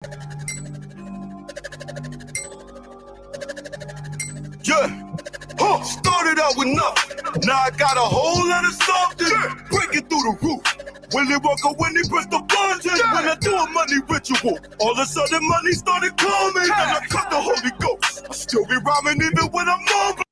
Yeah, started out with nothing. Now I got a whole lot of something. Breaking through the roof. Willy Wonka when he pressed the button. When I do a money ritual, all of a sudden money started coming. Then I cut the Holy Ghost. I still be rhyming even when I'm mumbling.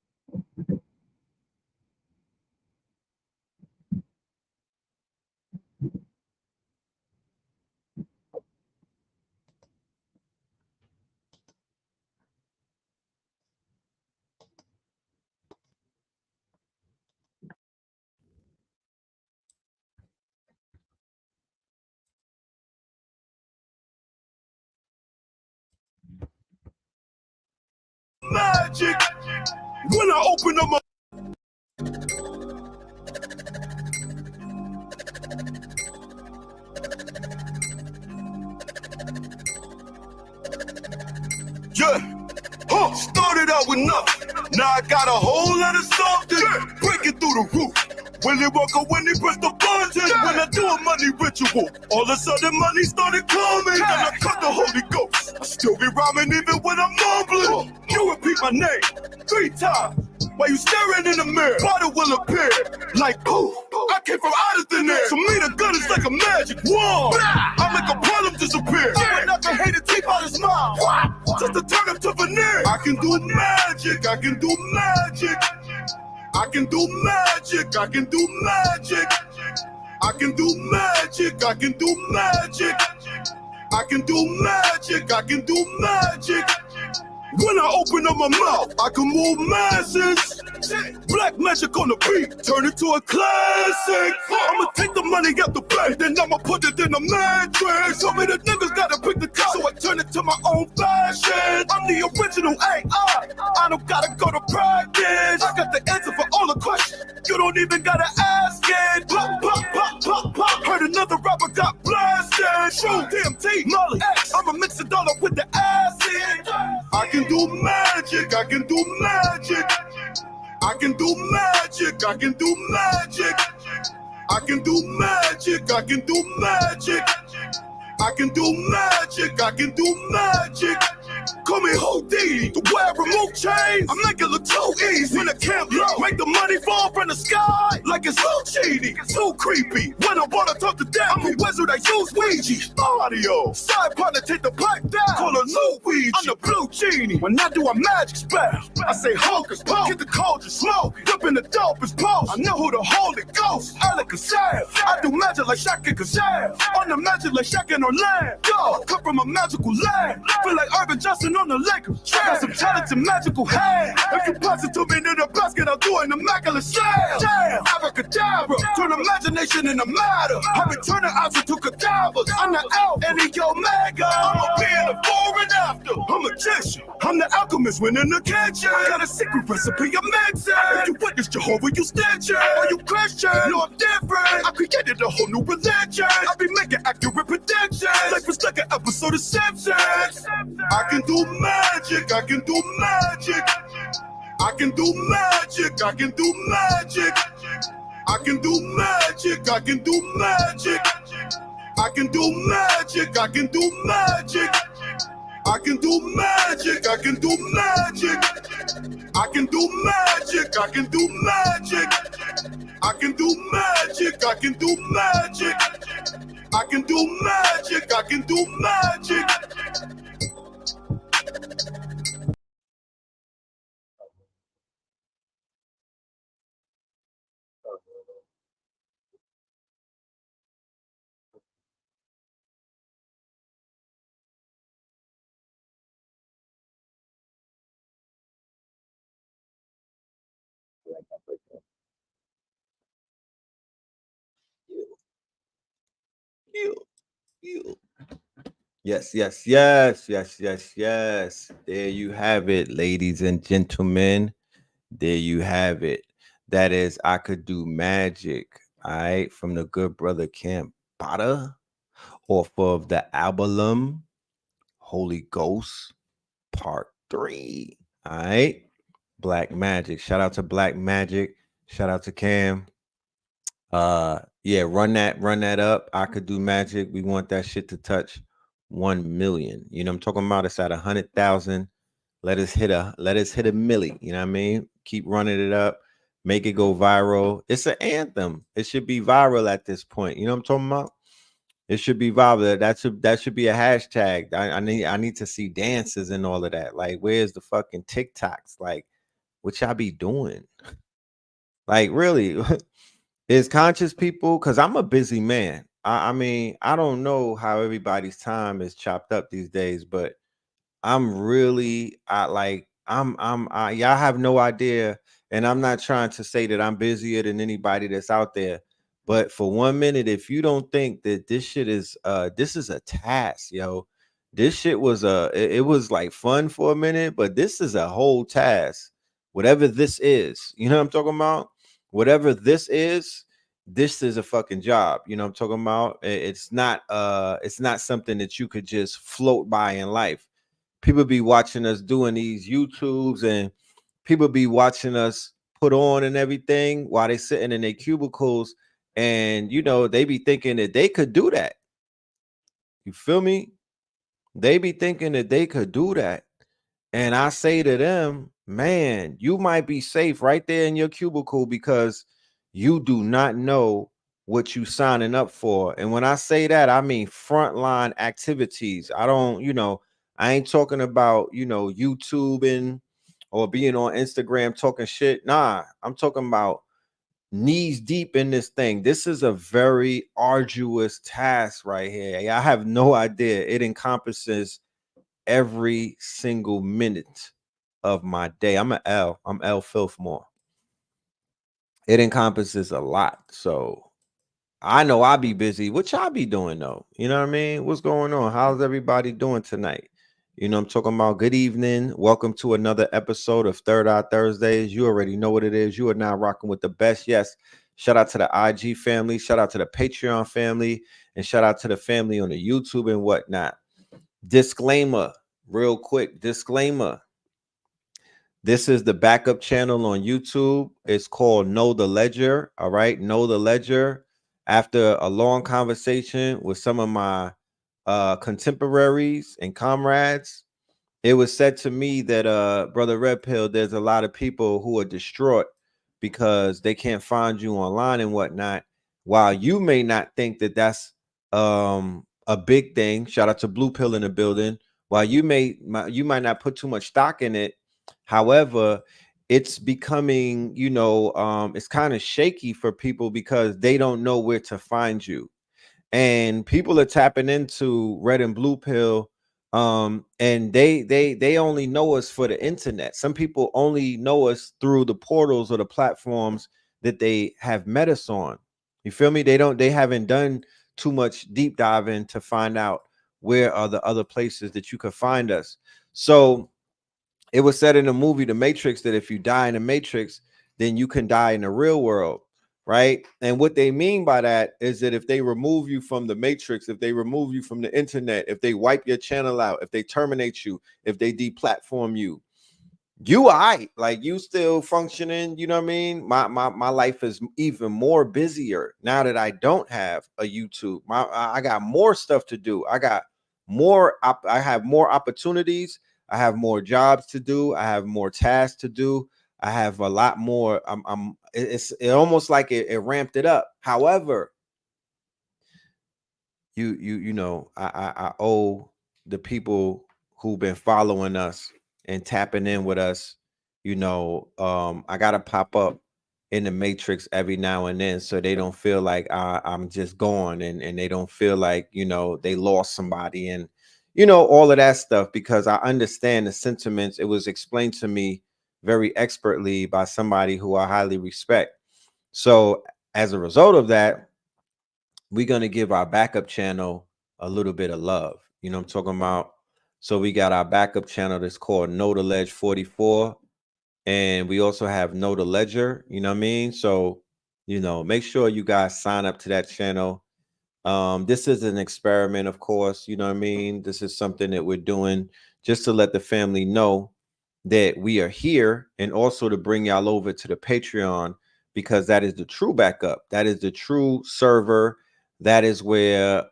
Magic. When I open up my started out with nothing. Now I got a whole lot of something. Breaking through the roof. Willy Wonka when he pressed the button. When I do a money ritual, all of a sudden money started coming. Then I cut the Holy Ghost. I still be rhyming even when I'm mumbling. You repeat my name 3 times. While you staring in the mirror, bottle will appear. Like poof, I came from out of thin air. So me the gun is like a magic wand. I make a problem disappear. I knock a hated teeth out his mouth. Just to turn him to veneer. I can do magic, I can do magic. I can do magic, I can do magic. I can do magic, I can do magic. I can do magic, I can do magic. When I open up my mouth, I can move masses. Black magic on the beat, turn it to a classic. I'ma take the money out the bank, then I'ma put it in a matrix. So many niggas gotta pick the cut, so I turn it to my own fashion. I'm the original AI, I don't gotta go to practice. I got the answer for all the questions, you don't even gotta ask it. Pop, pop, pop, pop, pop. Heard another rapper got blasted. Shoot, DMT, Molly X, I'ma mix it all up with the acid. I can do magic, I can do magic. I can do magic, I can do magic. I can do magic, I can do magic. I can do magic, I can do magic. Call me Diddy, the way I remove chains, I make it look too easy. When the camp low, make the money fall from the sky like it's so cheaty, too creepy. When I wanna talk to them, I'm a wizard, I use Ouija. Audio, side partner, take the pipe down, call her Luigi. I'm the blue genie, when I do a magic spell, I say hocus pocus, get the cauldron smoke, whipping the dope is post. I know who the Holy Ghost, I like a Gazelle. I do magic like Shaq and Gazelle, on the magic like Shaq and Orlando. Come from a magical land, feel like Urban Johnson on the Lakers. I got some talented magical hands. If you pass it to me in the basket, I'll do an immaculate slam. Damn, abracadabra, turn imagination into matter. I be turning eyes into cadavers. I'm the Alpha and the Omega. I'm a being a before and after. I'm a magician. I'm the alchemist winning the kitchen. I got a secret recipe I'm mixing. If you witness Jehovah, you snitching. Are you Christian? No, I'm different. I created a whole new religion. I be making accurate predictions. Life is like an episode of Simpsons. I can do magic, I can do magic. I can do magic, I can do magic. I can do magic, I can do magic. I can do magic, I can do magic. I can do magic, I can do magic. I can do magic, I can do magic. I can do magic, I can do magic. I can do magic, I can do magic. You. Yes, yes, yes, yes, yes, yes. There you have it, ladies and gentlemen. There you have it. That is I Could Do Magic, all right, from the good brother Camp Bada, off of the album Holy Ghost Part 3. All right. Black Magic. Shout out to Black Magic. Shout out to Cam. Yeah, run that up. I Could Do Magic. We want that shit to touch 1 million. You know what I'm talking about? It's at 100,000. Let us hit a milli. You know what I mean? Keep running it up, make it go viral. It's an anthem. It should be viral at this point. You know what I'm talking about? It should be viral. That should be a hashtag. I need to see dances and all of that. Like, where's the fucking TikToks? Like, what y'all be doing? Like, really? Is conscious people? Because I'm a busy man. I mean, I don't know how everybody's time is chopped up these days, but I'm really y'all have no idea. And I'm not trying to say that I'm busier than anybody that's out there. But for 1 minute, if you don't think that this is a task, yo. This shit was it was like fun for a minute, but this is a whole task. Whatever this is, you know what I'm talking about? Whatever this is a fucking job. You know what I'm talking about? It's not something that you could just float by in life. People be watching us doing these YouTubes, and people be watching us put on and everything while they sitting in their cubicles, and they be thinking that they could do that. You feel me? They be thinking that they could do that. And I say to them, man, you might be safe right there in your cubicle because you do not know what you signing up for. And when I say that, I mean frontline activities. I ain't talking about, YouTubing or being on Instagram talking shit. Nah, I'm talking about knees deep in this thing. This is a very arduous task right here. I have no idea. It encompasses every single minute of my day. I'm L Filthmore. It encompasses a lot. So I know I be busy. What y'all be doing though? You know what I mean? What's going on? How's everybody doing tonight? I'm talking about good evening. Welcome to another episode of Third Eye Thursdays. You already know what it is. You are now rocking with the best. Yes. Shout out to the IG family. Shout out to the Patreon family. And shout out to the family on the YouTube and whatnot. Disclaimer, real quick. Disclaimer. This is the backup channel on YouTube. It's called Know the Ledger. All right. Know the Ledger. After a long conversation with some of my contemporaries and comrades, it was said to me that Brother Red Pill, there's a lot of people who are distraught because they can't find you online and whatnot. While you may not think that that's a big thing. Shout out to Blue Pill in the building. While you might not put too much stock in it. However, it's becoming, it's kind of shaky for people because they don't know where to find you. And people are tapping into Red and Blue Pill, and they only know us for the internet. Some people only know us through the portals or the platforms that they have met us on. You feel me? They haven't done too much deep diving to find out where are the other places that you could find us. So it was said in the movie The Matrix that if you die in the Matrix, then you can die in the real world, right? And what they mean by that is that if they remove you from the Matrix, if they remove you from the internet, if they wipe your channel out, if they terminate you, if they deplatform you, you all right, like you still functioning. You know what I mean? My life is even more busier now that I don't have a YouTube. I got more stuff to do. I have more opportunities. I have more jobs to do. I have more tasks to do. I have a lot more. It's almost like it ramped it up. However, I owe the people who've been following us and tapping in with us. I gotta pop up in the Matrix every now and then so they don't feel like I'm just gone, and they don't feel like they lost somebody, and all of that stuff, because I understand the sentiments. It was explained to me very expertly by somebody who I highly respect. So as a result of that, we're going to give our backup channel a little bit of love. You know what I'm talking about? So we got our backup channel that's called Know the Ledge 44. And we also have Know the Ledger. You know what I mean? So, make sure you guys sign up to that channel. This is an experiment, of course. You know what I mean? This is something that we're doing just to let the family know that we are here, and also to bring y'all over to the Patreon, because that is the true backup. That is the true server. That is where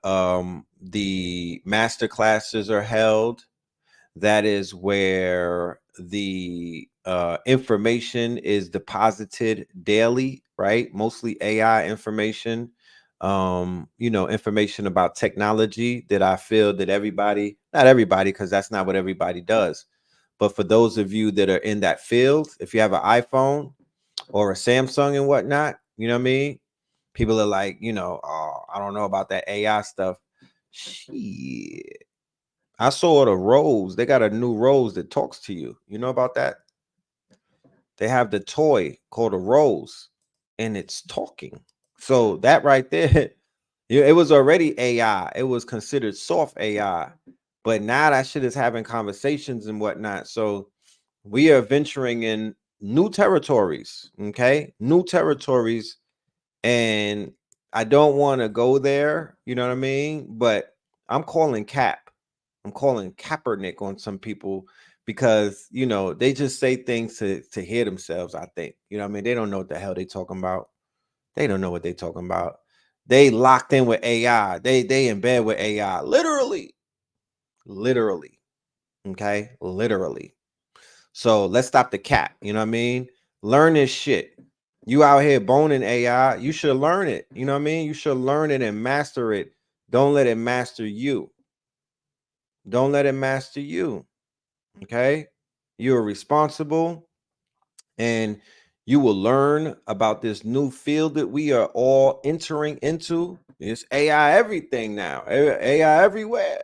the master classes are held. That is where the information is deposited daily, right? Mostly AI information, information about technology that I feel that everybody, not everybody, because that's not what everybody does. But for those of you that are in that field, if you have an iPhone or a Samsung and whatnot, you know what I mean? People are like, oh, I don't know about that AI stuff. Shit. I saw the Rose. They got a new Rose that talks to you. You know about that? They have the toy called a Rose and it's talking. So that right there, yeah, it was already AI. It was considered soft AI. But now that shit is having conversations and whatnot. So we are venturing in new territories. Okay. New territories. And I don't want to go there. You know what I mean? But I'm calling Cap. I'm calling Kaepernick on some people because they just say things to hear themselves. I think I mean they don't know what the hell they talking about. They don't know what they talking about. They locked in with AI. They in bed with AI. Literally. Okay, literally. So let's stop the cap. You know what I mean? Learn this shit. You out here boning AI. You should learn it. You know what I mean? You should learn it and master it. Don't let it master you. Don't let it master you. Okay. You're responsible and you will learn about this new field that we are all entering into. It's AI everything now, AI everywhere.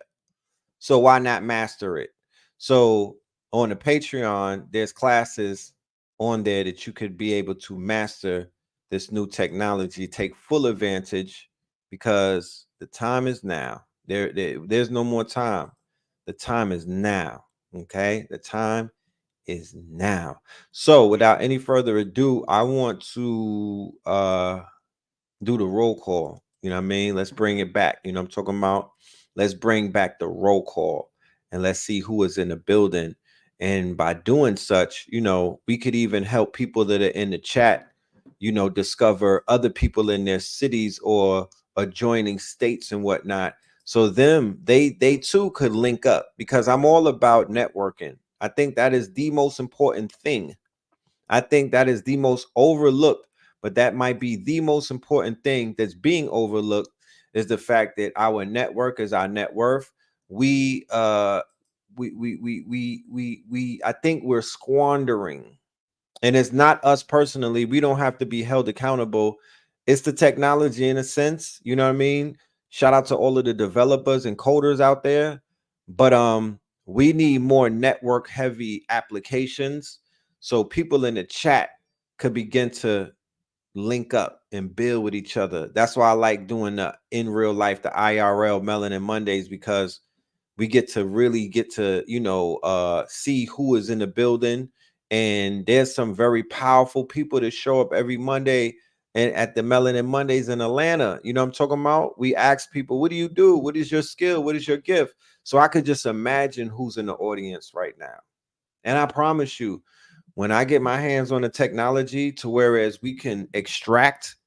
So why not master it? So on the Patreon, there's classes on there that you could be able to master this new technology, take full advantage because the time is now. There's no more time. The time is now. Okay. The time is now. So without any further ado, I want to do the roll call. You know what I mean? Let's bring it back. You know what I'm talking about? Let's bring back the roll call and let's see who is in the building. And by doing such, we could even help people that are in the chat, discover other people in their cities or adjoining states and whatnot. So they too could link up because I'm all about networking. I think that is the most important thing. I think that is the most overlooked, but that might be the most important thing that's being overlooked is the fact that our network is our net worth. We I think we're squandering. And it's not us personally. We don't have to be held accountable. It's the technology in a sense, you know what I mean? Shout out to all of the developers and coders out there. But we need more network heavy applications so people in the chat could begin to link up and build with each other. That's why I like doing the in real life, the IRL Melanin Mondays, because we get to really get to see who is in the building. And there's some very powerful people that show up every Monday and at the Melanin Mondays in Atlanta. You know what I'm talking about? We ask people, what do you do? What is your skill? What is your gift? So I could just imagine who's in the audience right now. And I promise you, when I get my hands on the technology to whereas we can extract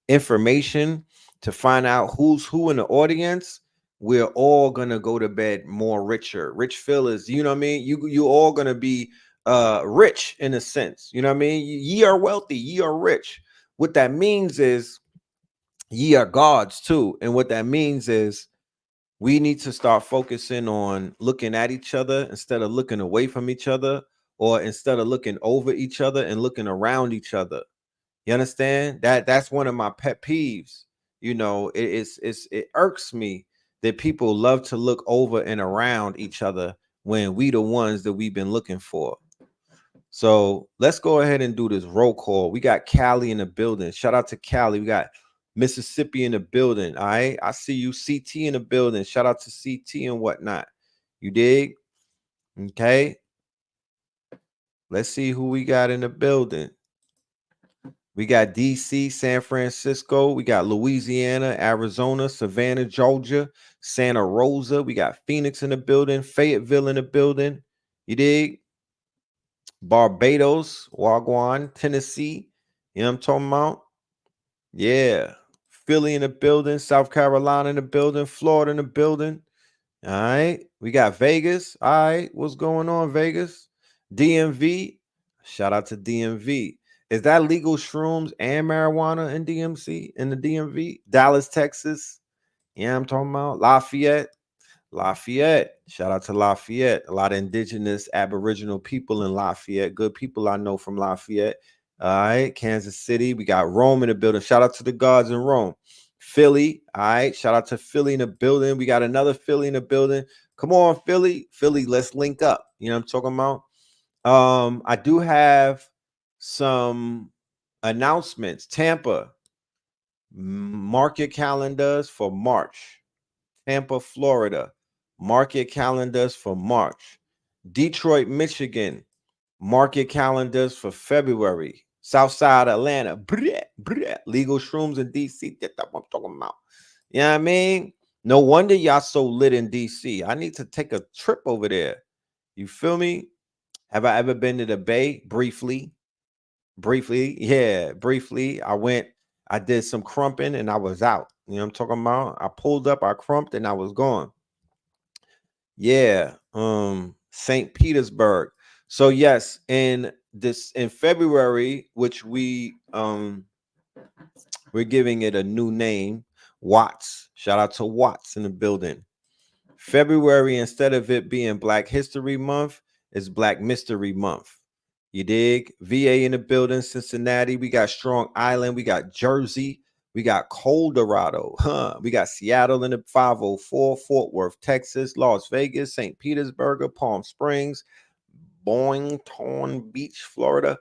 information to find out who's who in the audience, we're all gonna go to bed more richer. Rich Phil is, you know what I mean? You all gonna be rich in a sense. You know what I mean? Ye are wealthy, ye are rich. What that means is ye are gods too. And what that means is we need to start focusing on looking at each other instead of looking away from each other, or instead of looking over each other and looking around each other. You understand? That's one of my pet peeves. It irks me that people love to look over and around each other when we the ones that we've been looking for. So let's go ahead and do this roll call. We got Cali in the building. Shout out to Cali. We got Mississippi in the building. All right. I see you. CT in the building. Shout out to CT and whatnot. You dig? Okay. Let's see who we got in the building. We got DC, San Francisco. We got Louisiana, Arizona, Savannah, Georgia, Santa Rosa. We got Phoenix in the building, Fayetteville in the building. You dig? Barbados, Wagwan, Tennessee. You know what I'm talking about? Yeah. Philly in the building, South Carolina in the building, Florida in the building. All right. We got Vegas. All right. What's going on, Vegas? DMV. Shout out to DMV. Is that legal shrooms and marijuana in DMC in the DMV? Dallas, Texas. Yeah, I'm talking about Lafayette. Lafayette. Shout out to Lafayette. A lot of indigenous Aboriginal people in Lafayette. Good people I know from Lafayette. All right. Kansas City. We got Rome in the building. Shout out to the gods in Rome. Philly. All right. Shout out to Philly in the building. We got another Philly in the building. Come on, Philly. Philly, let's link up. You know what I'm talking about? I do have some announcements. Tampa. Mark your calendars for March. Tampa, Florida. Mark your calendars for March. Detroit, Michigan. Mark your calendars for February. Southside Atlanta. Legal shrooms in DC. That's what I'm talking about. You know what I mean? No wonder y'all so lit in DC. I need to take a trip over there. You feel me? Have I ever been to the Bay? Briefly. Yeah, briefly. I did some crumping and I was out. You know what I'm talking about? I pulled up, I crumped, and I was gone. Yeah. St. Petersburg. So yes, in February, which we're giving it a new name, Watts. Shout out to Watts in the building. February, instead of it being Black History Month, is Black Mystery Month. You dig? VA in the building, Cincinnati. We got Strong Island. We got Jersey. We got Colorado. We got Seattle in the 504, Fort Worth, Texas, Las Vegas, St. Petersburg, Palm Springs, Boynton Beach, Florida,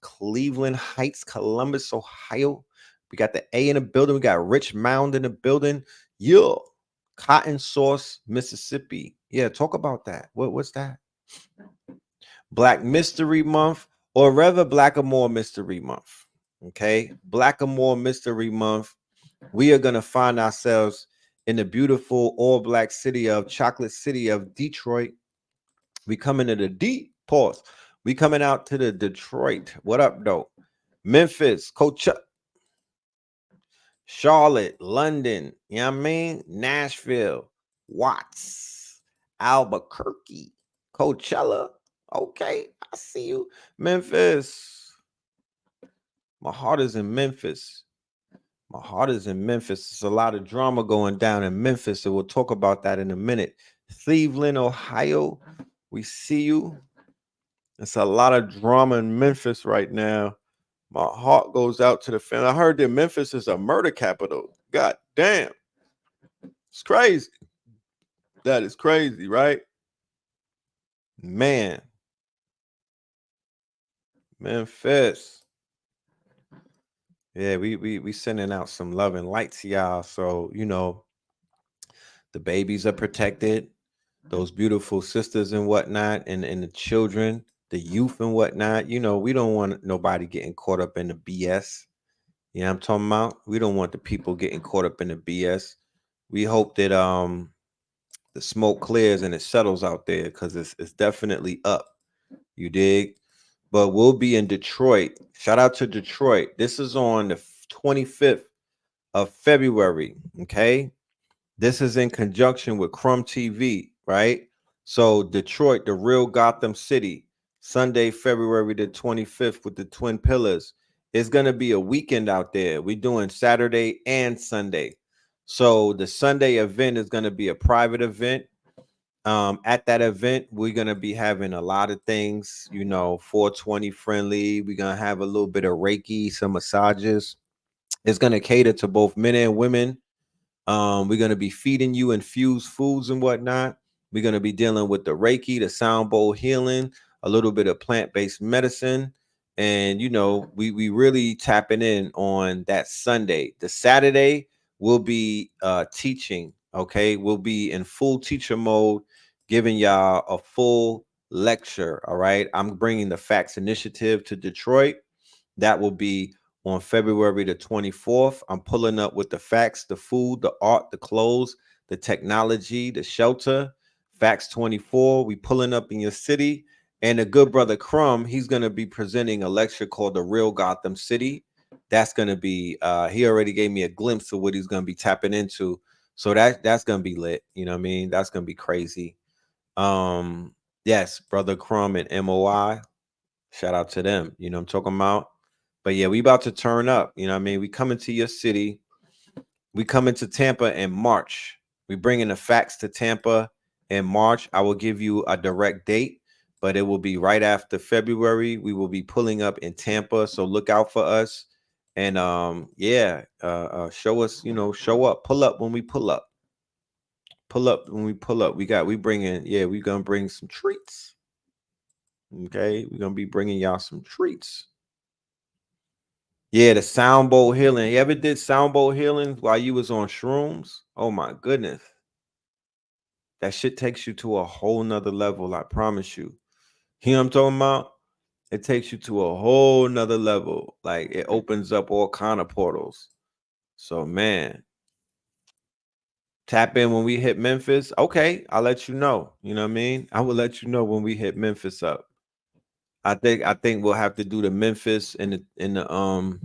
Cleveland Heights, Columbus, Ohio. We got the A in the building. We got Rich Mound in the building. Yo, Cotton Sauce, Mississippi. Yeah, talk about that. What's that? Black Mystery Month, or rather Blackamoor Mystery Month. Okay, Blackamoor Mystery Month. We are gonna find ourselves in the beautiful all-black city of Chocolate City of Detroit. We coming to the deep pause. We coming out to the Detroit. What up, though? Memphis, Coachella, Charlotte, London. You know what I mean? Nashville, Watts, Albuquerque, Coachella. Okay, I see you. Memphis. My heart is in Memphis. My heart is in Memphis. There's a lot of drama going down in Memphis, so we'll talk about that in a minute. Cleveland, Ohio. We see you. It's a lot of drama in Memphis right now. My heart goes out to the family. I heard that Memphis is a murder capital. God damn. It's crazy. That is crazy, right? Man. Memphis. Yeah, we sending out some love and light to y'all. So, you know, the babies are protected. Those beautiful sisters and whatnot, and the children, the youth and whatnot. You know, we don't want nobody getting caught up in the BS. You know what I'm talking about? We don't want the people getting caught up in the BS. We hope that the smoke clears and it settles out there, because it's definitely up. You dig? But we'll be in Detroit. Shout out to Detroit. This is on the 25th of February. Okay. This is in conjunction with Crumb TV, right? So Detroit, the real Gotham City, Sunday, February the 25th with the Twin Pillars. It's going to be a weekend out there. We're doing Saturday and Sunday. So the Sunday event is going to be a private event. At that event, we're going to be having a lot of things, you know, 420 friendly. We're going to have a little bit of Reiki, some massages. It's going to cater to both men and women. We're going to be feeding you infused foods and whatnot. We're going to be dealing with the Reiki, the sound bowl healing, a little bit of plant-based medicine. And, you know, we really tapping in on that Sunday. The Saturday, we'll be teaching, okay? We'll be in full teacher mode, giving y'all a full lecture, all right? I'm bringing the Facts Initiative to Detroit. That will be on February the 24th. I'm pulling up with the facts, the food, the art, the clothes, the technology, the shelter. Facts 24. We pulling up in your city. And the good brother Crumb, he's going to be presenting a lecture called The Real Gotham City. that's gonna be he already gave me a glimpse of what he's gonna be tapping into. So that's gonna be lit. You know what I mean? That's gonna be crazy. Yes, Brother Crumb and MOI. Shout out to them. You know what I'm talking about? But yeah, we about to turn up. You know what I mean? We coming to your city. We coming to Tampa in March. We bringing the facts to Tampa in March. I will give you a direct date, but it will be right after February. We will be pulling up in Tampa, so look out for us. And yeah, show us, show up, pull up when we pull up. Pull up when we pull up. We bringing, yeah, we gonna bring some treats. Okay, we're gonna be bringing y'all some treats. Yeah, the sound bowl healing. You ever did sound bowl healing while you was on shrooms? Oh my goodness. That shit takes you to a whole nother level, I promise you. You know what I'm talking about? It takes you to a whole nother level. Like it opens up all kind of portals. So man, tap in when we hit Memphis. Okay, I'll let you know. You know what I mean? I will let you know when we hit Memphis up. I think we'll have to do the Memphis and the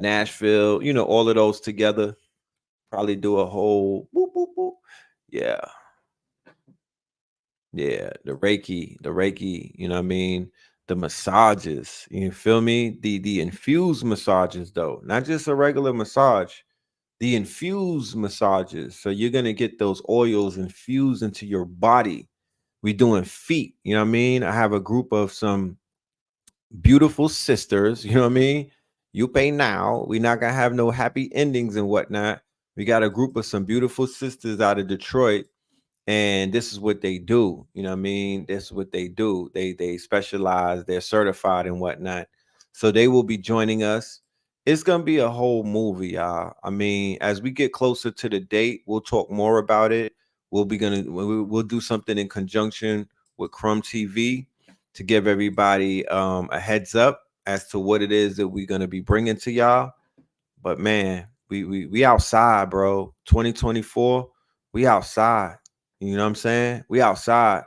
Nashville, all of those together. Probably do a whole boop, boop, boop. Yeah. Yeah. The Reiki, you know what I mean? The massages. You feel me? The infused massages though, not just a regular massage. The infused massages. So you're gonna get those oils infused into your body. We doing feet, you know what I mean? I have a group of some beautiful sisters, you know what I mean? You pay now. We're not gonna have no happy endings and whatnot. We got a group of some beautiful sisters out of Detroit, and this is what they do. You know what I mean? This is what they do. They specialize, they're certified and whatnot. So they will be joining us. It's gonna be a whole movie, y'all. I mean, as we get closer to the date, we'll talk more about it. We'll do something in conjunction with Crumb TV to give everybody a heads up as to what it is that we're gonna be bringing to y'all. But man, we outside, bro. 2024, we outside. You know what I'm saying? We outside.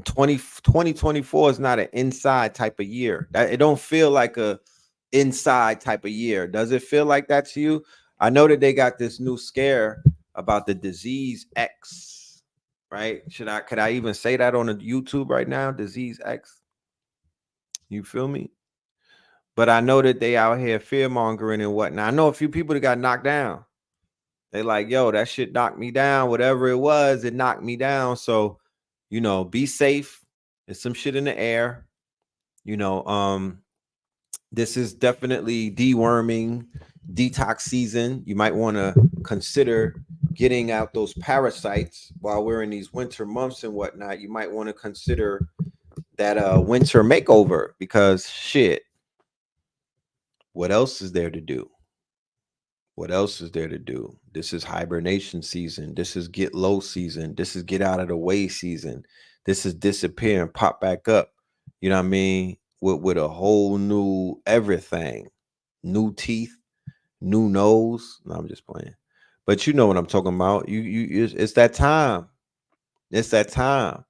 2024 is not an inside type of year. It don't feel like a inside type of year. Does it feel like that to you? I know that they got this new scare about the disease X, right? Could I even say that on a YouTube right now? Disease X. You feel me? But I know that they out here fear mongering and whatnot. I know a few people that got knocked down. They like, yo, that shit knocked me down. Whatever it was, it knocked me down. So, be safe. There's some shit in the air. You know, this is definitely deworming, detox season. You might want to consider getting out those parasites while we're in these winter months and whatnot. You might want to consider that winter makeover because shit, what else is there to do? What else is there to do? This is hibernation season. This is get low season. This is get out of the way season. This is disappear and pop back up. You know what I mean? With a whole new everything, new teeth, new nose. No, I'm just playing. But you know what I'm talking about. It's that time. It's that time.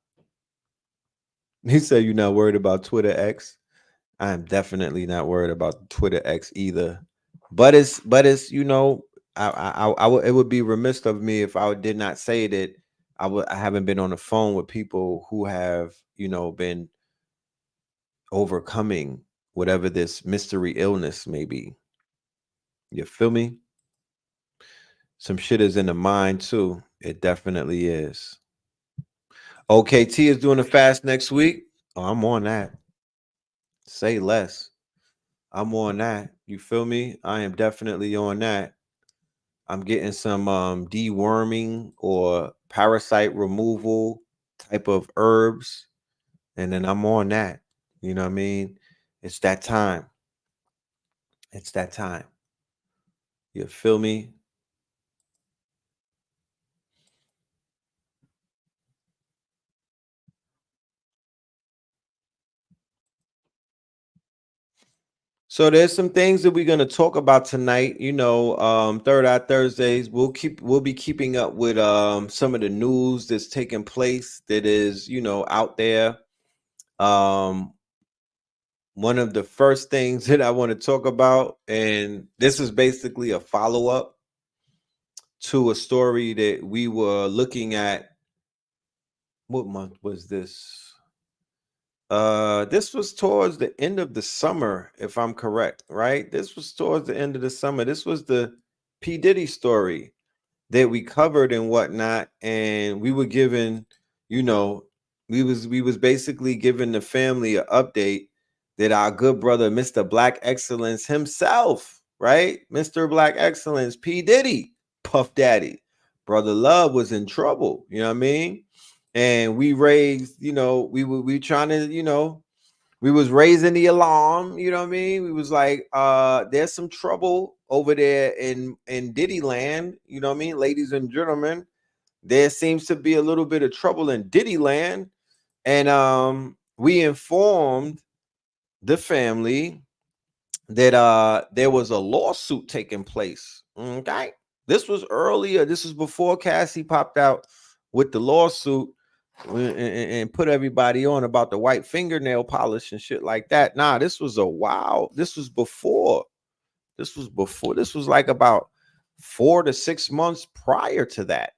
He said you're not worried about Twitter X. I am definitely not worried about Twitter X either. But it's it would be remiss of me if I did not say that I haven't been on the phone with people who have been overcoming whatever this mystery illness may be. You feel me? Some shit is in the mind too. It definitely is. OKT is doing a fast next week. Oh, I'm on that. Say less. I'm on that. You feel me? I am definitely on that. I'm getting some deworming or parasite removal type of herbs, and then I'm on that. You know what I mean? It's that time. It's that time. You feel me? So there's some things that we're gonna talk about tonight. Third Eye Thursdays. We'll be keeping up with some of the news that's taking place that is out there. Um, one of the first things that I want to talk about, and this is basically a follow-up to a story that we were looking at. What month was this? This was towards the end of the summer, if I'm correct, right? This was towards the end of the summer. This was the P. Diddy story that we covered and whatnot, and we were given, you know, we was basically giving the family an update that our good brother, Mr. Black Excellence himself, right? Mr. Black Excellence, P. Diddy, Puff Daddy, Brother Love was in trouble. You know what I mean? And we raised, we trying to, we was raising the alarm, you know what I mean? We was like, there's some trouble over there in Diddy land, you know what I mean? Ladies and gentlemen, there seems to be a little bit of trouble in Diddy land. And we informed the family that there was a lawsuit taking place. Okay. This was earlier, this was before Cassie popped out with the lawsuit and put everybody on about the white fingernail polish and shit like that. Nah, this was before. This was like about 4 to 6 months prior to that.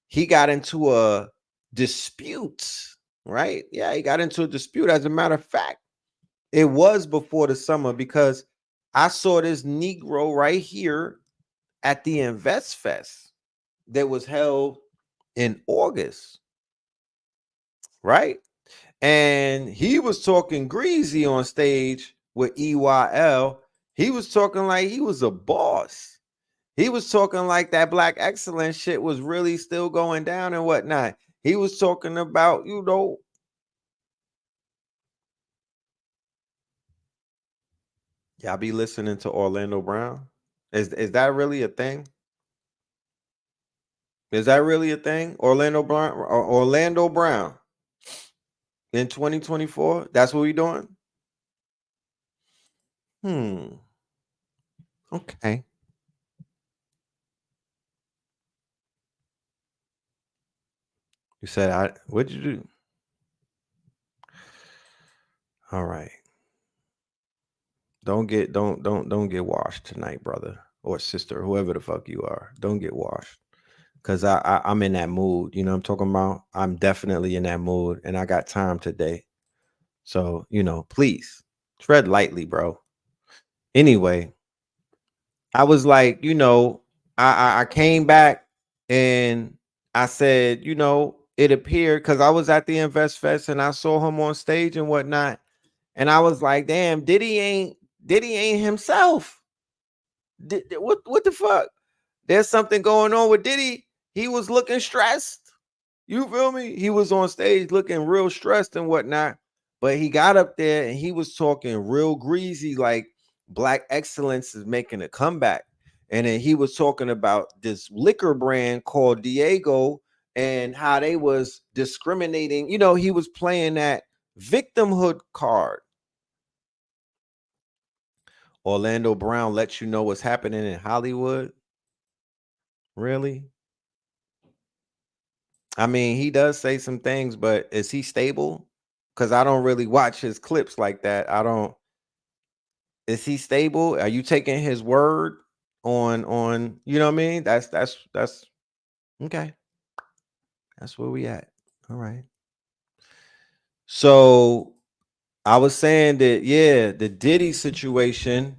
He got into a dispute, right? Yeah, he got into a dispute. As a matter of fact, it was before the summer because I saw this Negro right here at the Invest Fest that was held in August, right? And he was talking greasy on stage with EYL. He was talking like he was a boss. He was talking like that Black Excellence shit was really still going down and whatnot. He was talking about, y'all be listening to Orlando Brown. Is that really a thing? Is that really a thing? Orlando Brown in 2024? That's what we doing? Okay. You said what'd you do? All right. Don't get washed tonight, brother or sister, whoever the fuck you are. Don't get washed. Cause I'm in that mood. You know what I'm talking about? I'm definitely in that mood and I got time today. So, please tread lightly, bro. Anyway, I was like, I came back and I said, it appeared because I was at the Invest Fest and I saw him on stage and whatnot. And I was like, damn, Diddy ain't himself. What the fuck? There's something going on with Diddy. He was looking stressed. You feel me? He was on stage looking real stressed and whatnot. But he got up there and he was talking real greasy, like Black Excellence is making a comeback. And then he was talking about this liquor brand called Diego and how they was discriminating. He was playing that victimhood card. Orlando Brown lets you know what's happening in Hollywood. Really? I mean, he does say some things, but is he stable? Because I don't really watch his clips like that. I don't. Is he stable? Are you taking his word on? You know what I mean? That's okay. That's where we at. All right. So I was saying that yeah, the Diddy situation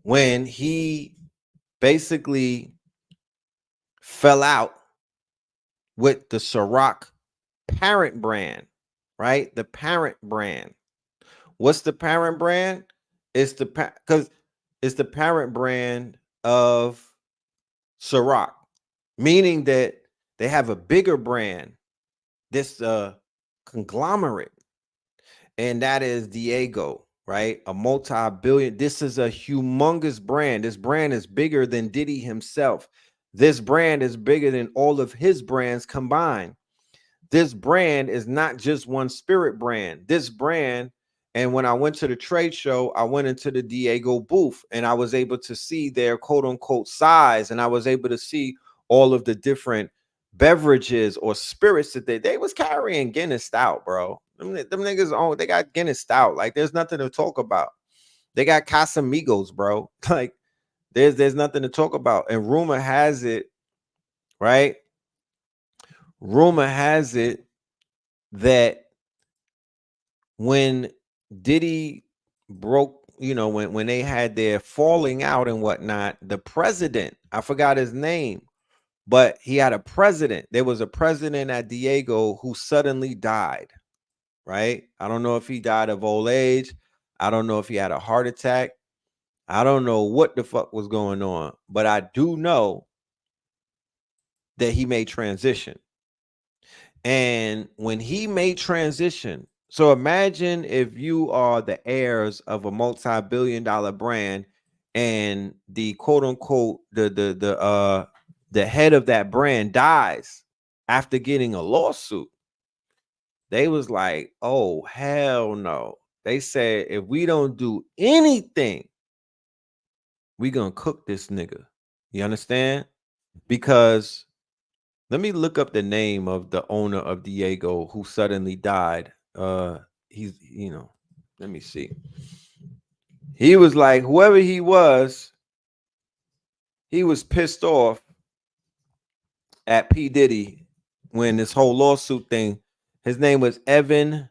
when he basically fell out with the Ciroc parent brand, right? The parent brand. What's the parent brand? It's because it's the parent brand of Ciroc, meaning that they have a bigger brand, this conglomerate, and that is Diego, right? A multi-billion. This is a humongous brand. This brand is bigger than Diddy himself. This brand is bigger than all of his brands combined. This brand is not just one spirit brand. This brand, and when I went to the trade show, I went into the Diego booth and I was able to see their quote unquote size, and I was able to see all of the different beverages or spirits that they was carrying Guinness out, bro. Them niggas own. They got Guinness Stout. Like there's nothing to talk about. They got Casamigos, bro. Like there's nothing to talk about. And rumor has it, right? Rumor has it that when Diddy broke, when they had their falling out and whatnot, the president, I forgot his name, but he had a president. There was a president at Diego who suddenly died, right? I don't know if he died of old age. I don't know if he had a heart attack. I don't know what the fuck was going on, but I do know that he made transition. And when he made transition, so imagine if you are the heirs of a multi-billion-dollar brand and the quote unquote the head of that brand dies after getting a lawsuit. They was like, oh hell no. They said if we don't do anything, we gonna cook this nigga. You understand? Because let me look up the name of the owner of Diego who suddenly died. He's, let me see. He was like, whoever he was pissed off at P. Diddy when this whole lawsuit thing. His name was Evan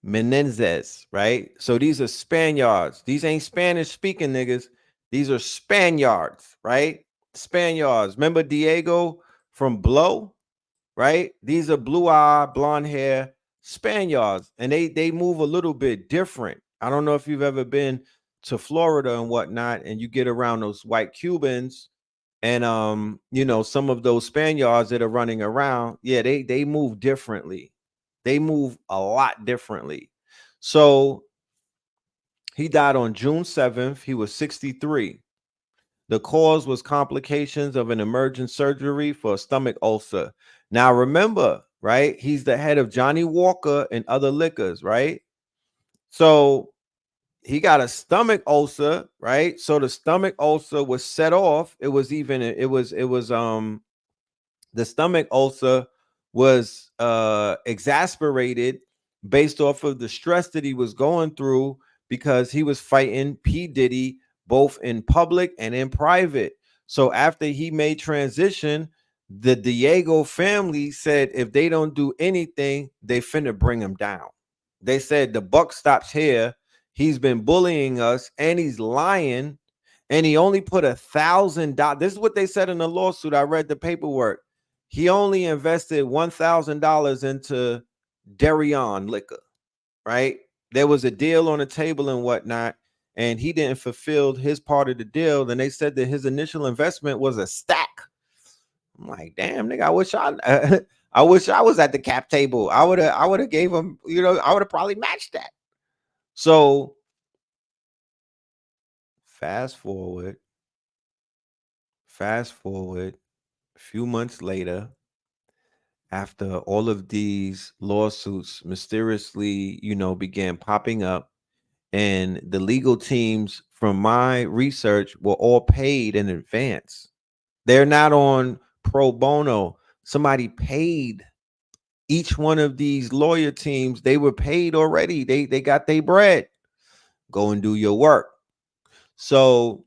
Menendez, right? So these are Spaniards. These ain't Spanish speaking niggas. These are Spaniards, right? Spaniards. Remember Diego from Blow? Right? These are blue eye, blonde hair Spaniards, and they move a little bit different. I don't know if you've ever been to Florida and whatnot, and you get around those white Cubans and some of those Spaniards that are running around. Yeah, they move differently. They move a lot differently. So he died on June 7th. He was 63. The cause was complications of an emergent surgery for a stomach ulcer. Now, remember, right? He's the head of Johnny Walker and other liquors, right? So he got a stomach ulcer, right? So the stomach ulcer was set off. The stomach ulcer was exasperated based off of the stress that he was going through because he was fighting P. Diddy both in public and in private. So after he made transition, the Diego family said if they don't do anything, they finna bring him down. They said the buck stops here. He's been bullying us and he's lying. And he only put $1,000. This is what they said in the lawsuit. I read the paperwork. He only invested $1,000 into Darien liquor, right? There was a deal on the table and whatnot, and he didn't fulfill his part of the deal. Then they said that his initial investment was a stack. I'm like, damn, nigga, I wish I was at the cap table. I would have gave him, I would have probably matched that. So fast forward, a few months later, after all of these lawsuits mysteriously, began popping up, and the legal teams from my research were all paid in advance. They're not on pro bono. Somebody paid each one of these lawyer teams. They were paid already. They got their bread. Go and do your work. So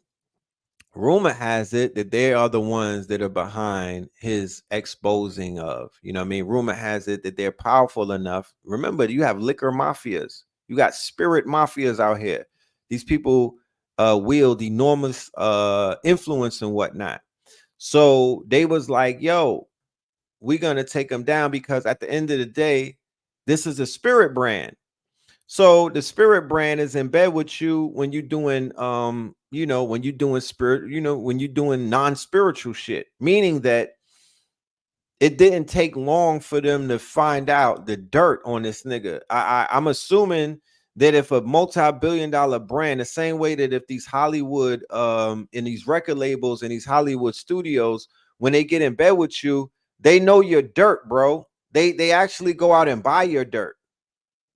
rumor has it that they are the ones that are behind his exposing of, rumor has it that they're powerful enough. Remember, you have liquor mafias, you got spirit mafias out here. These people wield enormous influence and whatnot. So they was like, yo, we're gonna take them down because at the end of the day, this is a spirit brand. So the spirit brand is in bed with you when you're doing when you're doing spirit, when you're doing non-spiritual shit, meaning that it didn't take long for them to find out the dirt on this nigga. I'm assuming that if a multi-billion-dollar brand, the same way that if these Hollywood in these record labels and these Hollywood studios, when they get in bed with you, they know your dirt, bro. They actually go out and buy your dirt.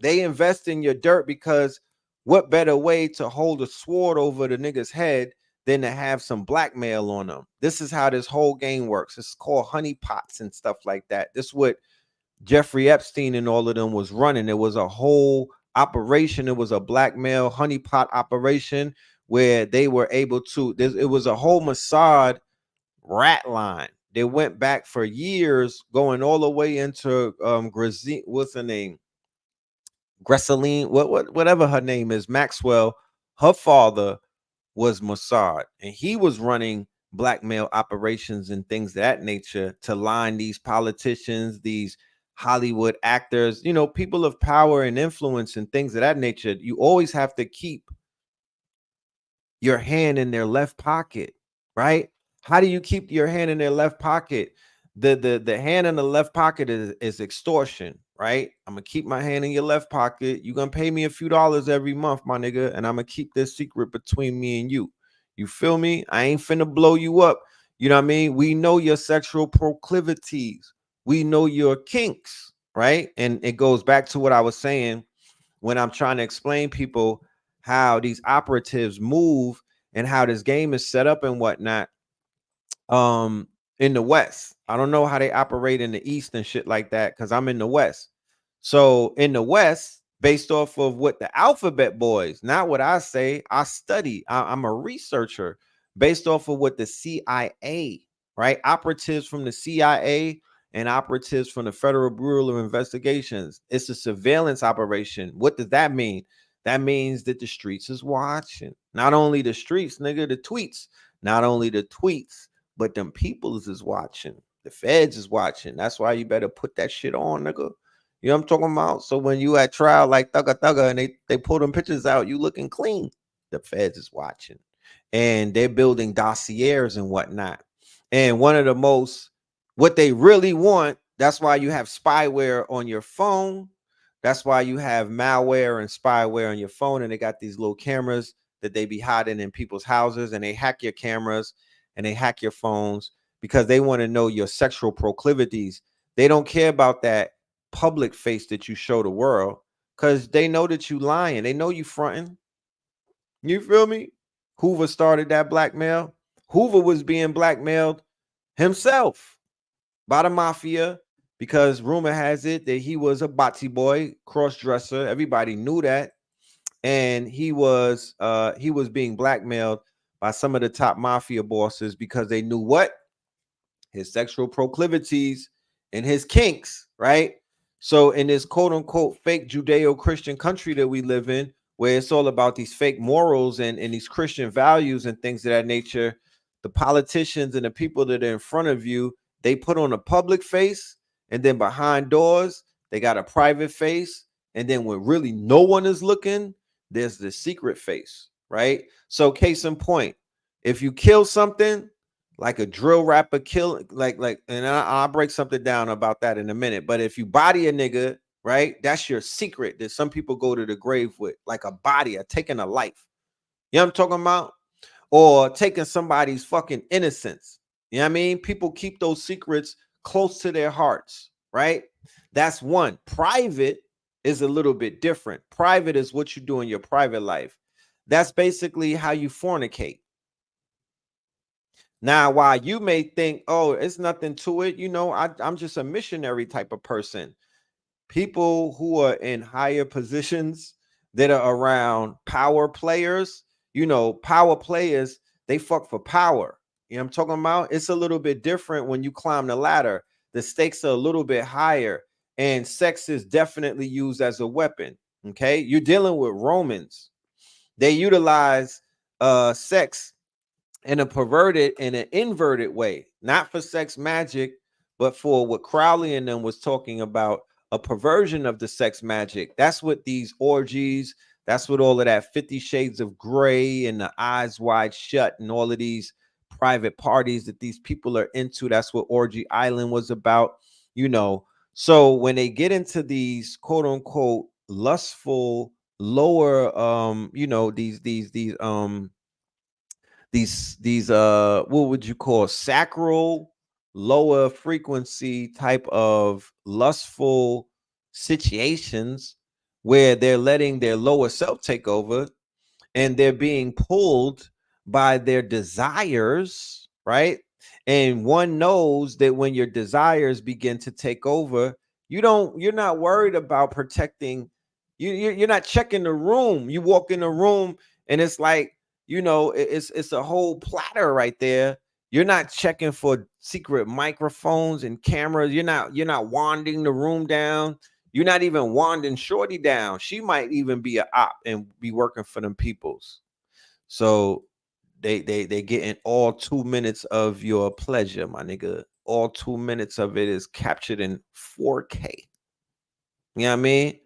They invest in your dirt because what better way to hold a sword over the nigga's head than to have some blackmail on them? This is how this whole game works. It's called honey pots and stuff like that. This is what Jeffrey Epstein and all of them was running. It was a whole operation. It was a blackmail honeypot operation where they were able to. It was a whole Mossad rat line. They went back for years, going all the way into what's her name? Gresseline, whatever her name is, Maxwell. Her father was Mossad, and he was running blackmail operations and things of that nature to line these politicians, these Hollywood actors, people of power and influence and things of that nature. You always have to keep your hand in their left pocket, right? How do you keep your hand in their left pocket? The hand in the left pocket is extortion, right? I'm gonna keep my hand in your left pocket. You're gonna pay me a few dollars every month, my nigga, and I'm gonna keep this secret between me and you. You feel me? I ain't finna blow you up. You know what I mean? We know your sexual proclivities. We know your kinks, right? And it goes back to what I was saying when I'm trying to explain people how these operatives move and how this game is set up and whatnot. In the West, I don't know how they operate in the East and shit like that, because I'm in the West. So in the West, based off of what the alphabet boys, not what I say, I study, I'm a researcher based off of what the CIA, right? Operatives from the CIA and operatives from the Federal Bureau of Investigations. It's a surveillance operation. What does that mean? That means that the streets is watching. Not only the streets, nigga, the tweets. Not only the tweets, but them peoples is watching. The feds is watching. That's why you better put that shit on, nigga. You know what I'm talking about? So when you at trial like Thugga Thugga and they pull them pictures out, you looking clean. The feds is watching. And they're building dossiers and whatnot. And one of the most, what they really want, that's why you have spyware on your phone. That's why you have malware and spyware on your phone. And they got these little cameras that they be hiding in people's houses, and they hack your cameras and they hack your phones because they want to know your sexual proclivities. They don't care about that public face that you show the world, because they know that you lying. They know you fronting. You feel me? Hoover started that blackmail. Hoover was being blackmailed himself by the mafia, because rumor has it that he was a bati boy, cross-dresser. Everybody knew that. And he was being blackmailed by some of the top mafia bosses because they knew what? His sexual proclivities and his kinks, right? So in this quote unquote fake Judeo-Christian country that we live in, where it's all about these fake morals and these Christian values and things of that nature, the politicians and the people that are in front of you, they put on a public face, and then behind doors, they got a private face. And then when really no one is looking, there's the secret face, right? So case in point, if you kill something, like a drill rapper kill, and I'll break something down about that in a minute. But if you body a nigga, right, that's your secret that some people go to the grave with, like a body, or taking a life. You know what I'm talking about? Or taking somebody's fucking innocence. You know what I mean? People keep those secrets close to their hearts, right? That's one. Private is a little bit different. Private is what you do in your private life. That's basically how you fornicate. Now, while you may think, oh, it's nothing to it, I'm just a missionary type of person. People who are in higher positions that are around power players, power players, they fuck for power. You know what I'm talking about? It's a little bit different when you climb the ladder. The stakes are a little bit higher, and sex is definitely used as a weapon. Okay. You're dealing with Romans. They utilize sex in a perverted and an inverted way, not for sex magic, but for what Crowley and them was talking about, a perversion of the sex magic. That's what these orgies, that's what all of that 50 Shades of Gray and the Eyes Wide Shut and all of these private parties that these people are into. That's what Orgy Island was about, So when they get into these quote unquote lustful lower, these what would you call sacral, lower frequency type of lustful situations, where they're letting their lower self take over, and they're being pulled by their desires, right? And one knows that when your desires begin to take over, You're not worried about protecting. You're not checking the room. You walk in the room and it's like, it's a whole platter right there. You're not checking for secret microphones and cameras. You're not wanding the room down. You're not even wanding Shorty down. She might even be a op and be working for them peoples. So they getting all 2 minutes of your pleasure, my nigga. All 2 minutes of it is captured in 4K. You know what I mean?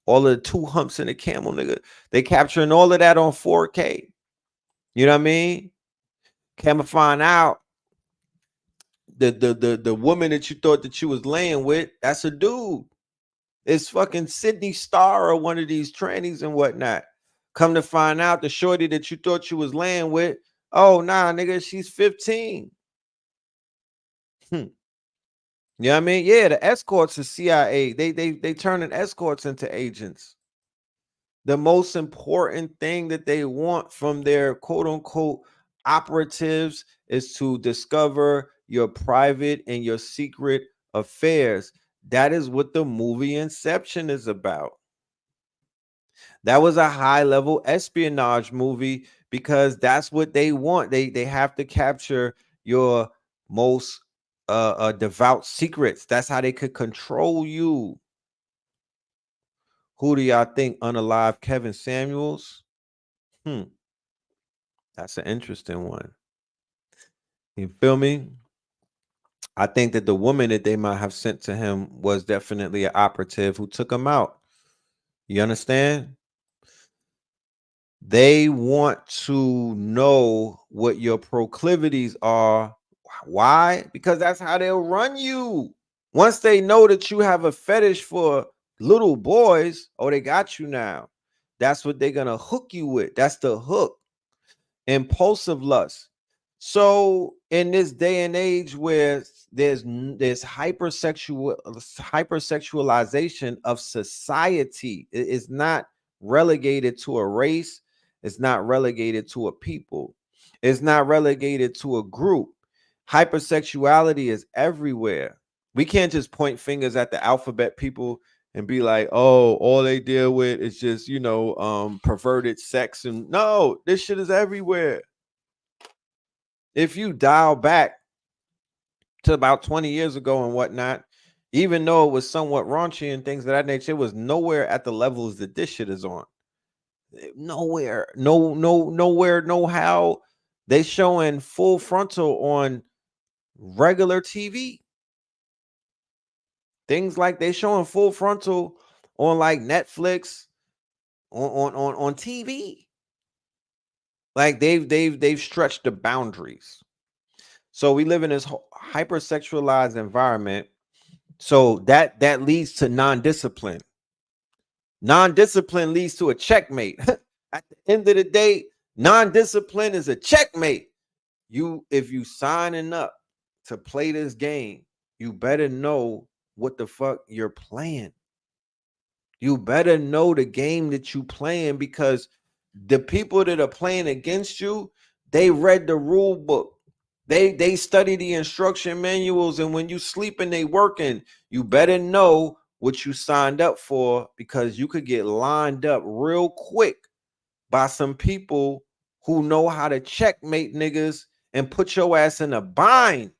All of the two humps in the camel, nigga. They capturing all of that on 4K. You know what I mean? Camera find out the woman that you thought that you was laying with, that's a dude. It's fucking Sydney Star or one of these trannies and whatnot. Come to find out, the shorty that you thought you was laying with, oh nah, nigga, she's 15. You know what I mean? Yeah, the escorts are CIA. They turning escorts into agents. The most important thing that they want from their quote unquote operatives is to discover your private and your secret affairs. That is what the movie Inception is about. That was a high level espionage movie because that's what they want. They have to capture your most devout secrets. That's how they could control you. Who do y'all think unalive Kevin Samuels? That's an interesting one. You feel me? I think that the woman that they might have sent to him was definitely an operative who took him out. You understand? They want to know what your proclivities are. Why? Because that's how they'll run you. Once they know that you have a fetish for little boys, oh, they got you now. That's what they're going to hook you with. That's the hook. Impulsive lust. So in this day and age where there's hypersexualization of society, it is not relegated to a race, it's not relegated to a people, it's not relegated to a group. Hypersexuality is everywhere. We can't just point fingers at the alphabet people and be like, oh, all they deal with is just, perverted sex. And no, this shit is everywhere. If you dial back to about 20 years ago and whatnot, even though it was somewhat raunchy and things of that nature, it was nowhere at the levels that this shit is on. Nowhere. Nowhere, no how. They showing full frontal on regular TV. Things like they showing full frontal on like Netflix, on TV. Like they've stretched the boundaries. So we live in this hypersexualized environment. So that leads to non-discipline. Non-discipline leads to a checkmate. At the end of the day, non-discipline is a checkmate. If you signing up to play this game, you better know what the fuck you're playing. You better know the game that you playing, because the people that are playing against you, they read the rule book. They study the instruction manuals, and when you sleeping, they working. You better know what you signed up for, because you could get lined up real quick by some people who know how to checkmate niggas and put your ass in a bind.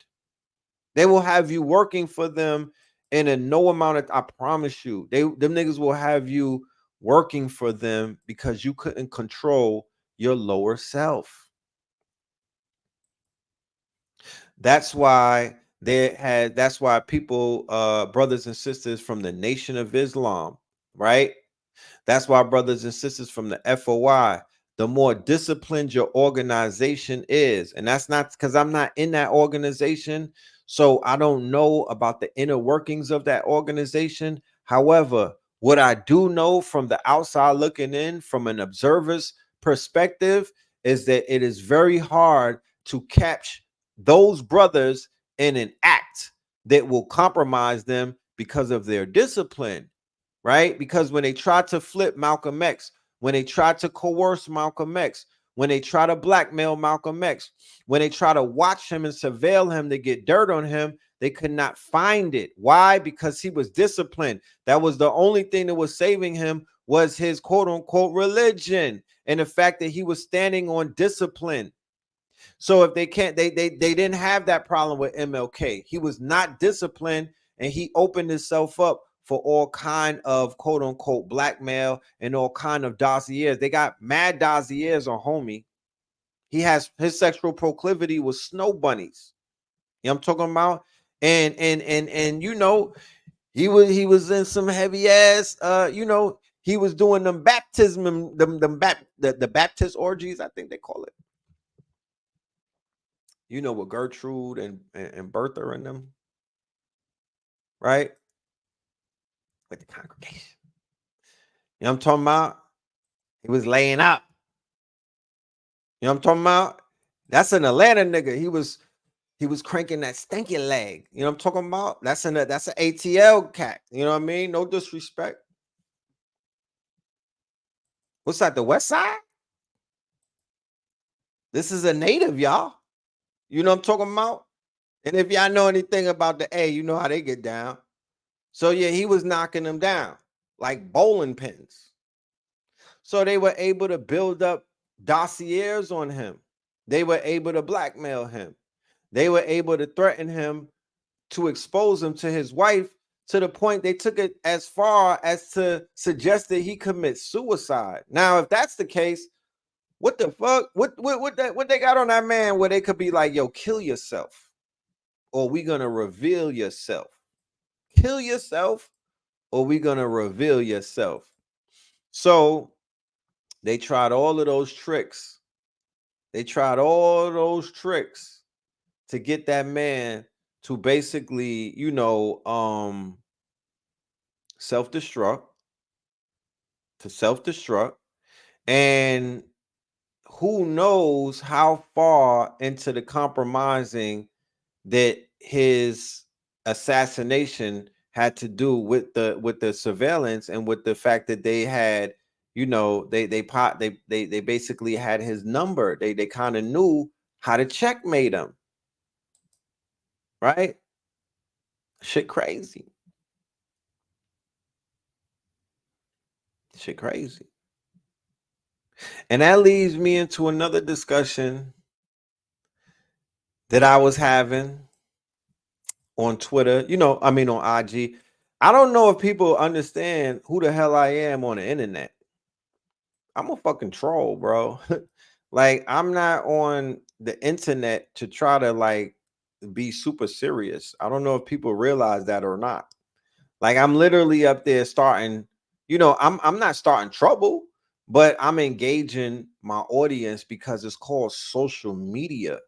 They will have you working for them in a no amount of, I promise you, them niggas will have you working for them because you couldn't control your lower self. That's why that's why people, brothers and sisters from the Nation of Islam, right? That's why brothers and sisters from the FOI, the more disciplined your organization is, and that's not because I'm not in that organization, so I don't know about the inner workings of that organization. However, what I do know from the outside looking in, from an observer's perspective, is that it is very hard to catch those brothers in an act that will compromise them because of their discipline. Right? Because when they tried to flip Malcolm X, when they tried to coerce Malcolm X, when they try to blackmail Malcolm X, when they try to watch him and surveil him to get dirt on him, they could not find it. Why? Because he was disciplined. That was the only thing that was saving him, was his quote unquote religion and the fact that he was standing on discipline. So if they can't, they didn't have that problem with MLK. He was not disciplined, and he opened himself up for all kind of quote unquote blackmail and all kind of dossiers. They got mad dossiers on homie. He has his sexual proclivity was snow bunnies. You know what I'm talking about? And you know, he was in some heavy ass you know, he was doing them baptism, the Baptist orgies, I think they call it. You know, with Gertrude and Bertha and them, right? With the congregation. You know what I'm talking about? He was laying up. You know what I'm talking about? That's an Atlanta nigga. He was cranking that stinky leg. You know what I'm talking about? That's an ATL cat. You know what I mean? No disrespect. What's that? The West Side? This is a native, y'all. You know what I'm talking about? And if y'all know anything about the A, you know how they get down. So yeah, he was knocking them down like bowling pins. So they were able to build up dossiers on him. They were able to blackmail him. They were able to threaten him to expose him to his wife, to the point they took it as far as to suggest that he commit suicide. Now, if that's the case, what the fuck? What they got on that man where they could be like, yo, kill yourself, or we gonna reveal yourself. Kill yourself, or we gonna reveal yourself. So they tried all of those tricks. They tried all those tricks to get that man to basically, you know, self-destruct, and who knows how far into the compromising that his assassination had to do with the surveillance, and with the fact that they had, you know, they basically had his number. They kind of knew how to checkmate him, right? Shit crazy. Shit crazy. And that leads me into another discussion that I was having on Twitter, you know, I mean on IG. I don't know if people understand who the hell I am on the internet. I'm a fucking troll, bro. Like, I'm not on the internet to try to like be super serious. I don't know if people realize that or not. Like, I'm literally up there starting, you know, I'm not starting trouble, but I'm engaging my audience because it's called social media.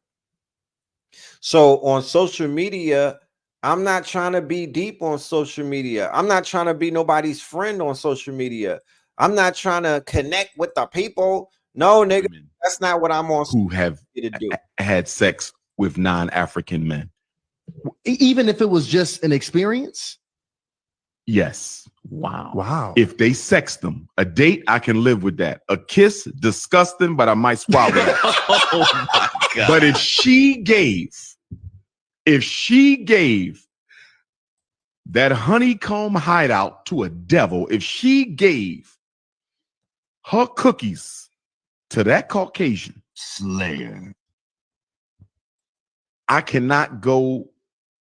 So on social media, I'm not trying to be deep on social media. I'm not trying to be nobody's friend on social media. I'm not trying to connect with the people. No, nigga, that's not what I'm on. Who have to do. had sex with non-African men. Even if it was just an experience? Yes. Wow. If they sex them, a date, I can live with that. A kiss, disgusting, but I might swallow it. Oh my God. But if she gave that honeycomb hideout to a devil, if she gave her cookies to that Caucasian Slayer, I cannot go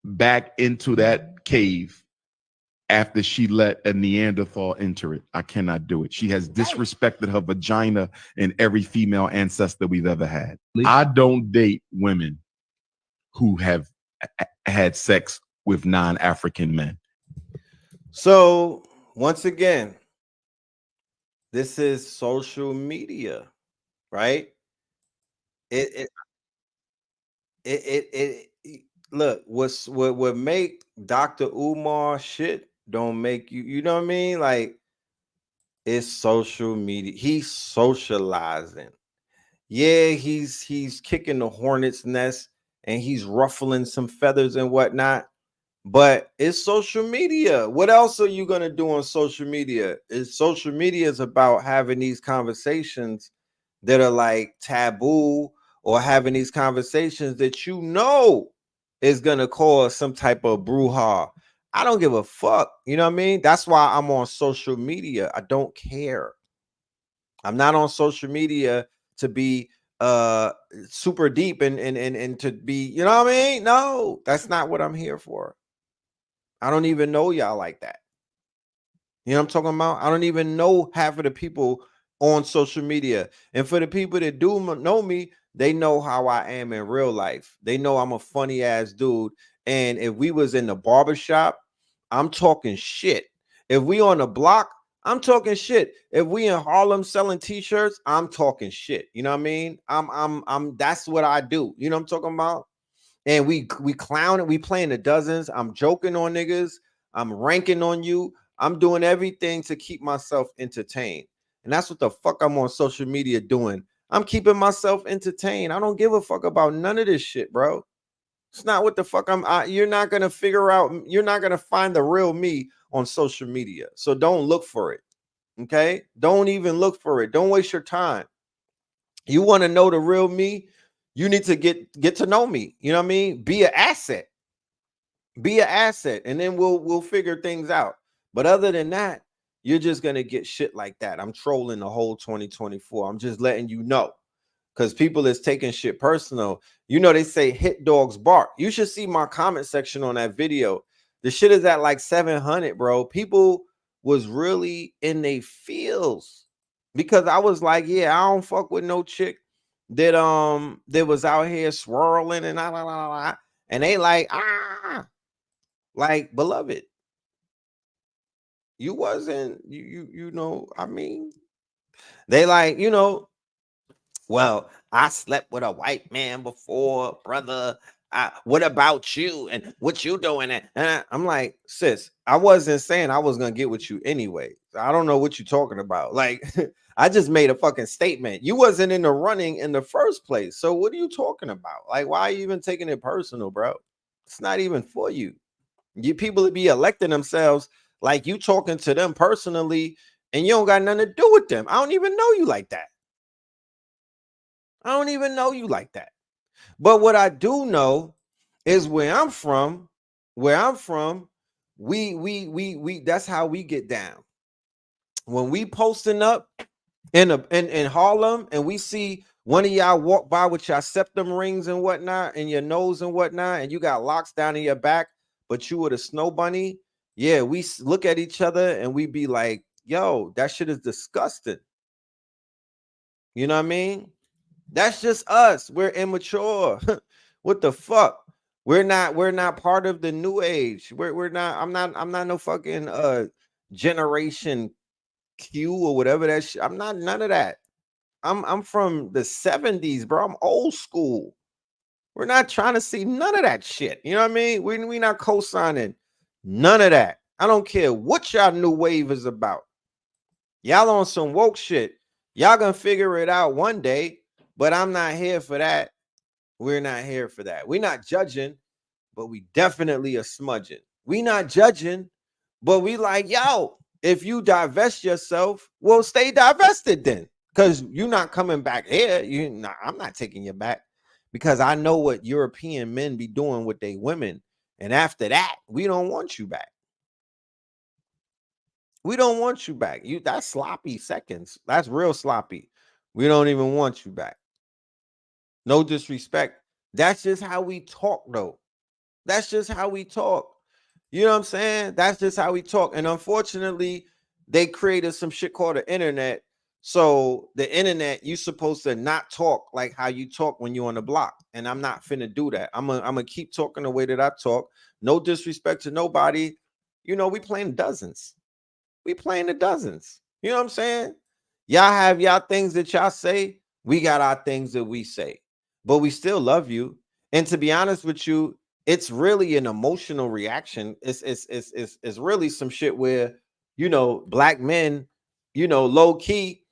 back into that cave after she let a Neanderthal enter it. I cannot do it. She has disrespected her vagina and every female ancestor we've ever had. I don't date women who have had sex with non-African men. So once again, this is social media, right? It look, what make Dr. Umar shit don't make you, you know what I mean? Like, it's social media. He's socializing. Yeah, he's kicking the hornet's nest and he's ruffling some feathers and whatnot. But it's social media. What else are you gonna do on social media? Social media is about having these conversations that are like taboo, or having these conversations that you know is gonna cause some type of brouhaha. I don't give a fuck. You know what I mean? That's why I'm on social media. I don't care. I'm not on social media to be super deep and to be, you know what I mean? No, that's not what I'm here for. I don't even know y'all like that. You know what I'm talking about? I don't even know half of the people on social media. And for the people that do know me, they know how I am in real life. They know I'm a funny ass dude. And if we was in the barbershop, I'm talking shit. If we on the block, I'm talking shit. If we in Harlem selling t-shirts, I'm talking shit. You know what I mean? I'm that's what I do. You know what I'm talking about? And we clowning, we playing the dozens. I'm joking on niggas. I'm ranking on you. I'm doing everything to keep myself entertained. And that's what the fuck I'm on social media doing. I'm keeping myself entertained. I don't give a fuck about none of this shit, bro. It's not what the fuck you're not going to figure out. You're not going to find the real me on social media. So don't look for it. Okay? Don't even look for it. Don't waste your time. You want to know the real me? You need to get to know me. You know what I mean? Be an asset. Be an asset, and then we'll figure things out. But other than that, you're just gonna get shit like that. I'm trolling the whole 2024. I'm just letting you know, because people is taking shit personal. You know, they say hit dogs bark. You should see my comment section on that video. The shit is at like 700, bro. People was really in their feels because I was like, yeah, I don't fuck with no chick that was out here swirling and and they like beloved, you wasn't you know, I mean, they like, you know, well, I slept with a white man before, brother. What about you and what you doing? And I'm like, sis, I wasn't saying I was gonna get with you anyway. I don't know what you're talking about. Like, I just made a fucking statement. You wasn't in the running in the first place. So what are you talking about? Like, why are you even taking it personal, bro? It's not even for you. You people to be electing themselves like you talking to them personally, and you don't got nothing to do with them. I don't even know you like that. I don't even know you like that. But what I do know is where I'm from, we that's how we get down. When we posting up in Harlem and we see one of y'all walk by with your septum rings and whatnot and your nose and whatnot, and you got locks down in your back, but you were the snow bunny. Yeah, we look at each other and we be like, yo, that shit is disgusting. You know what I mean? That's just us. We're immature. What the fuck? We're not part of the new age. We're not, I'm not no fucking generation Q or whatever that shit. I'm not none of that. I'm from the 70s, bro. I'm old school. We're not trying to see none of that shit. You know what I mean? We not co-signing none of that. I don't care what y'all new wave is about. Y'all on some woke shit. Y'all gonna figure it out one day, but I'm not here for that. We're not here for that. We're not judging, but we definitely are smudging. We not judging, but we like, yo, if you divest yourself, well, stay divested then. Because you're not coming back here. I'm not taking you back because I know what European men be doing with their women. And after that, we don't want you back. We don't want you back. That's sloppy seconds. That's real sloppy. We don't even want you back. No disrespect. That's just how we talk, though. That's just how we talk. You know what I'm saying? That's just how we talk. And unfortunately, they created some shit called the internet. So the internet, you supposed to not talk like how you talk when you're on the block. And I'm not finna do that. I'm gonna keep talking the way that I talk. No disrespect to nobody. You know, we playing dozens. We playing the dozens. You know what I'm saying? Y'all have y'all things that y'all say. We got our things that we say. But we still love you. And to be honest with you, it's really an emotional reaction. It's really some shit where, you know, black men, you know, low key,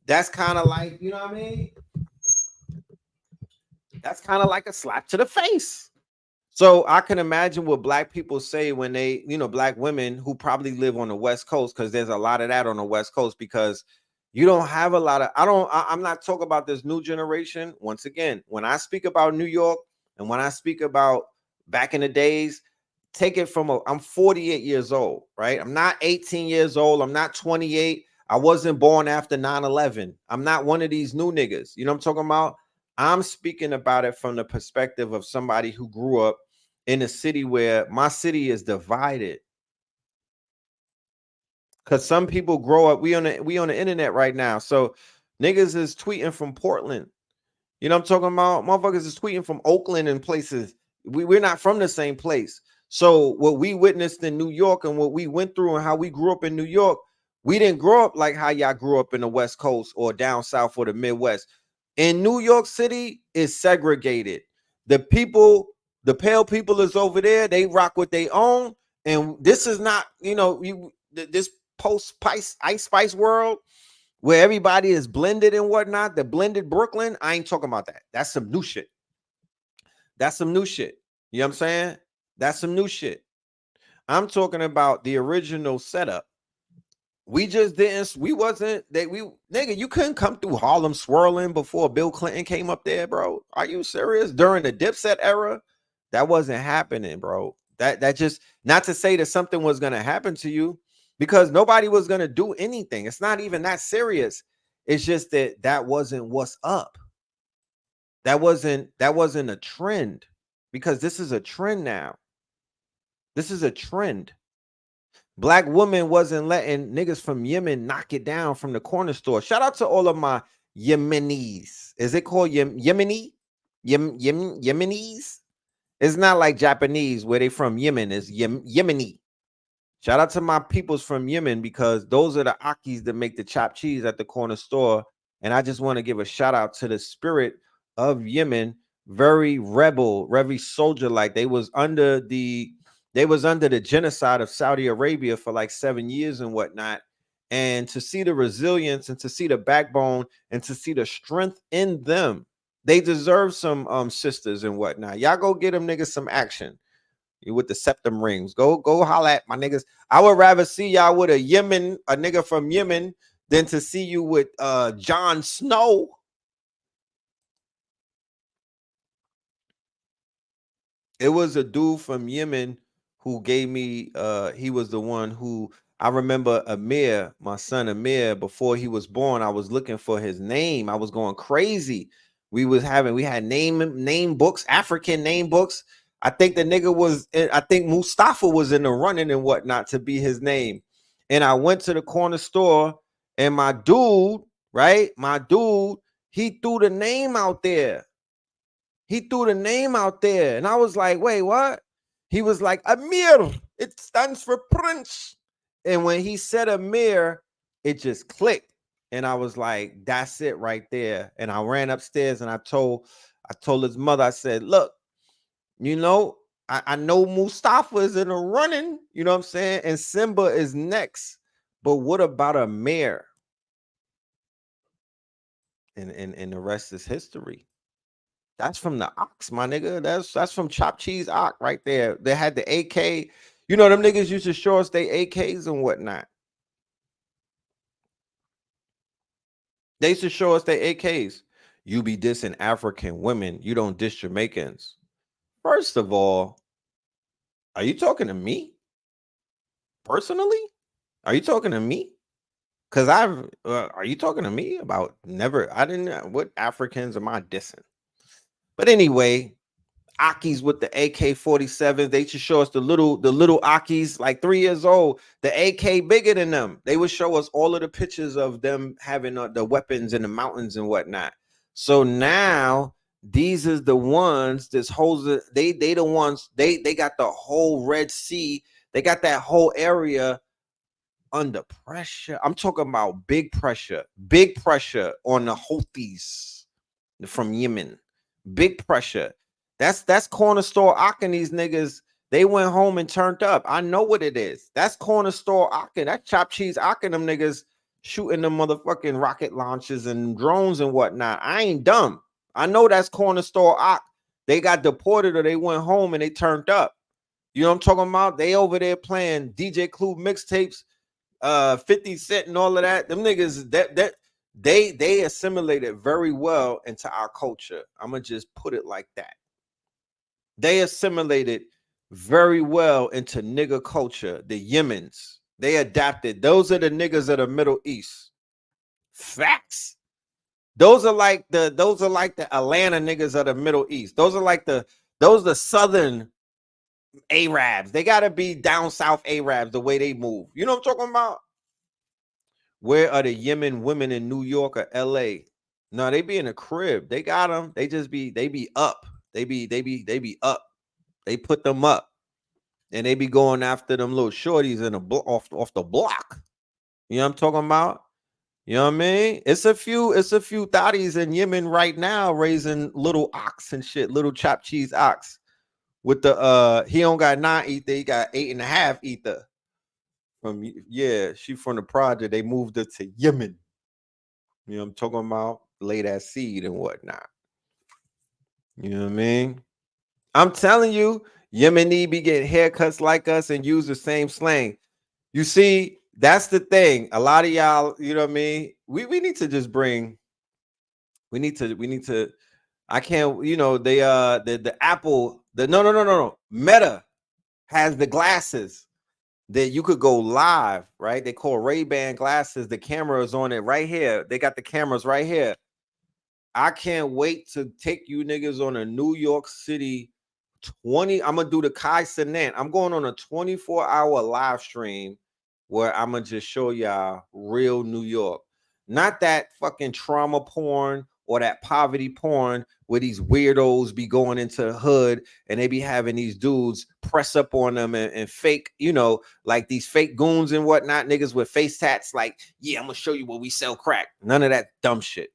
that's kind of like, you know what I mean? That's kind of like a slap to the face. So I can imagine what black people say when they, you know, black women who probably live on the West Coast, because there's a lot of that on the West Coast, because, You don't have a lot of, I'm not talking about this new generation. Once again, when I speak about New York and when I speak about back in the days, take it from I'm 48 years old, right? I'm not 18 years old. I'm not 28. I wasn't born after 9/11. I'm not one of these new niggas. You know what I'm talking about? I'm speaking about it from the perspective of somebody who grew up in a city where my city is divided. Because some people grow up, we on the internet right now. So niggas is tweeting from Portland. You know what I'm talking about? Motherfuckers is tweeting from Oakland and places. We're not from the same place. So what we witnessed in New York and what we went through and how we grew up in New York, we didn't grow up like how y'all grew up in the West Coast or down south or the Midwest. In New York City, it's segregated. The people, the pale people is over there. They rock what they own. And this is not, this post Ice Spice world where everybody is blended and whatnot, the blended Brooklyn, I ain't talking about that. That's some new shit. That's some new shit. You know what I'm saying? That's some new shit. I'm talking about the original setup. We just didn't, we wasn't, nigga, you couldn't come through Harlem swirling before Bill Clinton came up there, bro. Are you serious? During the Dipset era, that wasn't happening, bro. That just, not to say that something was going to happen to you, because nobody was going to do anything. It's not even that serious. It's just that wasn't what's up. That wasn't a trend, because this is a trend now. This is a trend. Black woman wasn't letting niggas from Yemen knock it down from the corner store. Shout out to all of my Yemenis. Is it called Yemeni? Yemenis? It's not like Japanese where they from Yemen. It's Yemeni. Shout out to my peoples from Yemen, because those are the Akis that make the chopped cheese at the corner store. And I just want to give a shout out to the spirit of Yemen. Very rebel, very soldier-like. They was under the genocide of Saudi Arabia for like 7 years and whatnot. And to see the resilience and to see the backbone and to see the strength in them, they deserve some sisters and whatnot. Y'all go get them niggas some action. You with the septum rings. Go holla at my niggas. I would rather see y'all with a nigga from Yemen, than to see you with Jon Snow. It was a dude from Yemen who gave me, he was the one who, I remember Amir, my son Amir, before he was born, I was looking for his name. I was going crazy. We had name books, African name books. I think the nigga I think Mustafa was in the running and whatnot to be his name. And I went to the corner store and my dude, he threw the name out there. And I was like, wait, what? He was like, Amir, it stands for Prince. And when he said Amir, it just clicked. And I was like, that's it right there. And I ran upstairs and I told his mother, I said, look, I know Mustafa is in the running, you know what I'm saying? And Simba is next. But what about Amir? And the rest is history. That's from the Ox, my nigga. That's from Chopped Cheese Ox right there. They had the AK. You know, them niggas used to show us they AKs and whatnot. They used to show us their AKs. You be dissing African women. You don't diss Jamaicans. First of all, are you talking to me? Personally? Are you talking to me? Because are you talking to me about what Africans am I dissing? But anyway, Akis with the AK-47. They should show us the little Akis, like 3 years old. The AK bigger than them. They would show us all of the pictures of them having the weapons in the mountains and whatnot. So now these is the ones that's holds they the ones they got the whole Red Sea. They got that whole area under pressure. I'm talking about big pressure on the Houthis from Yemen. Big pressure. That's corner store Akin. These niggas, they went home and turned up. I know what it is. That's corner store Akin. That Chopped Cheese Akin. Them niggas shooting them motherfucking rocket launchers and drones and whatnot. I ain't dumb. I know that's corner store Ak. They got deported or they went home and they turned up. You know what I'm talking about? They over there playing DJ Clue mixtapes, 50 Cent and all of that. Them niggas, They assimilated very well into our culture. I'm gonna just put it like that. They assimilated very well into nigger culture. The Yemens, they adapted. Those are the niggas of the Middle East. Facts. Those are like the Atlanta niggas of the Middle East. Those are the southern Arabs. They gotta be down south Arabs the way they move. You know what I'm talking about? Where are the Yemen women in New York or LA? No, they be in a crib. They got them. They be up. They be up. They put them up. And they be going after them little shorties in off the block. You know what I'm talking about? You know what I mean? It's a few thotties in Yemen right now raising little ox and shit, little chopped cheese ox. With the he don't got 9 ether, he got 8.5 ether. She from the project. They moved her to Yemen. You know what I'm talking about? Lay that seed and whatnot. You know what I mean? I'm telling you, Yemeni be getting haircuts like us and use the same slang. You see, that's the thing. A lot of y'all, you know what I mean? We need to just bring, we need to, I can't, you know, the Apple, no. Meta has the glasses that you could go live, right? They call Ray-Ban glasses. The camera is on it right here. They got the cameras right here. I can't wait to take you niggas on a New York City 20. I'm gonna do the Kai Cenat. I'm going on a 24-hour live stream where I'm gonna just show y'all real New York, not that fucking trauma porn or that poverty porn where these weirdos be going into the hood and they be having these dudes press up on them and fake, you know, like these fake goons and whatnot, niggas with face tats. Like, yeah, I'm gonna show you where we sell crack. None of that dumb shit.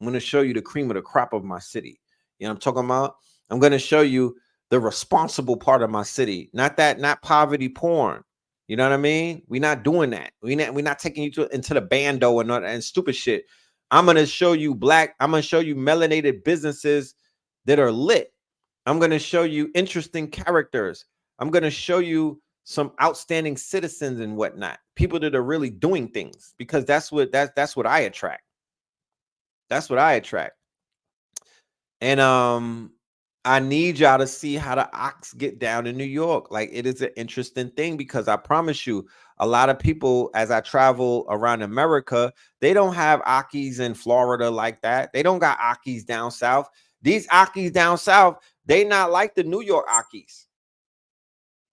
I'm gonna show you the cream of the crop of my city. You know what I'm talking about? I'm gonna show you the responsible part of my city, not poverty porn. You know what I mean? We're not doing that. We're not taking you into the bando and stupid shit. I'm gonna show you melanated businesses that are lit. I'm gonna show you interesting characters. I'm gonna show you some outstanding citizens and whatnot, people that are really doing things, because that's what I attract. That's what I attract. And I need y'all to see how the ox get down in New York. Like, it is an interesting thing, because I promise you, a lot of people, as I travel around America, they don't have Akis in Florida like that. They don't got Akis down south. These Akis down south, they not like the New York Akis.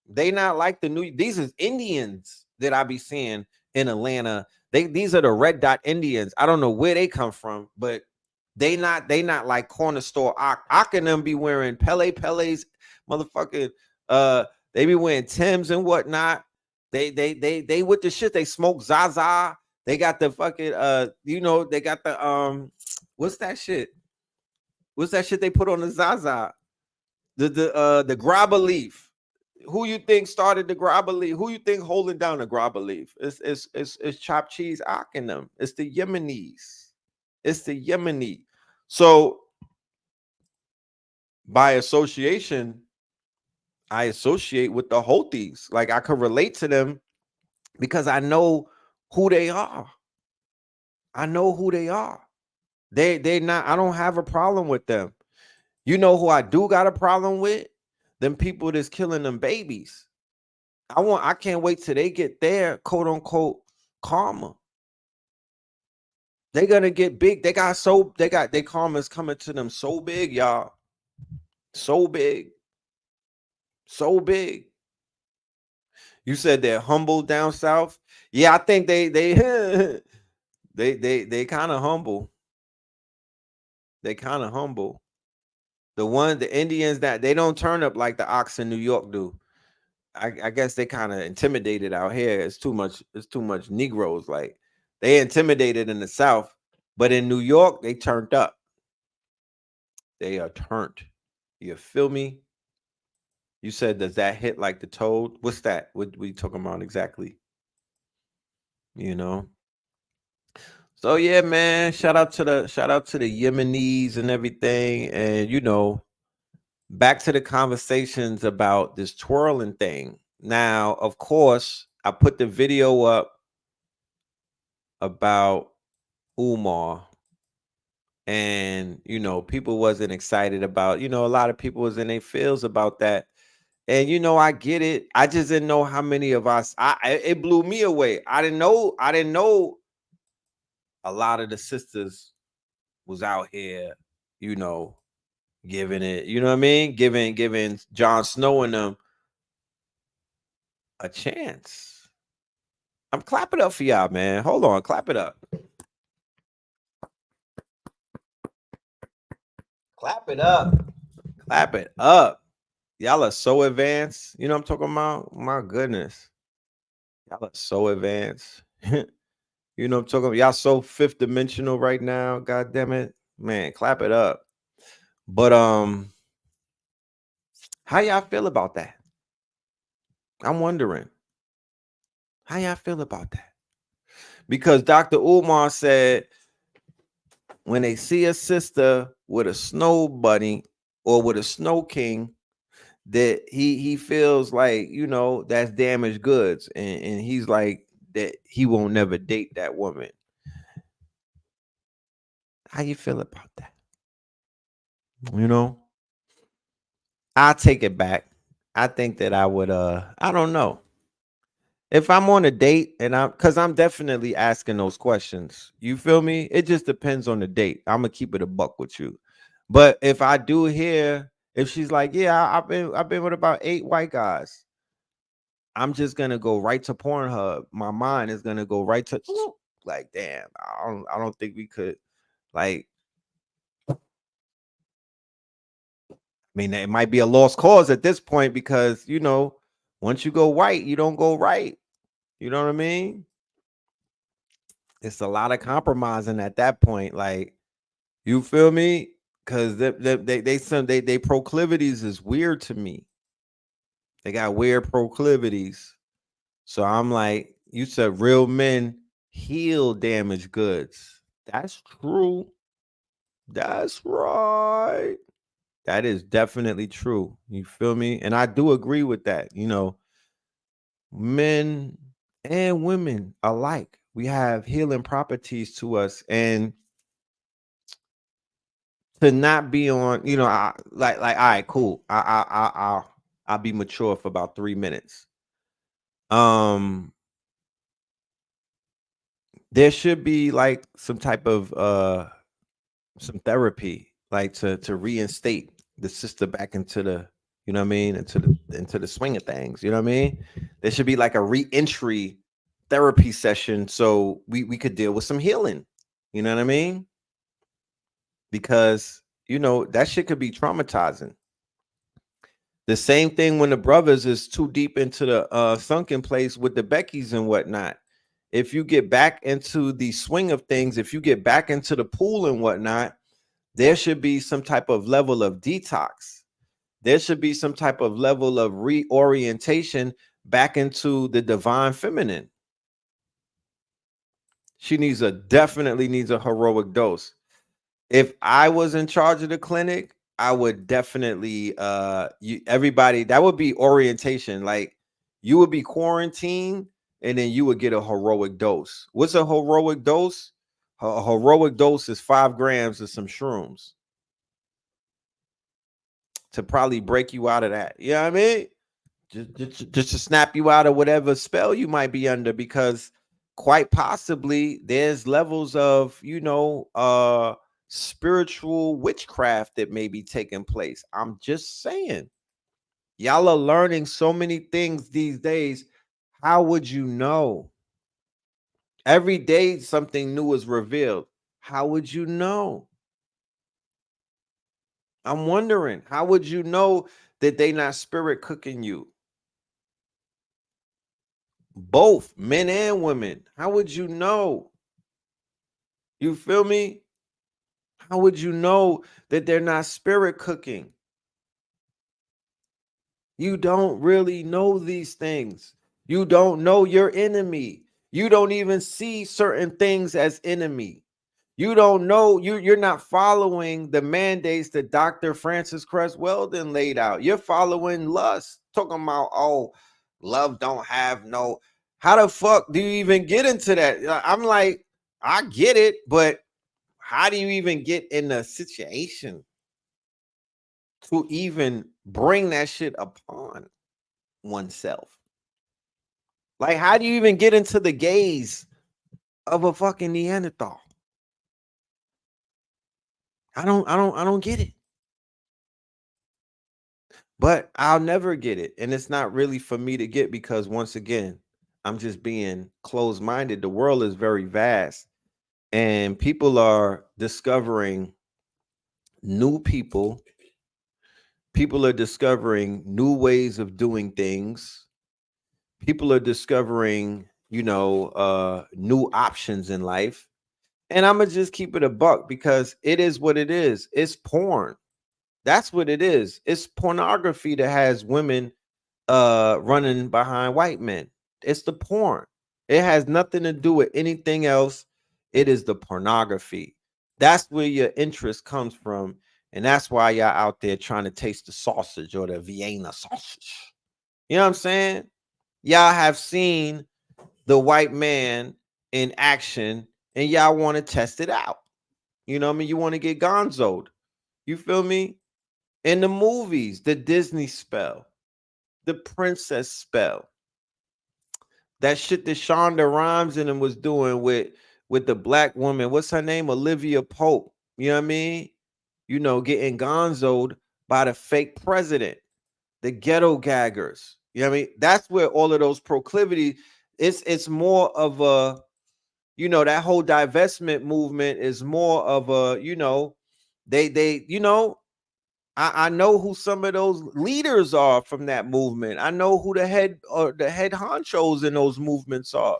They not like these is Indians that I be seeing in Atlanta. These are the red dot Indians. I don't know where they come from, but they not like corner store Ak and them be wearing Pele's motherfucking they be wearing Timbs and whatnot. They with the shit. They smoke Zaza. They got the fucking you know, they got the what's that shit? What's that shit they put on the Zaza? The grabber leaf. Who you think started the grabber leaf? Who you think holding down the grabber leaf? It's chopped cheese Ak in them. It's the Yemenis. It's the Yemeni. So by association, I associate with the Houthis. Like, I could relate to them because I know who they are. I know who they are. They not, I don't have a problem with them. You know who I do got a problem with? Them people that's killing them babies. I can't wait till they get their quote unquote karma. They're gonna get big. Their karma's coming to them so big, y'all. So big. So big. You said they're humble down south. Yeah, I think they they kind of humble. They kind of humble. The Indians, that they don't turn up like the ox in New York do. I guess they kind of intimidated out here. It's too much Negroes. Like, they intimidated in the South, but in New York, they turned up. They are turned. You feel me? You said, does that hit like the toad? What's that? What we talking about exactly? You know? So yeah, man. Shout out to the Yemenis and everything. And you know, back to the conversations about this twirling thing. Now, of course, I put the video up about Umar, and people wasn't excited about, a lot of people was in their feels about that. And I get it. I just didn't know how many of us. It blew me away. I didn't know a lot of the sisters was out here, giving it. You know what I mean? Giving Jon Snow and them a chance. I'm clapping up for y'all, man. Hold on, clap it up. Clap it up. Clap it up. Y'all are so advanced. You know what I'm talking about? My goodness. Y'all are so advanced. You know what I'm talking about? Y'all so fifth dimensional right now. God damn it. Man, clap it up. But how y'all feel about that? I'm wondering. How y'all feel about that? Because Dr. Umar said when they see a sister with a snow bunny or with a snow king, that he feels like, that's damaged goods. And he's like that he won't never date that woman. How you feel about that? I'll take it back. I think that I would I don't know. If I'm on a date and I'm definitely asking those questions. You feel me? It just depends on the date. I'm gonna keep it a buck with you. But if I do hear, if she's like, yeah, I've been with about 8 white guys, I'm just gonna go right to Pornhub. My mind is gonna go right to like, damn, I don't think we could, like, I mean, it might be a lost cause at this point because once you go white, you don't go right. You know what I mean? It's a lot of compromising at that point. Like, you feel me? Because they proclivities is weird to me. They got weird proclivities. So I'm like, you said real men heal damaged goods. That's true. That's right. That is definitely true. You feel me? And I do agree with that. Men and women alike, we have healing properties to us. And to not be on, like, all right, cool. I'll be mature for about 3 minutes. There should be like some type of some therapy, like to reinstate the sister back into the, you know what I mean, into the swing of things. You know what I mean? There should be like a re-entry therapy session so we could deal with some healing. You know what I mean? Because that shit could be traumatizing. The same thing when the brothers is too deep into the sunken place with the Beckys and whatnot. If you get back into the swing of things, if you get back into the pool and whatnot, there should be some type of level of detox. There should be some type of level of reorientation back into the divine feminine. She definitely needs a heroic dose. If I was in charge of the clinic, I would definitely everybody, that would be orientation. Like, you would be quarantined and then you would get a heroic dose. What's a heroic dose? A heroic dose is 5 grams of some shrooms to probably break you out of that. You know what I mean? Just to snap you out of whatever spell you might be under, because quite possibly there's levels of spiritual witchcraft that may be taking place. I'm just saying, y'all are learning so many things these days. How would you know? Every day something new is revealed. How would you know? I'm wondering, how would you know that they not spirit cooking you? Both men and women. How would you know? You feel me? How would you know that they're not spirit cooking? You don't really know these things. You don't know your enemy. You don't even see certain things as enemy. You don't know, you're not following the mandates that Dr. Francis Cress Weldon laid out. You're following lust, talking about, oh, love don't have no. How the fuck do you even get into that? I'm like, I get it, but how do you even get in a situation to even bring that shit upon oneself? Like, how do you even get into the gaze of a fucking Neanderthal? I don't get it. But I'll never get it. And it's not really for me to get, because once again, I'm just being closed-minded. The world is very vast, and people are discovering new people. People are discovering new ways of doing things. People are discovering, new options in life. And I'm gonna just keep it a buck, because it is what it is. It's porn. That's what it is. It's pornography that has women running behind white men. It's the porn. It has nothing to do with anything else. It is the pornography. That's where your interest comes from. And that's why y'all out there trying to taste the sausage or the Vienna sausage. You know what I'm saying? Y'all have seen the white man in action, and y'all want to test it out. You know what I mean? You want to get gonzoed. You feel me? In the movies, the Disney spell, the princess spell, that shit that Shonda Rhimes and him was doing with the black woman. What's her name? Olivia Pope. You know what I mean? Getting gonzoed by the fake president, the ghetto gaggers. You know what I mean? That's where all of those proclivities. It's more of a, that whole divestment movement is more of a, they I know who some of those leaders are from that movement. I know who the head honchos in those movements are.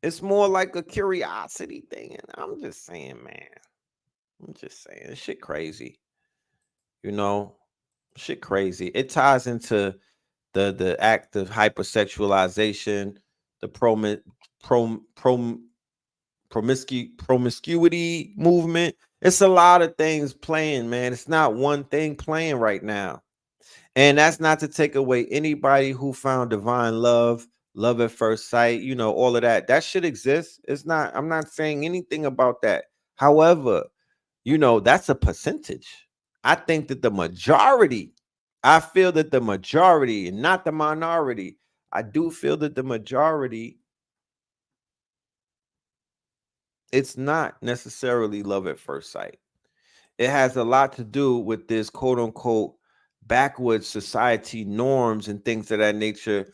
It's more like a curiosity thing. And I'm just saying, man. I'm just saying, this shit crazy. Shit crazy. It ties into the act of hypersexualization, the promiscuity movement. It's a lot of things playing, man. It's not one thing playing right now. And that's not to take away anybody who found divine love, love at first sight, all of that. That shit exists. It's not, I'm not saying anything about that. However, that's a percentage. I think that I feel that the majority, and not the minority, I do feel that the majority, it's not necessarily love at first sight. It has a lot to do with this quote unquote backwoods society norms and things of that nature.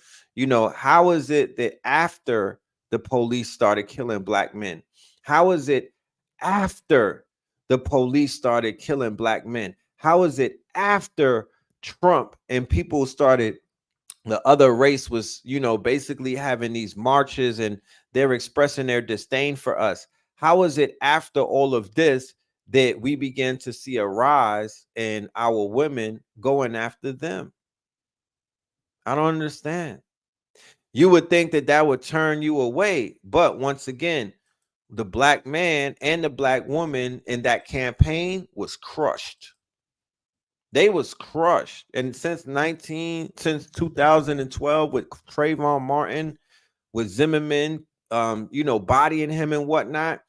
How is it that after the police started killing black men? How is it after the police started killing black men? How is it after Trump and people started, the other race was, basically having these marches and they're expressing their disdain for us? How is it after all of this that we began to see a rise in our women going after them? I don't understand. You would think that that would turn you away. But once again, the black man and the black woman in that campaign was crushed. They was crushed. And since 2012 with Trayvon Martin, with Zimmerman, bodying him and whatnot,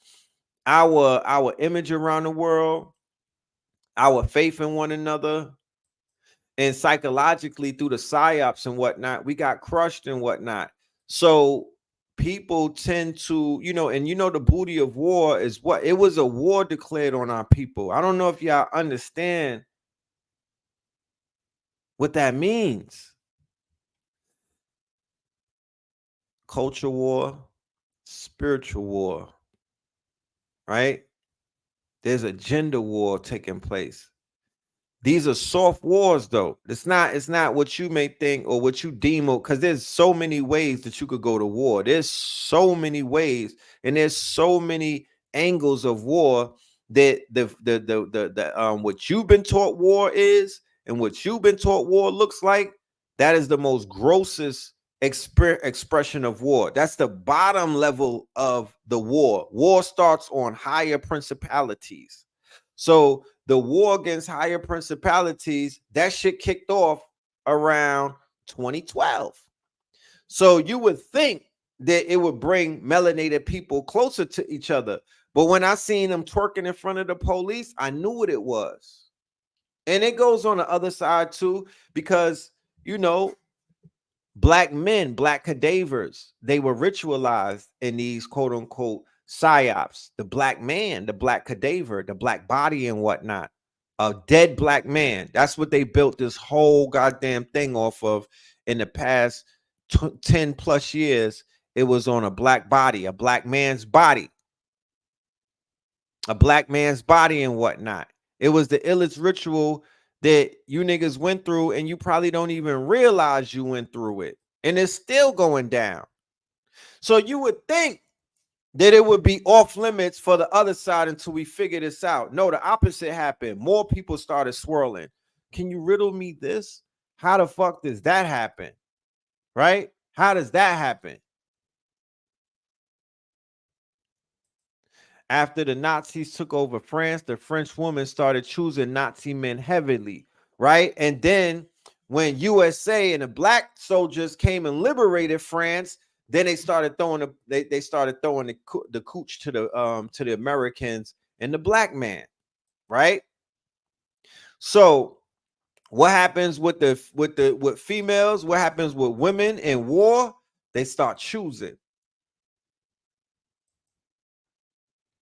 our image around the world, our faith in one another, and psychologically through the psyops and whatnot, we got crushed and whatnot. So people tend to, and the booty of war is what? It was a war declared on our people. I don't know if y'all understand what that means. Culture war, spiritual war, right? There's a gender war taking place. These are soft wars, though. It's not what you may think or what you deem, because there's so many ways that you could go to war. There's so many ways, and there's so many angles of war that the what you've been taught war is, and what you've been taught war looks like, that is the most grossest expression of war. That's the bottom level of the war. War starts on higher principalities. So the war against higher principalities, that shit kicked off around 2012. So you would think that it would bring melanated people closer to each other. But when I seen them twerking in front of the police, I knew what it was. And it goes on the other side too, because, you know, black men, black cadavers, they were ritualized in these quote unquote psyops. The black man, the black cadaver, the black body and whatnot. A dead black man. That's what they built this whole goddamn thing off of in the past 10 plus years. It was on a black body, a black man's body. A black man's body and whatnot. It was the illest ritual that you niggas went through, and you probably don't even realize you went through it. And it's still going down. So you would think that it would be off limits for the other side until we figure this out. No, the opposite happened. More people started swirling. Can you riddle me this? How the fuck does that happen? Right? How does that happen? After the Nazis took over France, the French women started choosing Nazi men heavily, right? And then when USA and the black soldiers came and liberated France, then they started throwing the cooch to the Americans and the black man, right? So what happens with females? What happens with women in war? They start choosing.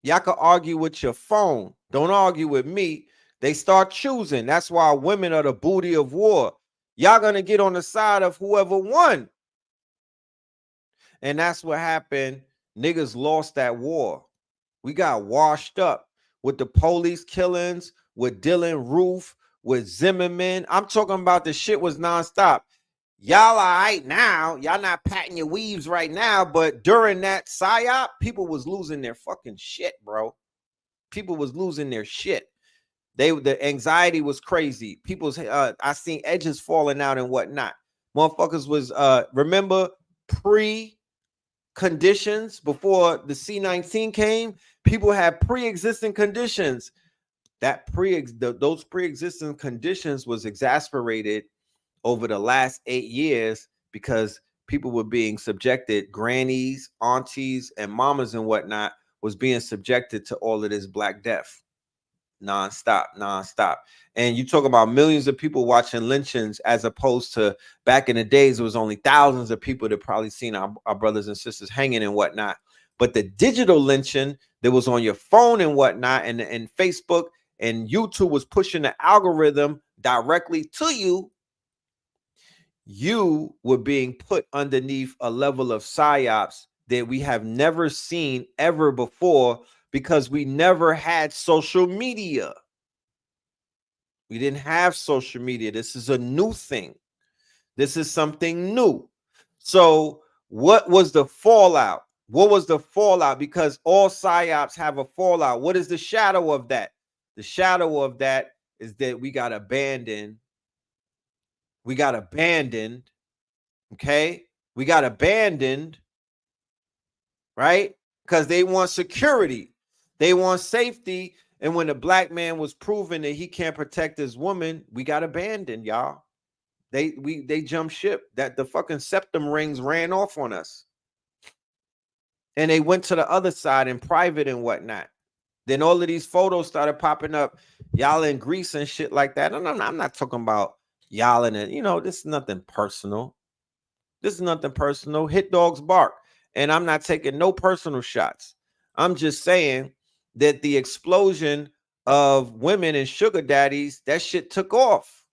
Y'all can argue with your phone. Don't argue with me. They start choosing. That's why women are the booty of war. Y'all gonna get on the side of whoever won. And that's what happened. Niggas lost that war. We got washed up with the police killings, with Dylan Roof, with Zimmerman. I'm talking about the shit was nonstop. Y'all all right now. Y'all not patting your weaves right now, but during that psyop, people was losing their fucking shit, bro. People was losing their shit. The anxiety was crazy. People's I seen edges falling out and whatnot. Motherfuckers was remember conditions before the C-19 came. People had pre-existing conditions. Those pre-existing conditions was exasperated over the last 8 years because people were being subjected, grannies, aunties, and mamas and whatnot was being subjected to all of this Black Death. Nonstop. And you talk about millions of people watching lynchings as opposed to back in the days, it was only thousands of people that probably seen our brothers and sisters hanging and whatnot. But the digital lynching that was on your phone and whatnot, and Facebook and YouTube was pushing the algorithm directly to you. You were being put underneath a level of psyops that we have never seen ever before because we never had social media. We didn't have social media. This is a new thing. This is something new. So what was the fallout? What was the fallout? Because all psyops have a fallout. What is the shadow of that? The shadow of that is that we got abandoned. We got abandoned. Okay? We got abandoned, right? Because they want security. They want safety. And when the black man was proven that he can't protect his woman, we got abandoned, y'all. They jumped ship. That the fucking septum rings ran off on us. And they went to the other side in private and whatnot. Then all of these photos started popping up. Y'all in Greece and shit like that. And I'm not talking about y'all in it. You know, this is nothing personal. This is nothing personal. Hit dogs bark. And I'm not taking no personal shots. I'm just saying that the explosion of women and sugar daddies, that shit took off.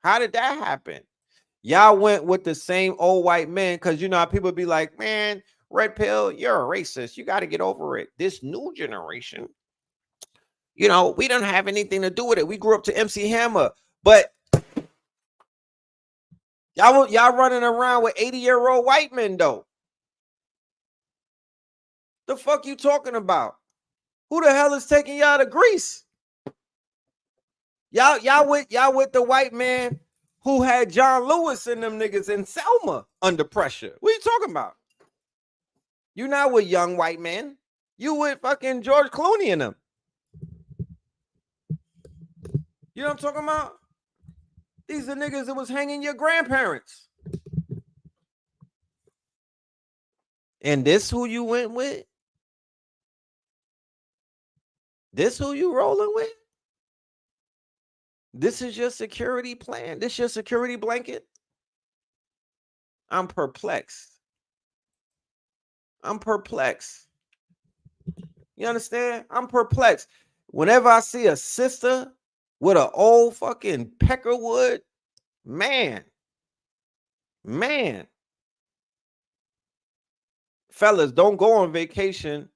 How did that happen? Y'all went with the same old white men because, you know, people be like, man, red pill, you're a racist. You got to get over it. This new generation, you know, we don't have anything to do with it. We grew up to MC Hammer. But y'all running around with 80-year-old white men, though. The fuck you talking about? Who the hell is taking y'all to Greece? Y'all with the white man who had John Lewis and them niggas in Selma under pressure. What are you talking about? You not with young white men. You with fucking George Clooney and them. You know what I'm talking about? These are niggas that was hanging your grandparents. And this who you went with? This who you rolling with? This is your security plan? This your security blanket? I'm perplexed. I'm perplexed. You understand? I'm perplexed. Whenever I see a sister with an old fucking peckerwood, man, fellas, don't go on vacation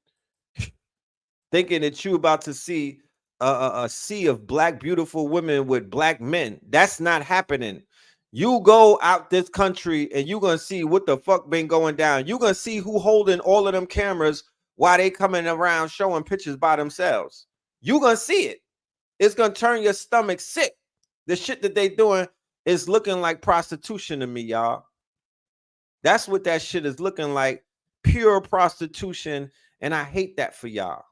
thinking that you about to see a sea of black beautiful women with black men. That's not happening. You go out this country and you're gonna see what the fuck been going down. You're gonna see who holding all of them cameras while they coming around showing pictures by themselves. You're gonna see it. It's gonna turn your stomach sick. The shit that they doing is looking like prostitution to me, y'all. That's what that shit is looking like. Pure prostitution. And I hate that for y'all.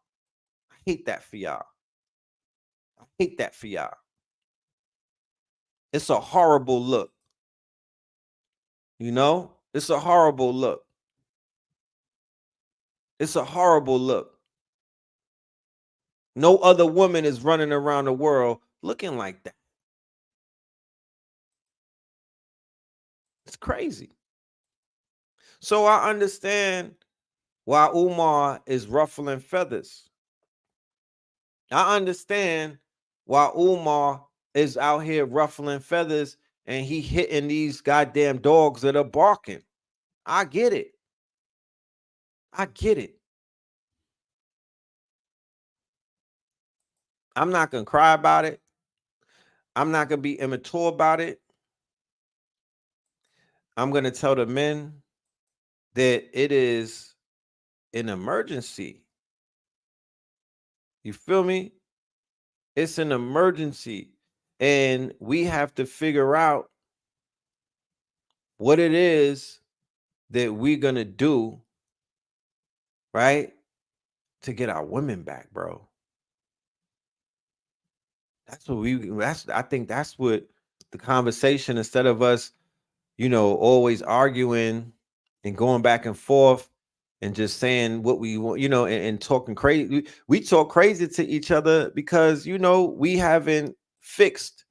I hate that for y'all. I hate that for y'all. It's a horrible look. You know, it's a horrible look. It's a horrible look. No other woman is running around the world looking like that. It's crazy. So I understand why Umar is ruffling feathers. I understand why Umar is out here ruffling feathers and he hitting these goddamn dogs that are barking. I get it. I get it. I'm not going to cry about it. I'm not going to be immature about it. I'm going to tell the men that it is an emergency. You feel me? It's an emergency. And we have to figure out what it is that we're going to do, right, to get our women back, bro. I think that's what the conversation, instead of us, always arguing and going back and forth and just saying what we want, and talking crazy. We talk crazy to each other because, we haven't fixed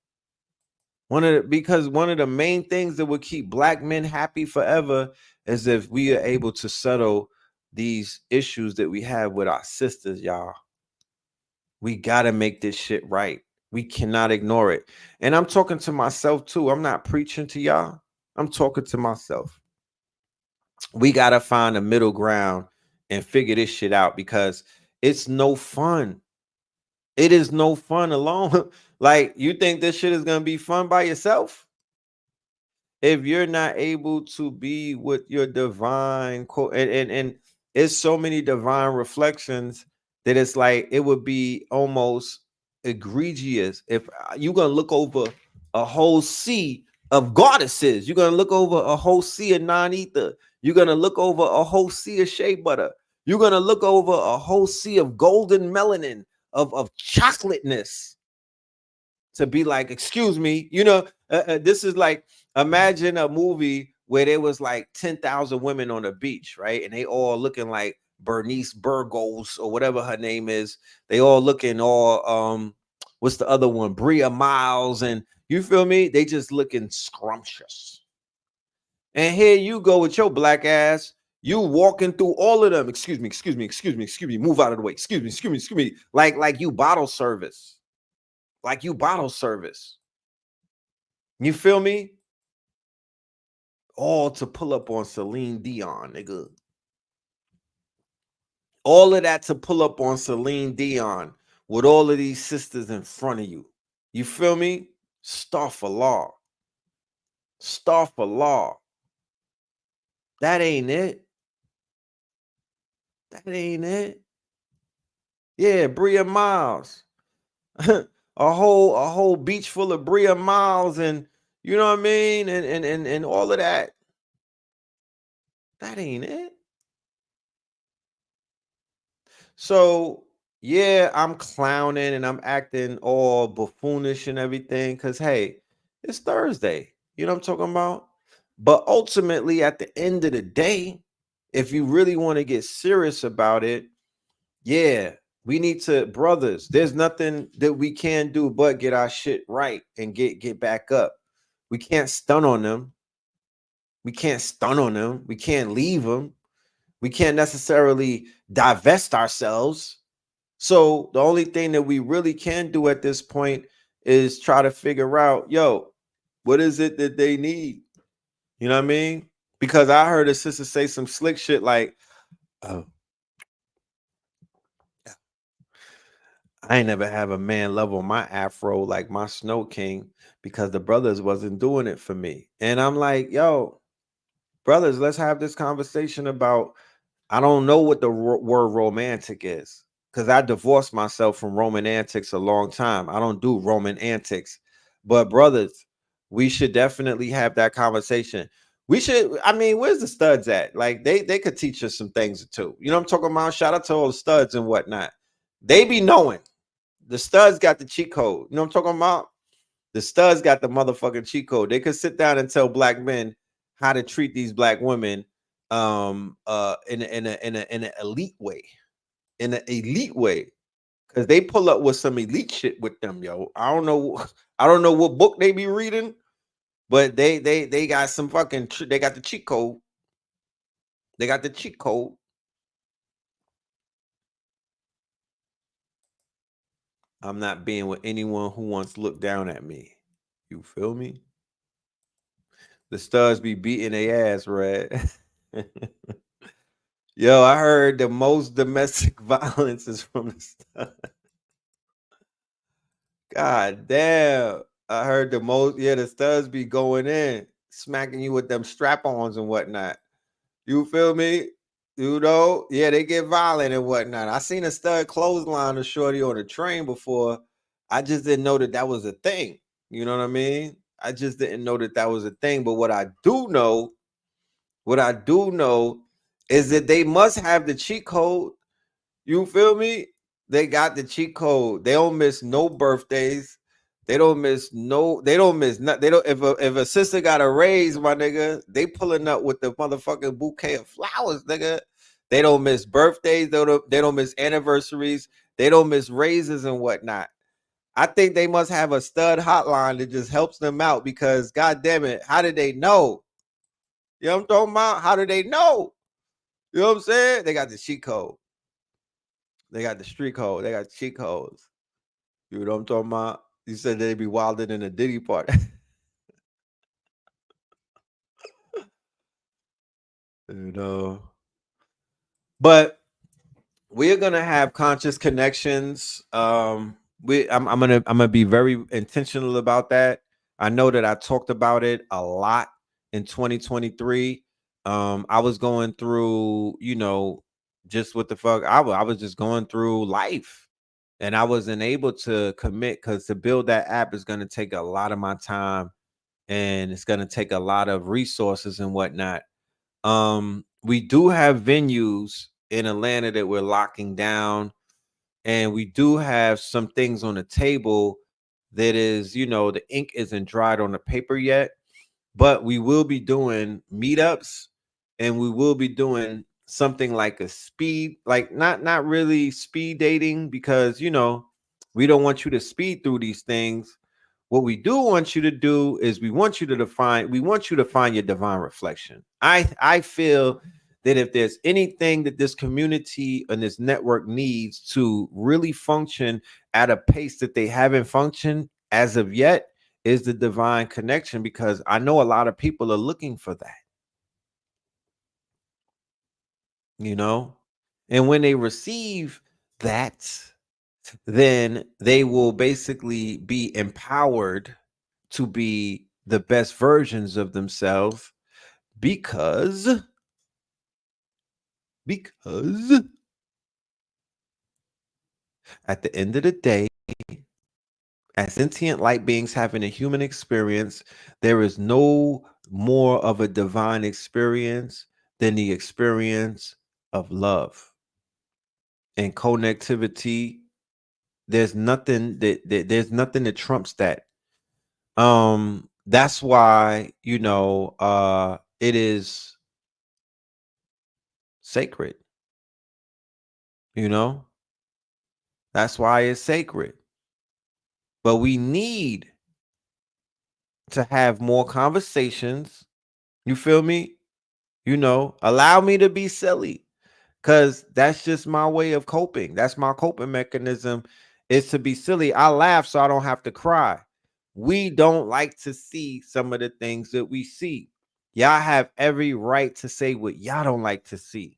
because one of the main things that would keep black men happy forever is if we are able to settle these issues that we have with our sisters, y'all. We got to make this shit right. We cannot ignore it. And I'm talking to myself too. I'm not preaching to y'all. I'm talking to myself. We got to find a middle ground and figure this shit out because it's no fun. It is no fun alone. Like, you think this shit is going to be fun by yourself? If you're not able to be with your divine quote, and it's so many divine reflections that it's like it would be almost egregious if you're gonna look over a whole sea of goddesses. You're gonna look over a whole sea of non-ether. You're gonna look over a whole sea of shea butter. You're gonna look over a whole sea of golden melanin, of chocolateness, to be like, excuse me, this is like, imagine a movie where there was like 10,000 women on the beach, right? And they all looking like Bernice Burgos or whatever her name is. They all looking all, what's the other one? Bria Miles. And you feel me? They just looking scrumptious. And here you go with your black ass. You walking through all of them. Excuse me. Move out of the way. Excuse me. Like you bottle service. Like you bottle service. You feel me? All to pull up on Celine Dion, nigga. All of that to pull up on Celine Dion with all of these sisters in front of you. You feel me? Astaghfirullah. Astaghfirullah. That ain't it. That ain't it. Yeah, Bria Miles. a whole beach full of Bria Miles, and you know what I mean? And all of that. That ain't it. So yeah, I'm clowning and I'm acting all buffoonish and everything because hey, it's Thursday. You know what I'm talking about? But ultimately, at the end of the day, if you really want to get serious about it, yeah, we need to, brothers. There's nothing that we can do but get our shit right and get back up. We can't stun on them. We can't stun on them. We can't leave them. We can't necessarily divest ourselves. So the only thing that we really can do at this point is try to figure out, yo, what is it that they need? You know what I mean? Because I heard a sister say some slick shit like, oh, I ain't never have a man love on my afro like my Snow King because the brothers wasn't doing it for me. And I'm like, yo, brothers, let's have this conversation about, I don't know what the word romantic is because I divorced myself from Roman antics a long time. I don't do Roman antics. But brothers, we should definitely have that conversation. We should, I mean, where's the studs at? Like they could teach us some things too. You know what I'm talking about? Shout out to all the studs and whatnot. They be knowing. The studs got the cheat code. You know what I'm talking about? The studs got the motherfucking cheat code. They could sit down and tell black men how to treat these black women in an elite way. In an elite way. Because they pull up with some elite shit with them, yo. I don't know what book they be reading, but they got some fucking they got the cheat code. They got the cheat code. I'm not being with anyone who wants to look down at me. You feel me? The studs be beating their ass, right? Yo, I heard the most domestic violence is from the studs. God damn. I heard the most, yeah, the studs be going in, smacking you with them strap-ons and whatnot. You feel me? You know, yeah, they get violent and whatnot. I seen a stud clothesline a shorty on a train before. I just didn't know that that was a thing. You know what I mean? I just didn't know that that was a thing. But what I do know is that they must have the cheat code. You feel me? They got the cheat code. They don't miss no birthdays. They don't miss no. They don't miss nothing. They don't. If a sister got a raise, my nigga, they pulling up with the motherfucking bouquet of flowers, nigga. They don't miss birthdays. They don't miss anniversaries. They don't miss raises and whatnot. I think they must have a stud hotline that just helps them out because, god damn it, how did they know? You know what I'm talking about? How do they know? You know what I'm saying? They got the cheat code. They got the street code. They got cheat codes. You know what I'm talking about? You said they'd be wilder than a Diddy party. you know. But we're gonna have conscious connections. I'm gonna be very intentional about that. I know that I talked about it a lot in 2023. I was going through, just what the fuck. I was just going through life, and I wasn't able to commit because to build that app is gonna take a lot of my time, and it's gonna take a lot of resources and whatnot. We do have venues in Atlanta that we're locking down, and we do have some things on the table that is, the ink isn't dried on the paper yet, but we will be doing meetups, and we will be doing something like a speed, like not really speed dating, because we don't want you to speed through these things. What we do want you to do is we want you to find your divine reflection. I feel that if there's anything that this community and this network needs to really function at a pace that they haven't functioned as of yet, is the divine connection, because I know a lot of people are looking for that, and when they receive that, then they will basically be empowered to be the best versions of themselves, because at the end of the day, as sentient light beings having a human experience, there is no more of a divine experience than the experience of love and connectivity. There's nothing that trumps that. That's why it is sacred. You know, that's why it's sacred. But we need to have more conversations. You feel me? You know, allow me to be silly, because that's just my way of coping. That's my coping mechanism, is to be silly. I laugh so I don't have to cry. We don't like to see some of the things that we see. Y'all have every right to say what y'all don't like to see.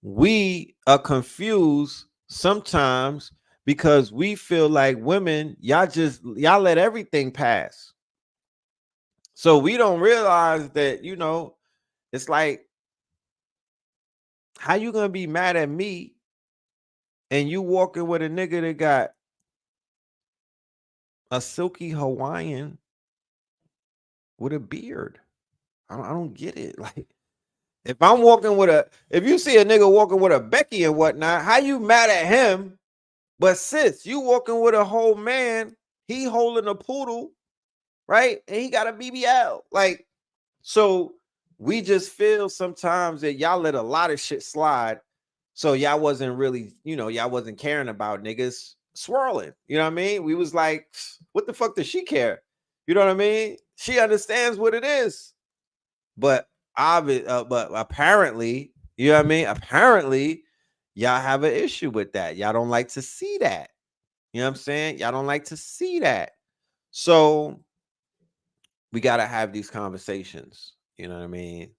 We are confused sometimes because we feel like women, y'all let everything pass. So we don't realize that, you know, it's like, how you gonna be mad at me and you walking with a nigga that got a silky Hawaiian with a beard? I don't get it. Like, if you see a nigga walking with a Becky and whatnot, how you mad at him? But sis, you walking with a whole man, he holding a poodle, right? And he got a BBL. Like, so we just feel sometimes that y'all let a lot of shit slide. So y'all wasn't really, you know, y'all wasn't caring about niggas swirling. You know what I mean? We was like, what the fuck does she care? You know what I mean? She understands what it is. But but apparently, you know what I mean? Apparently, y'all have an issue with that. Y'all don't like to see that. You know what I'm saying? Y'all don't like to see that. So we got to have these conversations. You know what I mean?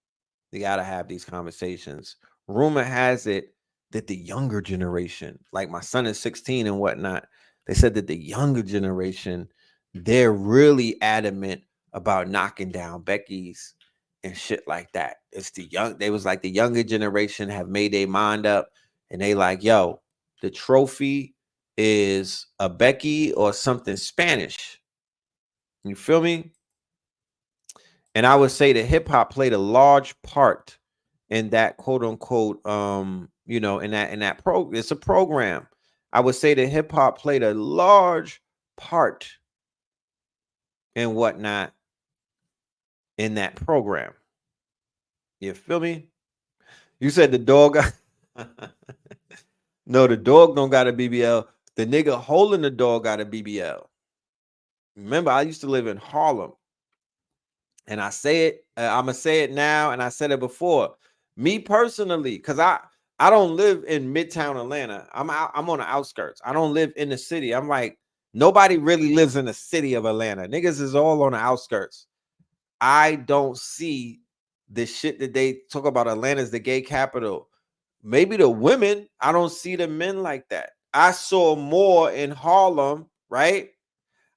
We got to have these conversations. Rumor has it that the younger generation, like my son is 16 and whatnot, they said that the younger generation, they're really adamant about knocking down Becky's and shit like that. They was like, the younger generation have made their mind up, and they like, yo, the trophy is a Becky or something Spanish. You feel me? And I would say that hip hop played a large part in that, quote unquote, you know, in that it's a program. I would say that hip hop played a large part and whatnot in that program. You feel me? You said the dog got no, the dog don't got a BBL. The nigga holding the dog got a BBL. Remember, I used to live in Harlem. And I say it, I'm gonna say it now, and I said it before. Me personally, because I don't live in Midtown Atlanta. I'm on the outskirts. I don't live in the city. I'm like, nobody really lives in the city of Atlanta. Niggas is all on the outskirts. I don't see the shit that they talk about. Atlanta's the gay capital. Maybe the women, I don't see the men like that. I saw more in Harlem, right?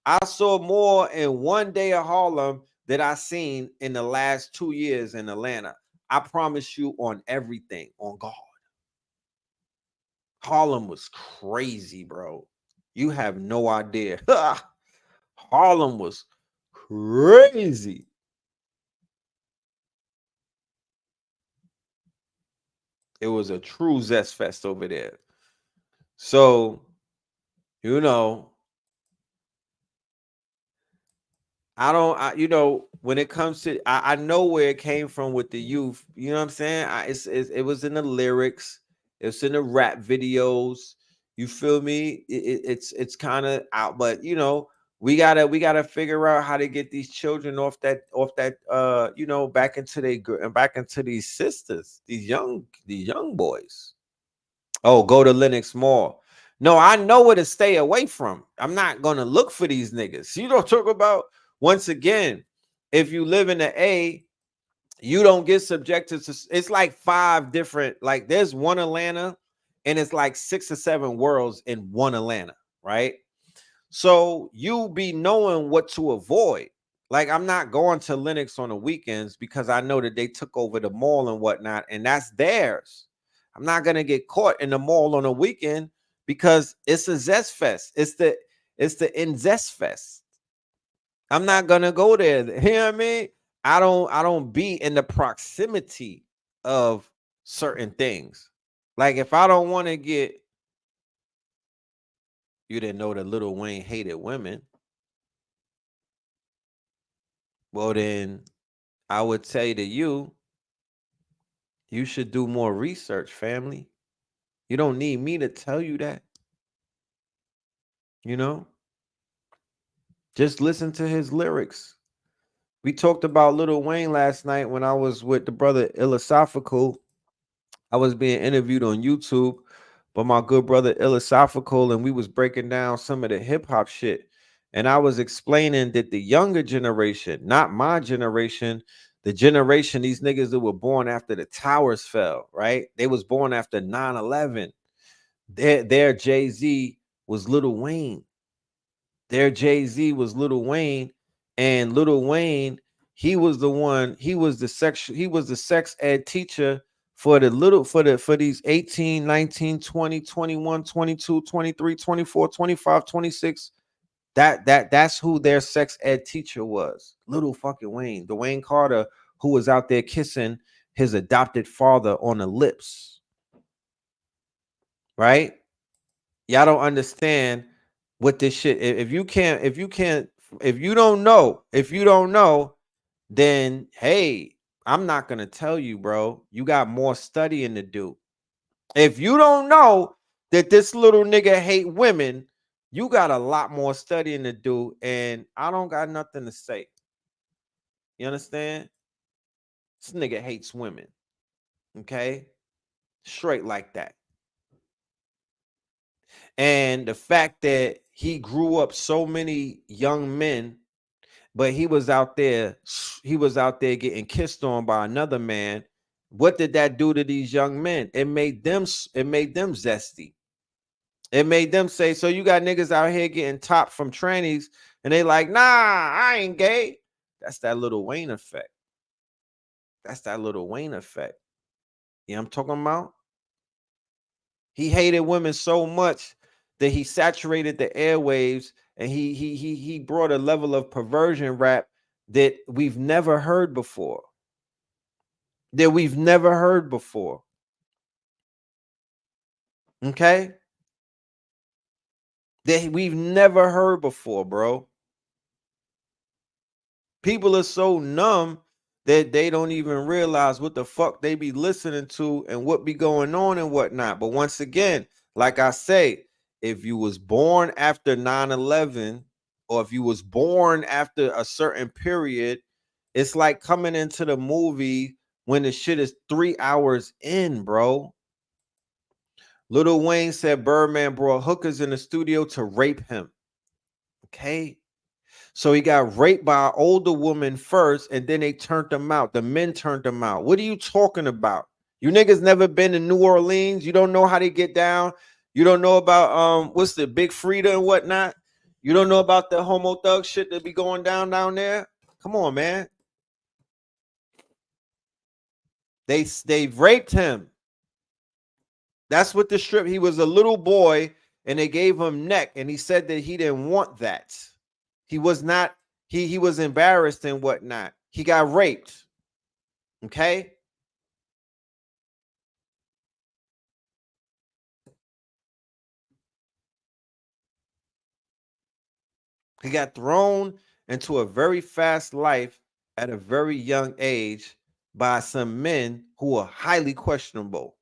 I saw more in one day of Harlem that I seen in the last 2 years in Atlanta. I promise you, on everything, on God. Harlem was crazy, bro. You have no idea. Harlem was crazy. It was a true zest fest over there. So, you know, you know, when it comes to, I know where it came from with the youth. You know what I'm saying? It was in the lyrics. It's in the rap videos. You feel me? It's kind of out, but you know, we gotta figure out how to get these children off that you know, back into back into these sisters, these young boys. Oh, go to Lenox Mall. No, I know where to stay away from. I'm not gonna look for these niggas. You don't talk about, once again, if you live in the A, you don't get subjected to, it's like 5 different, like there's one Atlanta, and it's like 6 or 7 worlds in one Atlanta, right? So you be knowing what to avoid. Like, I'm not going to Lenox on the weekends because I know that they took over the mall and whatnot, and that's theirs. I'm not gonna get caught in the mall on a weekend because it's a zest fest. It's the Zest Fest. I'm not gonna go there. You know what I mean? I don't be in the proximity of certain things. Like, if I don't want to get, you didn't know that Lil Wayne hated women. Well, then I would say to you, You should do more research, family. You don't need me to tell you that. You know, just listen to his lyrics. We talked about Lil Wayne last night when I was with the brother Illosophical. I was being interviewed on YouTube by my good brother Illosophical, and we was breaking down some of the hip hop shit. And I was explaining that the younger generation, not my generation, the generation, these niggas that were born after the towers fell, right? They was born after 9/11. Their Jay-Z was Lil Wayne. Their Jay-Z was Lil Wayne, and Lil Wayne, he was the one, he was the sex ed teacher for for these 18, 19, 20, 21, 22, 23, 24, 25, 26. That's who their sex ed teacher was. Little fucking Wayne, Dwayne Carter, who was out there kissing his adopted father on the lips. Right? Y'all don't understand what this shit. If you don't know, then hey, I'm not gonna tell you, bro. You got more studying to do. If you don't know that this little nigga hate women, you got a lot more studying to do, and I don't got nothing to say. You understand? This nigga hates women. Okay? Straight like that. And the fact that he grew up so many young men, but he was out there getting kissed on by another man. What did that do to these young men? It made them zesty. It made them say, so you got niggas out here getting topped from trannies, and they like, nah, I ain't gay. That's that Lil Wayne effect. That's that Lil Wayne effect. You know what I'm talking about? He hated women so much that he saturated the airwaves, and he brought a level of perversion rap that we've never heard before. That we've never heard before. Okay? That we've never heard before, bro. People are so numb that they don't even realize what the fuck they be listening to and what be going on and whatnot. But once again, like I say, if you was born after 9/11, or if you was born after a certain period, it's like coming into the movie when the shit is 3 hours in, bro. Lil Wayne said Birdman brought hookers in the studio to rape him. Okay? So he got raped by an older woman first, and then they turned him out. The men turned him out. What are you talking about? You niggas never been to New Orleans. You don't know how they get down. You don't know about what's the Big Frida and whatnot. You don't know about the homo thug shit that be going down there. Come on, man. They raped him. That's what the strip. He was a little boy, and they gave him neck, and he said that he didn't want that. He was not, he was embarrassed and whatnot. He got raped. Okay? He got thrown into a very fast life at a very young age by some men who are highly questionable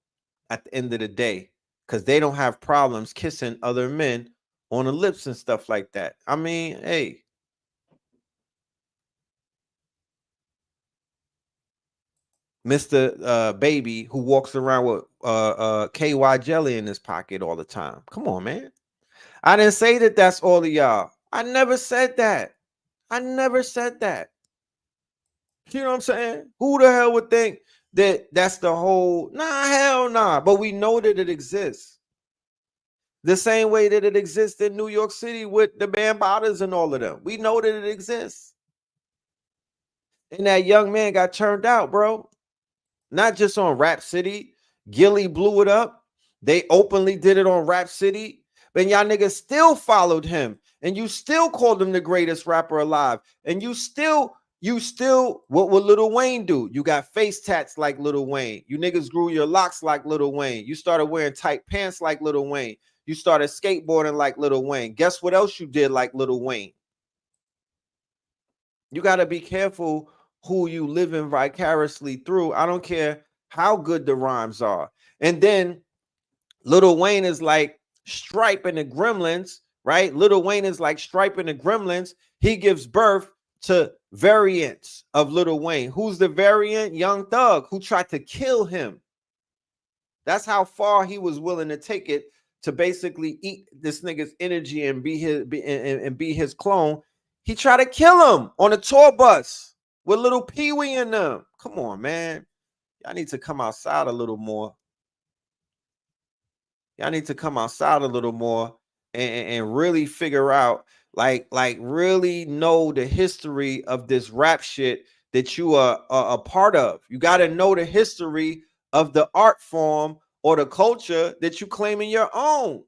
at the end of the day, because they don't have problems kissing other men on the lips and stuff like that. I mean, hey. Mr. Baby, who walks around with KY jelly in his pocket all the time. Come on, man. I didn't say that that's all of y'all. I never said that. I never said that. You know what I'm saying? Who the hell would think that that's the whole? Nah, hell nah. But we know that it exists. The same way that it exists in New York City with the Bambadas and all of them. We know that it exists. And that young man got turned out, bro. Not just on Rap City. Gilly blew it up. They openly did it on Rap City. But y'all niggas still followed him. And you still called him the greatest rapper alive. And you still, what would Lil Wayne do? You got face tats like Lil Wayne. You niggas grew your locks like Lil Wayne. You started wearing tight pants like Lil Wayne. You started skateboarding like Lil Wayne. Guess what else you did like Lil Wayne? You got to be careful who you living vicariously through. I don't care how good the rhymes are. And then Lil Wayne is like Stripe and the Gremlins, right? Lil Wayne is like Stripe and the Gremlins. He gives birth to variants of Lil Wayne. Who's the variant? Young Thug, who tried to kill him. That's how far he was willing to take it, to basically eat this nigga's energy and be his clone. He tried to kill him on a tour bus with little Pee Wee in them. Come on, man. Y'all need to come outside a little more. Y'all need to come outside a little more and really figure out, like really know the history of this rap shit that you are a part of. You got to know the history of the art form or the culture that you claiming your own.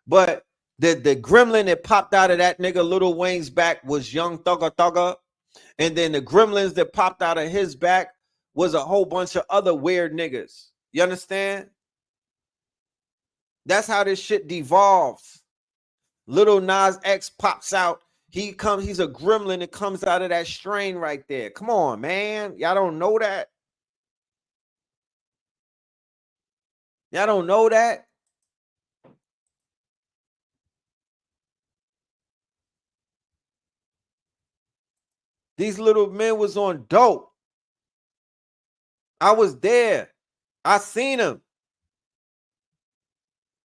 But the gremlin that popped out of that nigga Lil Wayne's back was Young Thugger Thugger. And then the gremlins that popped out of his back was a whole bunch of other weird niggas. You understand? That's how this shit devolves. Little Nas X pops out. He's a gremlin that comes out of that strain right there. Come on, man. Y'all don't know that? Y'all don't know that? These little men was on dope. I was there. I seen them.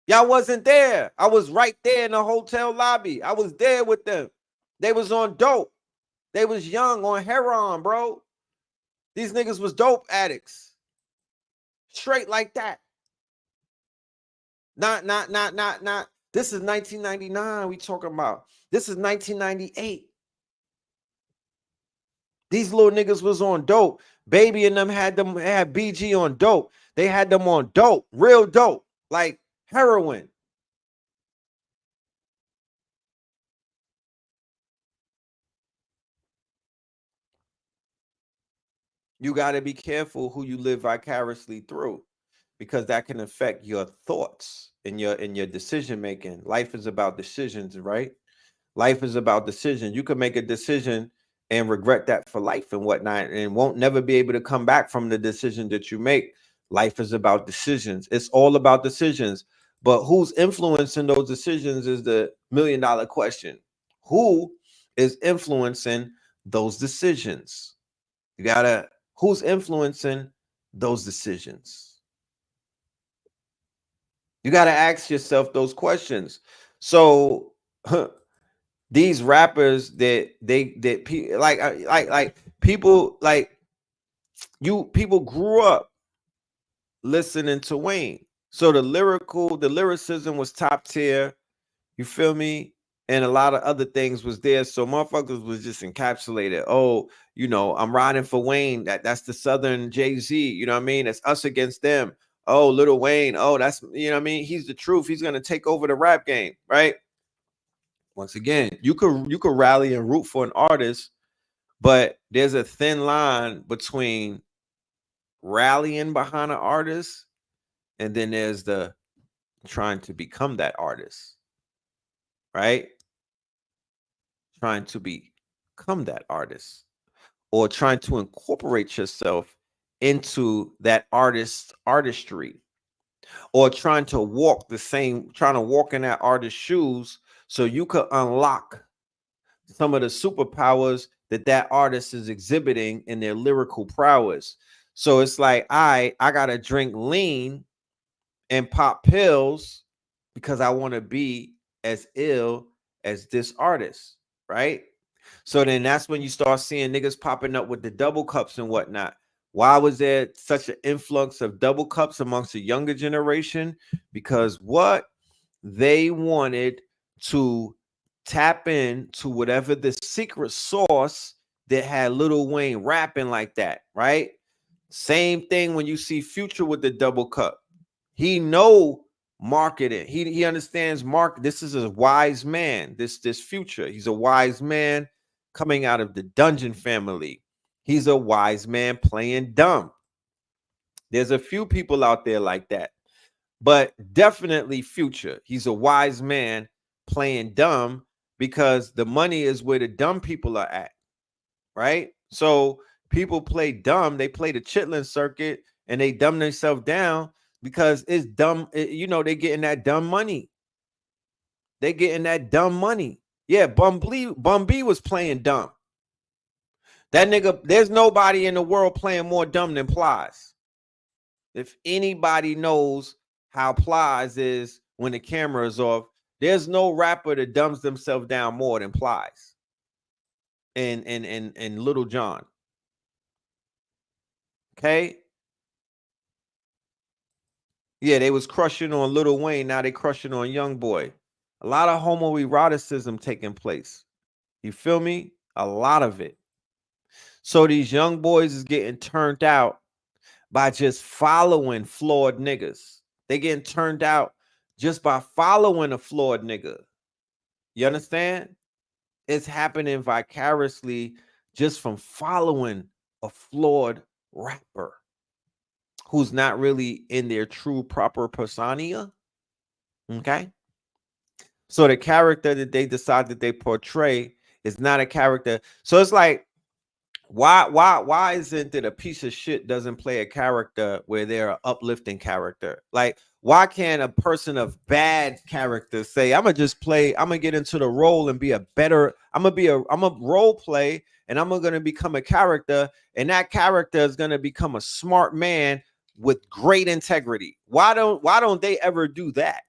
Y'all wasn't there. I was right there in the hotel lobby. I was there with them. They was on dope. They was young on heroin, bro. These niggas was dope addicts. Straight like that. Not. This is 1999 we talking about. This is 1998. These little niggas was on dope. Baby and them had BG on dope. They had them on dope, real dope, like heroin. You got to be careful who you live vicariously through, because that can affect your thoughts and your decision making. Life is about decisions, right? Life is about decisions. You can make a decision and regret that for life and whatnot, and won't never be able to come back from the decision that you make. Life is about decisions. It's all about decisions. But who's influencing those decisions is the $1,000,000 question. Who is influencing those decisions? Who's influencing those decisions? You gotta ask yourself those questions. So these rappers people grew up listening to Wayne. So the lyricism was top tier. You feel me? And a lot of other things was there. So motherfuckers was just encapsulated. Oh, I'm riding for Wayne. That's the Southern Jay-Z. You know what I mean? That's us against them. Oh, Lil Wayne. Oh, that's, you know what I mean? He's the truth. He's gonna take over the rap game, right? Once again, you could rally and root for an artist, but there's a thin line between rallying behind an artist and then there's the trying to become that artist, right? Trying to become that artist, or trying to incorporate yourself into that artist's artistry, or trying to walk in that artist's shoes so you could unlock some of the superpowers that artist is exhibiting in their lyrical prowess. So it's like, I gotta drink lean and pop pills because I want to be as ill as this artist, right? So then that's when you start seeing niggas popping up with the double cups and whatnot. Why was there such an influx of double cups amongst the younger generation? Because they wanted to tap into whatever the secret sauce that had Lil Wayne rapping like that, right? Same thing when you see Future with the double cup. He know marketing. He understands market. This is a wise man. This Future. He's a wise man coming out of the Dungeon family. He's a wise man playing dumb. There's a few people out there like that, but definitely Future. He's a wise man playing dumb because the money is where the dumb people are at, right? So people play dumb. They play the chitlin circuit and they dumb themselves down because it's dumb. You know, they getting that dumb money. They getting that dumb money. Yeah, Bum B was playing dumb. That nigga, there's nobody in the world playing more dumb than Plies. If anybody knows how Plies is when the camera is off, there's no rapper that dumbs themselves down more than Plies and Little John. Okay. Yeah, they was crushing on Lil Wayne. Now they crushing on Young Boy. A lot of homoeroticism taking place. You feel me? A lot of it. So these young boys is getting turned out by just following flawed niggas. They getting turned out just by following a flawed nigga. You understand? It's happening vicariously just from following a flawed rapper who's not really in their true proper persona. Okay. So the character that they decide that they portray is not a character. So it's like, why isn't it a piece of shit doesn't play a character where they're an uplifting character? Like, why can't a person of bad character say, I'm gonna get into the role and be a better, I'm a role play and I'm gonna become a character, and that character is gonna become a smart man with great integrity. Why don't they ever do that?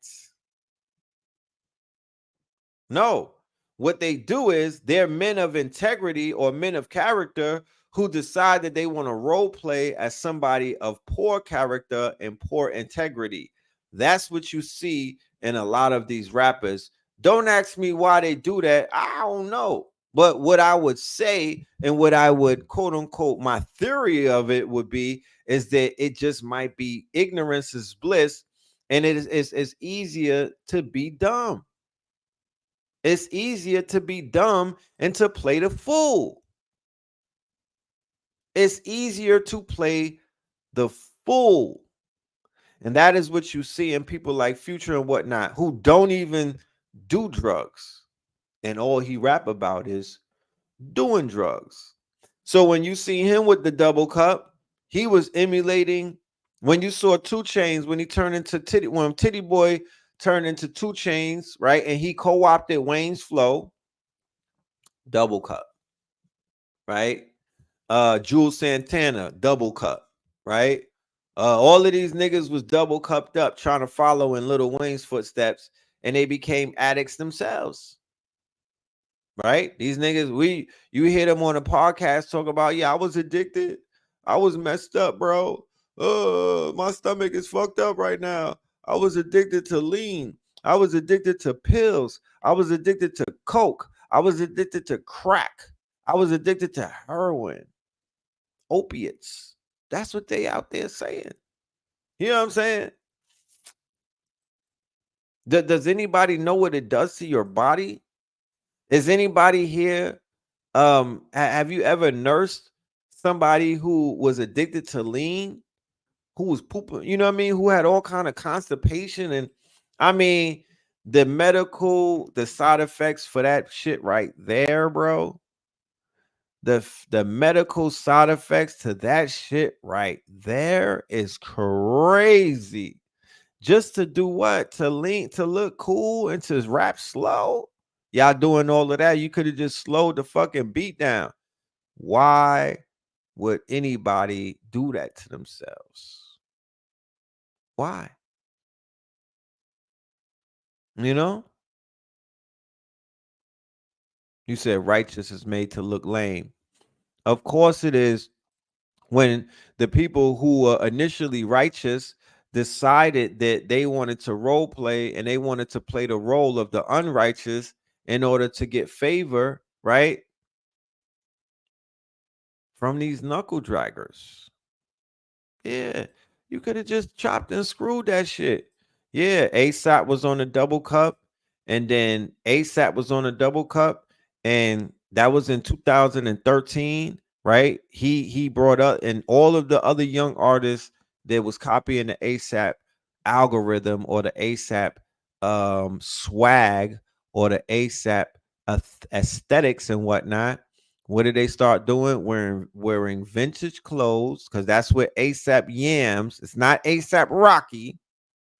No. What they do is they're men of integrity or men of character who decide that they want to role play as somebody of poor character and poor integrity. That's what you see in a lot of these rappers. Don't ask me why they do that. I don't know. But what I would say and what I would quote unquote, my theory of it would be is that it just might be ignorance is bliss, and it's easier to be dumb. It's easier to be dumb and to play the fool. It's easier to play the fool. And that is what you see in people like Future and whatnot, who don't even do drugs. And all he rap about is doing drugs. So when you see him with the double cup, he was emulating. When you saw 2 Chainz, when he turned into when Titty Boy turned into 2 Chainz, right? And he co-opted Wayne's flow, double cup, right? Jules Santana, double cup, right? All of these niggas was double cupped up trying to follow in Lil Wayne's footsteps, and they became addicts themselves. Right? These niggas, you hear them on a podcast talk about, yeah, I was addicted. I was messed up, bro. My stomach is fucked up right now. I was addicted to lean. I was addicted to pills. I was addicted to coke. I was addicted to crack. I was addicted to heroin, opiates. That's what they out there saying. You know what I'm saying? Does anybody know what it does to your body? Is anybody here? Have you ever nursed somebody who was addicted to lean, who was pooping? You know what I mean? Who had all kind of constipation, and I mean the side effects for that shit right there, bro. The medical side effects to that shit right there is crazy. Just to do what? To lean, to look cool, and to rap slow. Y'all doing all of that. You could have just slowed the fucking beat down. Why would anybody do that to themselves? Why? You know? You said righteous is made to look lame. Of course it is. When the people who were initially righteous decided that they wanted to role play and they wanted to play the role of the unrighteous in order to get favor, right? From these knuckle draggers. Yeah, you could have just chopped and screwed that shit. Yeah, ASAP was on a double cup, and then ASAP was on a double cup, and that was in 2013, right? He brought up, and all of the other young artists that was copying the ASAP algorithm or the ASAP swag or the ASAP aesthetics and whatnot What did they start doing? Wearing vintage clothes, because that's what ASAP Yams. It's not ASAP Rocky.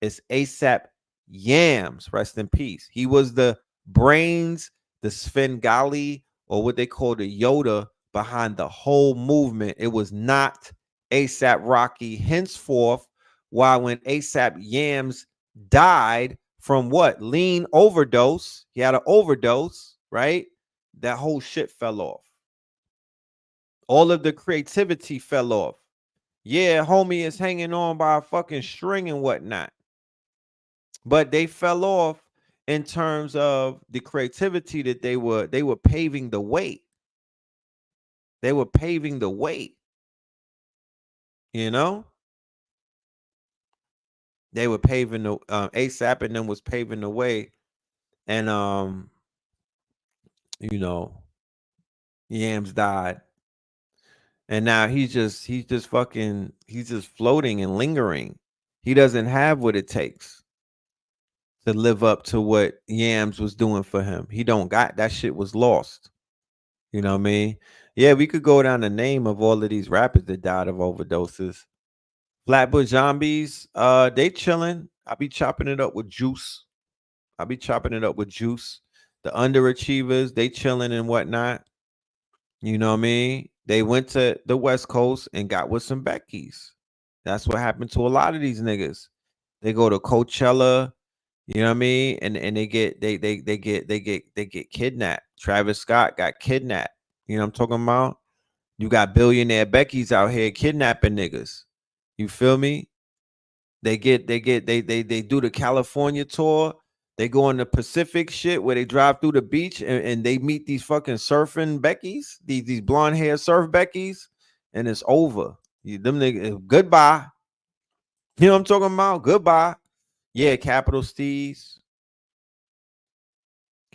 It's ASAP Yams. Rest in peace. He was the brains, the Svengali, or what they call the Yoda behind the whole movement. It was not ASAP Rocky. Henceforth, why when ASAP Yams died from what? Lean overdose. He had an overdose, right? That whole shit fell off. All of the creativity fell off. Yeah, homie is hanging on by a fucking string and whatnot. But they fell off in terms of the creativity that they were paving the way. They were paving the way. You know? They were paving the ASAP and them was paving the way. And you know, Yams died. And now he's just floating and lingering. He doesn't have what it takes to live up to what Yams was doing for him. He don't got that shit was lost. You know what I mean? Yeah, we could go down the name of all of these rappers that died of overdoses. Flatbush Zombies, they chilling. I be chopping it up with Juice. The Underachievers, they chilling and whatnot. You know what I mean? They went to the West Coast and got with some Beckys. That's what happened to a lot of these niggas. They go to Coachella, you know what I mean? And they get kidnapped. Travis Scott got kidnapped. You know what I'm talking about? You got billionaire Becky's out here kidnapping niggas. You feel me? They do the California tour. They go on the Pacific shit where they drive through the beach and they meet these fucking surfing Beckys, these blonde hair surf Beckys, and it's over. Them niggas, goodbye. You know what I'm talking about? Goodbye. Yeah, Capital Steez.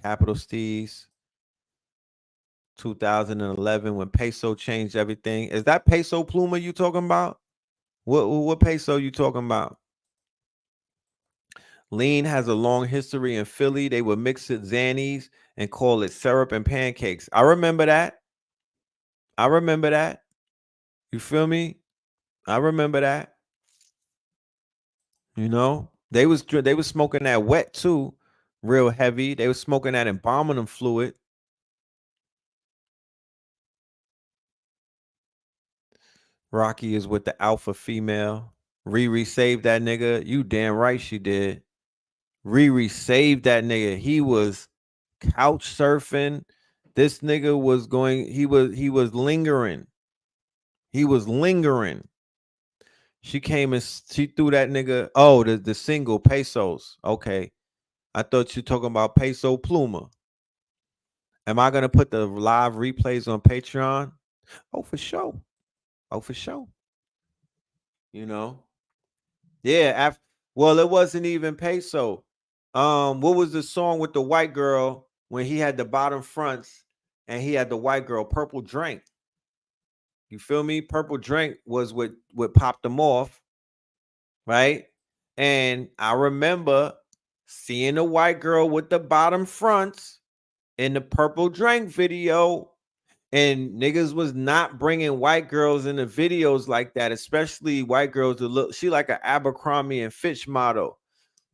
2011 when peso changed everything. Is that Peso Pluma you talking about? What peso you talking about? Lean has a long history in Philly. They would mix it Xannies and call it syrup and pancakes. I remember that. You feel me? I remember that. You know, they was smoking that wet too, real heavy. They was smoking that embalming fluid. Rocky is with the alpha female. Riri saved that nigga. You damn right she did. Riri saved that nigga. He was couch surfing. This nigga was going, he was lingering. She came and she threw that nigga. Oh, the single Pesos. Okay. I thought you talking about Peso Pluma. Am I gonna put the live replays on Patreon? Oh, for sure. You know? Yeah, well, it wasn't even Peso. What was the song with the white girl when he had the bottom fronts and he had the white girl? Purple Drink. You feel me? Purple Drink was what popped them off, right? And I remember seeing the white girl with the bottom fronts in the Purple Drink video, and niggas was not bringing white girls in the videos like that, especially white girls that look, she like an Abercrombie and Fitch model.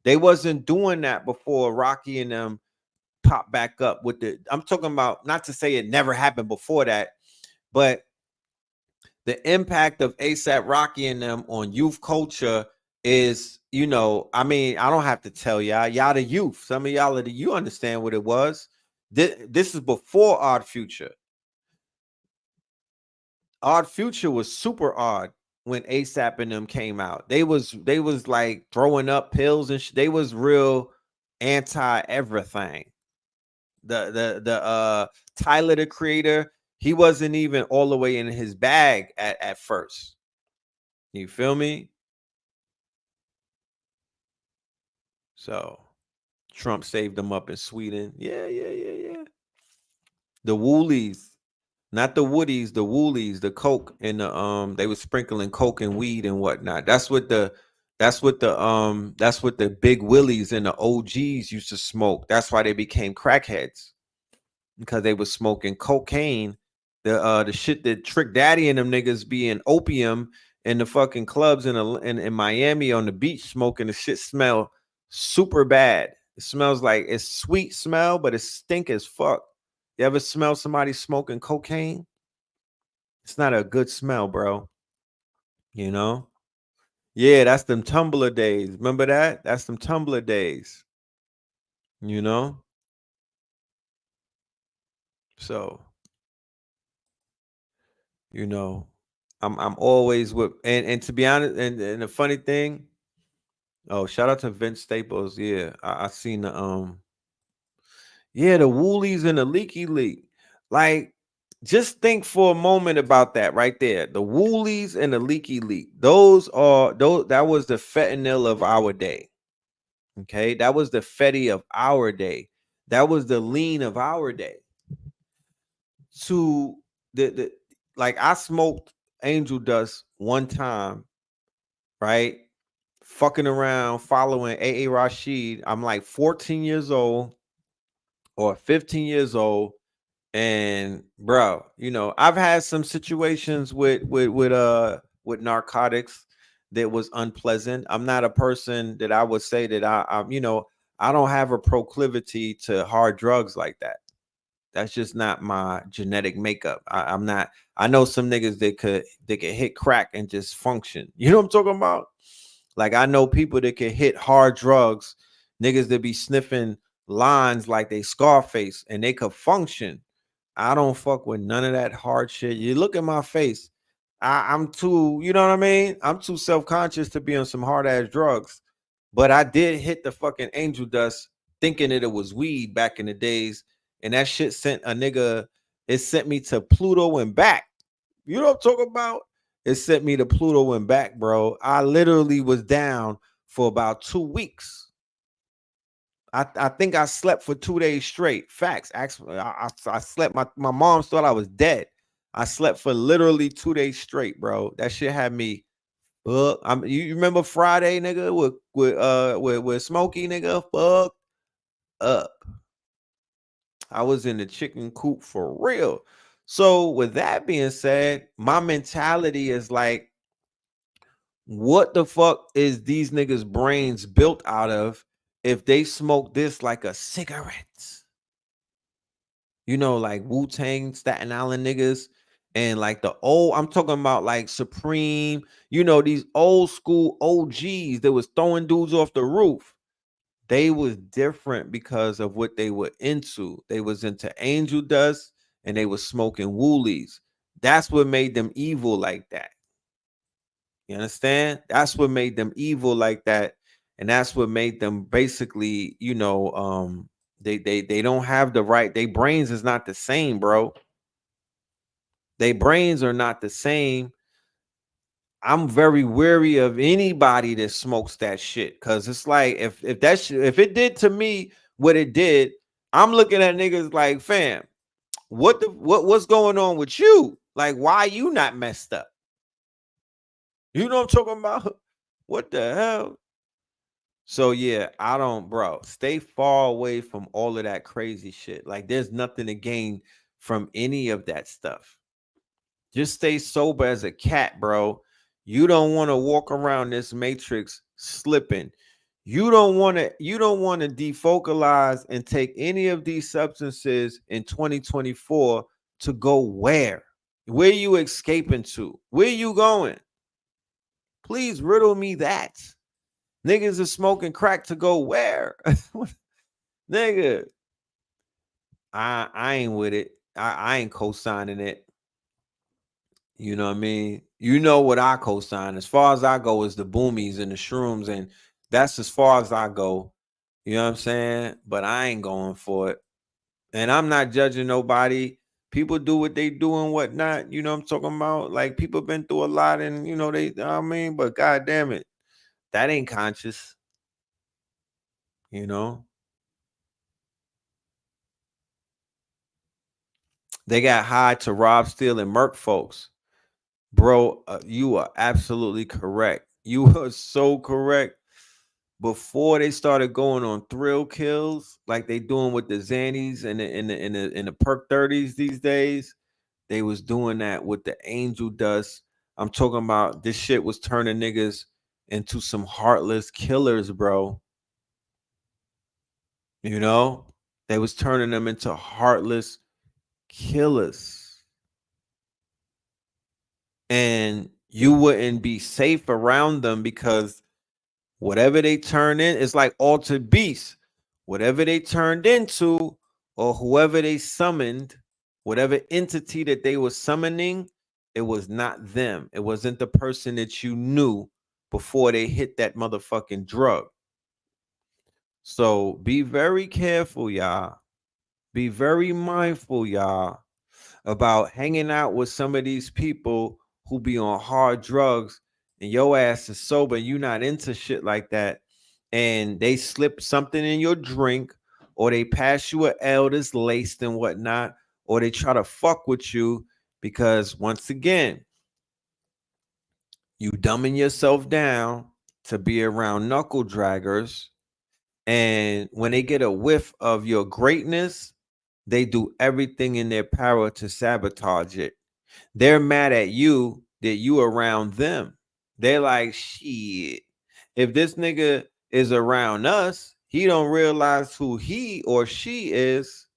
They wasn't doing that before Rocky and them popped back up with the, I'm talking about, not to say it never happened before that, but the impact of ASAP Rocky and them on youth culture is, you know, I mean, I don't have to tell y'all the youth. Some of y'all you understand what it was. This is before Odd Future. Odd Future was super odd when ASAP and them came out. They was like throwing up pills and they was real anti everything. The Tyler the Creator, he wasn't even all the way in his bag at first. You feel me? So Trump saved them up in Sweden. Yeah. The Woolies, not the Woodies, the Woolies, the Coke and the they were sprinkling Coke and weed and whatnot. That's what the big Willies and the OGs used to smoke. That's why they became crackheads, because they were smoking cocaine The shit that Trick Daddy and them niggas be in opium in the fucking clubs in Miami on the beach smoking. The shit smell super bad. It smells like it's sweet smell, but it stink as fuck. You ever smell somebody smoking cocaine? It's not a good smell, bro. You know? Yeah, that's them Tumblr days. Remember that? That's them Tumblr days. You know? So, you know, I'm always with and to be honest, and the funny thing, oh, shout out to Vince Staples. Yeah, I seen the Woolies and the Leaky Leak. Like, just think for a moment about that right there. The Woolies and the Leaky Leak. That was the fentanyl of our day. Okay, that was the fetty of our day. That was the lean of our day. To the like, I smoked angel dust one time, right? Fucking around, following A. Rashid. I'm like 14 years old or 15 years old. And bro, you know, I've had some situations with narcotics that was unpleasant. I'm not a person that I would say that I'm, you know, I don't have a proclivity to hard drugs like that. That's just not my genetic makeup. I'm not. I know some niggas that could hit crack and just function. You know what I'm talking about? Like, I know people that can hit hard drugs, niggas that be sniffing lines like they Scarface and they could function. I don't fuck with none of that hard shit. You look at my face. I'm too, you know what I mean? I'm too self-conscious to be on some hard ass drugs. But I did hit the fucking angel dust thinking that it was weed back in the days. And that shit it sent me to Pluto and back. You know what I'm talking about? It sent me to Pluto and back, bro. I literally was down for about 2 weeks. I think I slept for 2 days straight. Facts. Actually, I slept. My mom thought I was dead. I slept for literally 2 days straight, bro. That shit had me. You remember Friday, nigga, with Smokey, nigga, fuck up. I was in the chicken coop for real. So with that being said, my mentality is like, what the fuck is these niggas' brains built out of if they smoke this like a cigarette? You know, like Wu-Tang, Staten Island niggas, and like I'm talking about like Supreme, you know, these old school OGs that was throwing dudes off the roof. They was different because of what they were into. They was into angel dust and they was smoking woolies. That's what made them evil like that. You understand? That's what made them evil like that. And that's what made them basically, you know, they don't have the right, their brains is not the same, bro. Their brains are not the same. I'm very wary of anybody that smokes that shit. Cause it's like if if it did to me what it did, I'm looking at niggas like, fam, what's going on with you? Like, why you not messed up? You know what I'm talking about? What the hell? So yeah, I don't, bro. Stay far away from all of that crazy shit. Like, there's nothing to gain from any of that stuff. Just stay sober as a cat, bro. You don't want to walk around this matrix slipping. You don't want to defocalize and take any of these substances in 2024 to go where? Where you escaping to? Where you going? Please riddle me that. Niggas are smoking crack to go where? Nigga, I ain't with it. I ain't co-signing it. You know what I mean? You know what I co-sign. As far as I go is the boomies and the shrooms, and that's as far as I go. You know what I'm saying? But I ain't going for it. And I'm not judging nobody. People do what they do and whatnot. You know what I'm talking about? Like, people been through a lot, and you know, I mean, but god damn it, that ain't conscious, you know. They got high to rob, steal, and murk folks. Bro, you are absolutely correct. You are so correct. Before they started going on thrill kills, like they doing with the Xannies and the perk 30s these days, They was doing that with the angel dust. I'm talking about this shit was turning niggas into some heartless killers, bro. You know, they was turning them into heartless killers. And you wouldn't be safe around them because whatever they turn in, it's like altered beasts. Whatever they turned into, or whoever they summoned, whatever entity that they were summoning, it was not them. It wasn't the person that you knew before they hit that motherfucking drug. So be very careful, y'all. Be very mindful, y'all, about hanging out with some of these people who be on hard drugs and your ass is sober and you not into shit like that, and they slip something in your drink, or they pass you a L that's laced and whatnot, or they try to fuck with you because once again, you dumbing yourself down to be around knuckle draggers, and when they get a whiff of your greatness, they do everything in their power to sabotage it. They're mad at you that you around them. They're like, shit, if this nigga is around us, he don't realize who he or she is.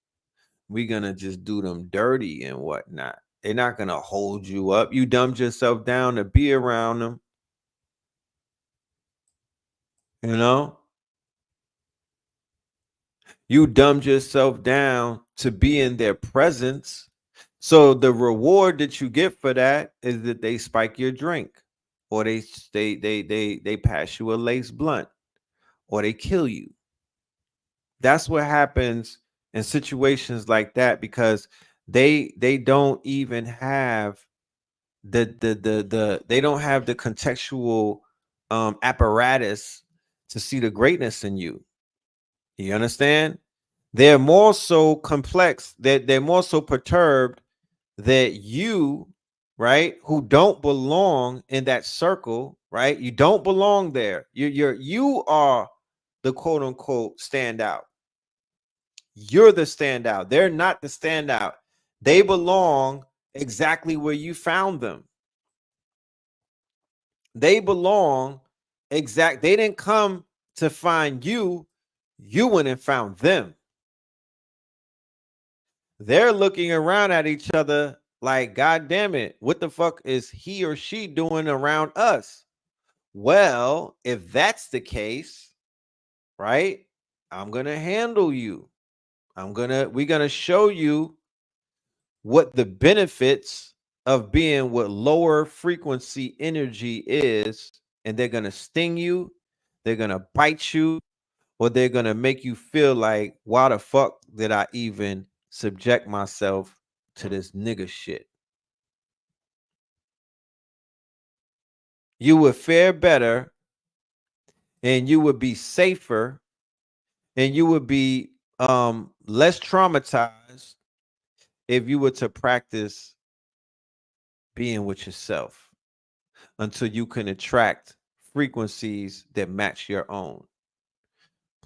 We gonna just do them dirty and whatnot. They're not gonna hold you up. You dumbed yourself down to be around them. You know? You dumbed yourself down to be in their presence. So the reward that you get for that is that they spike your drink, or they pass you a lace blunt, or they kill you. That's what happens in situations like that, because they don't even have the they don't have the contextual apparatus to see the greatness in you. You understand? They're more so complex, that they're more so perturbed that you, right, who don't belong in that circle, right? You don't belong there. You are the quote unquote standout. You're the standout. They're not the standout. They belong exactly where you found them. They belong they didn't come to find you. You went and found them. They're looking around at each other like, God damn it, what the fuck is he or she doing around us? Well, if that's the case, right, I'm gonna handle you. We're gonna show you what the benefits of being with lower frequency energy is, and they're gonna sting you, they're gonna bite you, or they're gonna make you feel like, why the fuck did I even subject myself to this nigga shit? You would fare better, and you would be safer, and you would be less traumatized if you were to practice being with yourself until you can attract frequencies that match your own.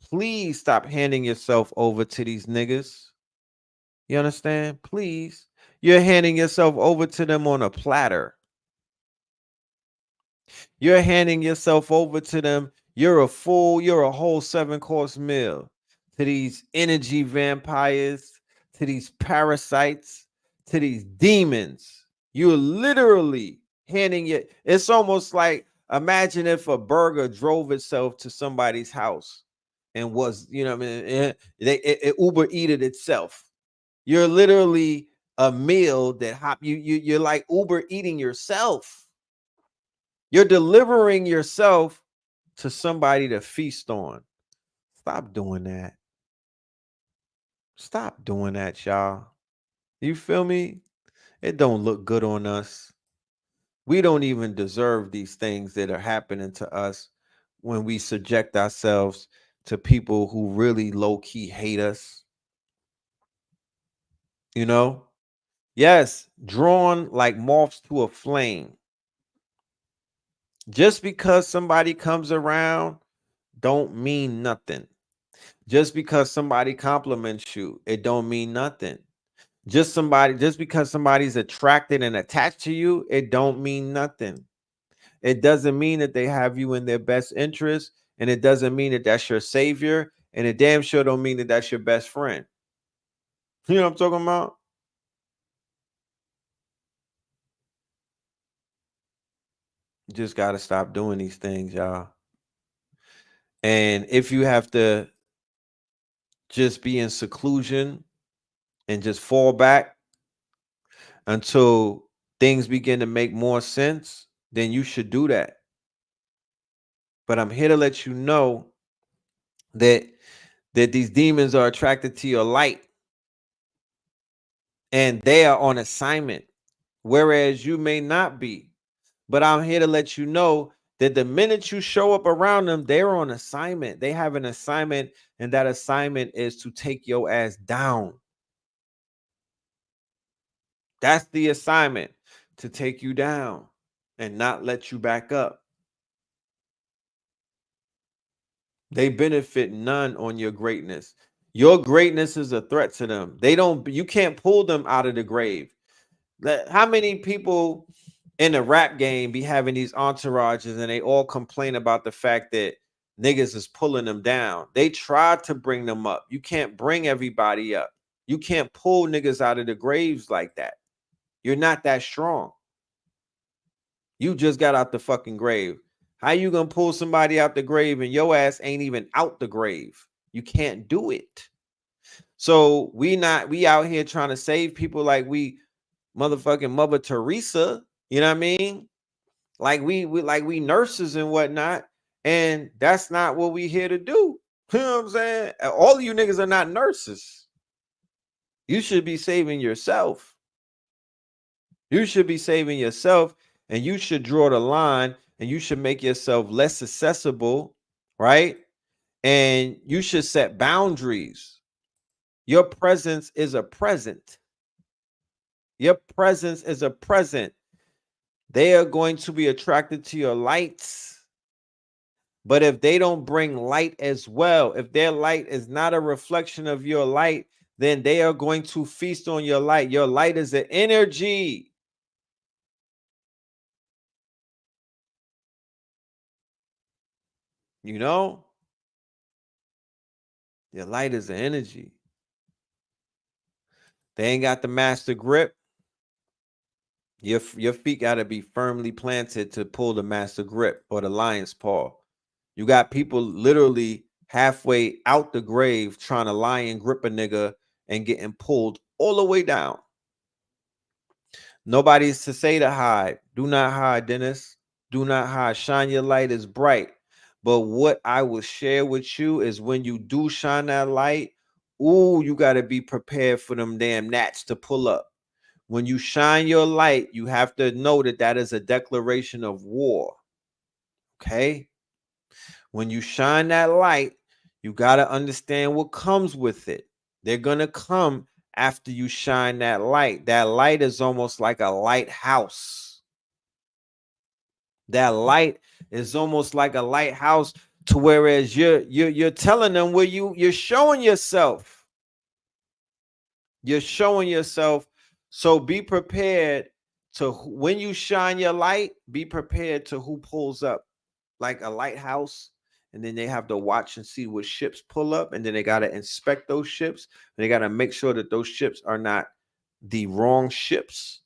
Please stop handing yourself over to these niggas. You understand? Please. You're handing yourself over to them on a platter. You're handing yourself over to them. You're a whole 7-course meal to these energy vampires, to these parasites, to these demons. You're literally handing it. It's almost like, imagine if a burger drove itself to somebody's house and was, you know what I mean, it Uber eated itself. You're literally a meal that you're like Uber eating yourself. You're delivering yourself to somebody to feast on. Stop doing that. Stop doing that, y'all. You feel me? It don't look good on us. We don't even deserve these things that are happening to us when we subject ourselves to people who really low-key hate us. You know? Yes, drawn like moths to a flame. Just because somebody comes around don't mean nothing. Just because somebody compliments you, it don't mean nothing. Just because somebody's attracted and attached to you, it don't mean nothing. It doesn't mean that they have you in their best interest, and it doesn't mean that that's your savior, and it damn sure don't mean that that's your best friend. You know what I'm talking about? You just got to stop doing these things, y'all. And if you have to just be in seclusion and just fall back until things begin to make more sense, then you should do that. But I'm here to let you know that these demons are attracted to your light and they are on assignment, whereas you may not be. But I'm here to let you know that the minute you show up around them, they're on assignment. They have an assignment, and that assignment is to take your ass down. That's the assignment, to take you down and not let you back up. They benefit none on your greatness. Your greatness is a threat to them. You can't pull them out of the grave. How many people in the rap game be having these entourages and they all complain about the fact that niggas is pulling them down? They try to bring them up. You can't bring everybody up. You can't pull niggas out of the graves like that. You're not that strong. You just got out the fucking grave. How you gonna pull somebody out the grave and your ass ain't even out the grave? You can't do it. So we out here trying to save people like we motherfucking Mother Teresa. You know what I mean? Like we nurses and whatnot. And that's not what we here to do. You know what I'm saying? All of you niggas are not nurses. You should be saving yourself. You should be saving yourself, and you should draw the line, and you should make yourself less accessible, right? And you should set boundaries. Your presence is a present. Your presence is a present. They are going to be attracted to your lights. But if they don't bring light as well, if their light is not a reflection of your light, then they are going to feast on your light. Your light is an energy. You know? Your light is an energy. They ain't got the master grip. Your feet got to be firmly planted to pull the master grip or the lion's paw. You got people literally halfway out the grave trying to lion grip a nigga and getting pulled all the way down. Nobody's to say to hide. Do not hide, Dennis. Do not hide. Shine your light is bright. But what I will share with you is when you do shine that light, ooh, you got to be prepared for them damn gnats to pull up. When you shine your light, you have to know that that is a declaration of war. Okay? When you shine that light, you got to understand what comes with it. They're going to come after you shine that light. That light is almost like a lighthouse. That light is almost like a lighthouse, to whereas you're telling them where you're showing yourself. You're showing yourself. So be prepared to, when you shine your light, be prepared to who pulls up, like a lighthouse. And then they have to watch and see what ships pull up. And then they got to inspect those ships. And they got to make sure that those ships are not the wrong ships.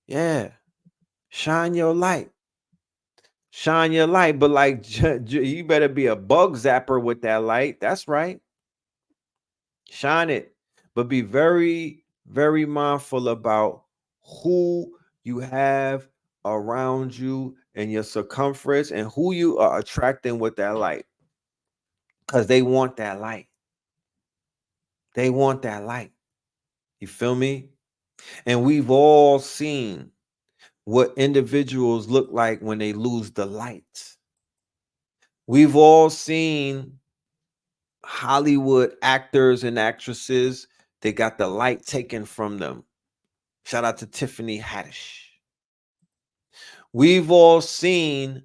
Yeah. Shine your light. Shine your light. But like, you better be a bug zapper with that light. That's right. Shine it. But be very, very mindful about who you have around you and your circumference and who you are attracting with that light. Because they want that light. They want that light. You feel me? And we've all seen what individuals look like when they lose the light. We've all seen Hollywood actors and actresses, they got the light taken from them. Shout out to Tiffany Haddish. We've all seen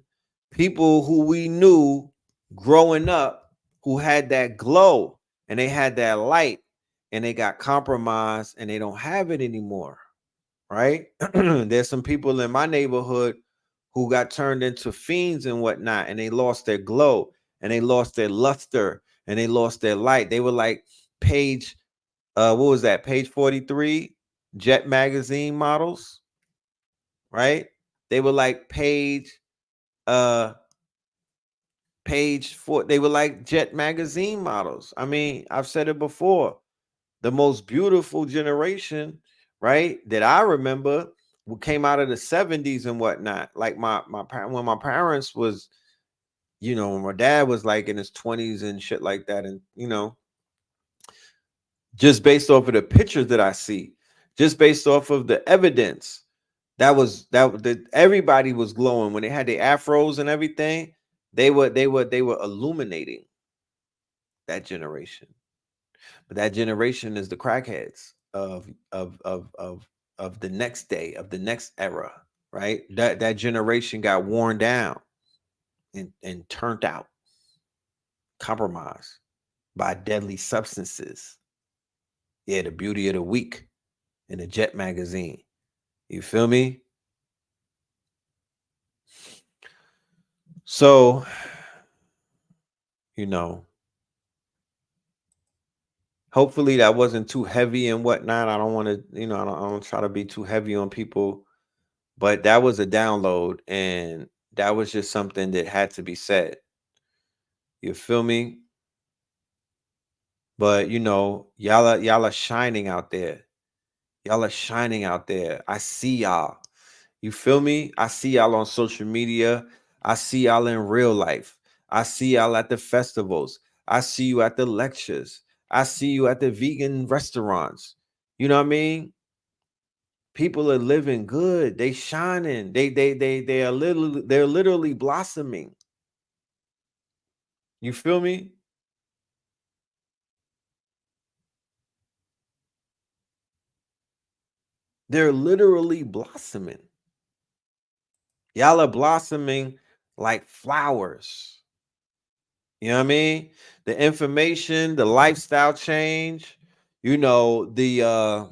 people who we knew growing up who had that glow and they had that light, and they got compromised and they don't have it anymore, right? There's some people in my neighborhood who got turned into fiends and whatnot, and they lost their glow, and they lost their luster, and they lost their light. They were like page, what was that? Page 43, Jet magazine models, right? They were like page 4. They were like Jet magazine models. I mean, I've said it before. The most beautiful generation, right, that I remember who came out of the 70s and whatnot. Like when my parents was, when my dad was like in his 20s and shit like that. And, just based off of the pictures that I see, just based off of the evidence, that everybody was glowing when they had the afros and everything. They were illuminating that generation. But that generation is the crackheads of the next day, of the next era, right? That generation got worn down and turned out, compromised by deadly substances. Yeah, the beauty of the week in the Jet magazine. You feel me? So, hopefully that wasn't too heavy and whatnot. I don't want to, I don't try to be too heavy on people, but that was a download, and that was just something that had to be said. You feel me? But y'all are shining out there. Y'all are shining out there. I see y'all. You feel me? I see y'all on social media. I see y'all in real life. I see y'all at the festivals. I see you at the lectures. I see you at the vegan restaurants. You know what I mean? People are living good. They shining. They're literally blossoming. You feel me? They're literally blossoming. Y'all are blossoming like flowers. You know what I mean? The information, the lifestyle change, the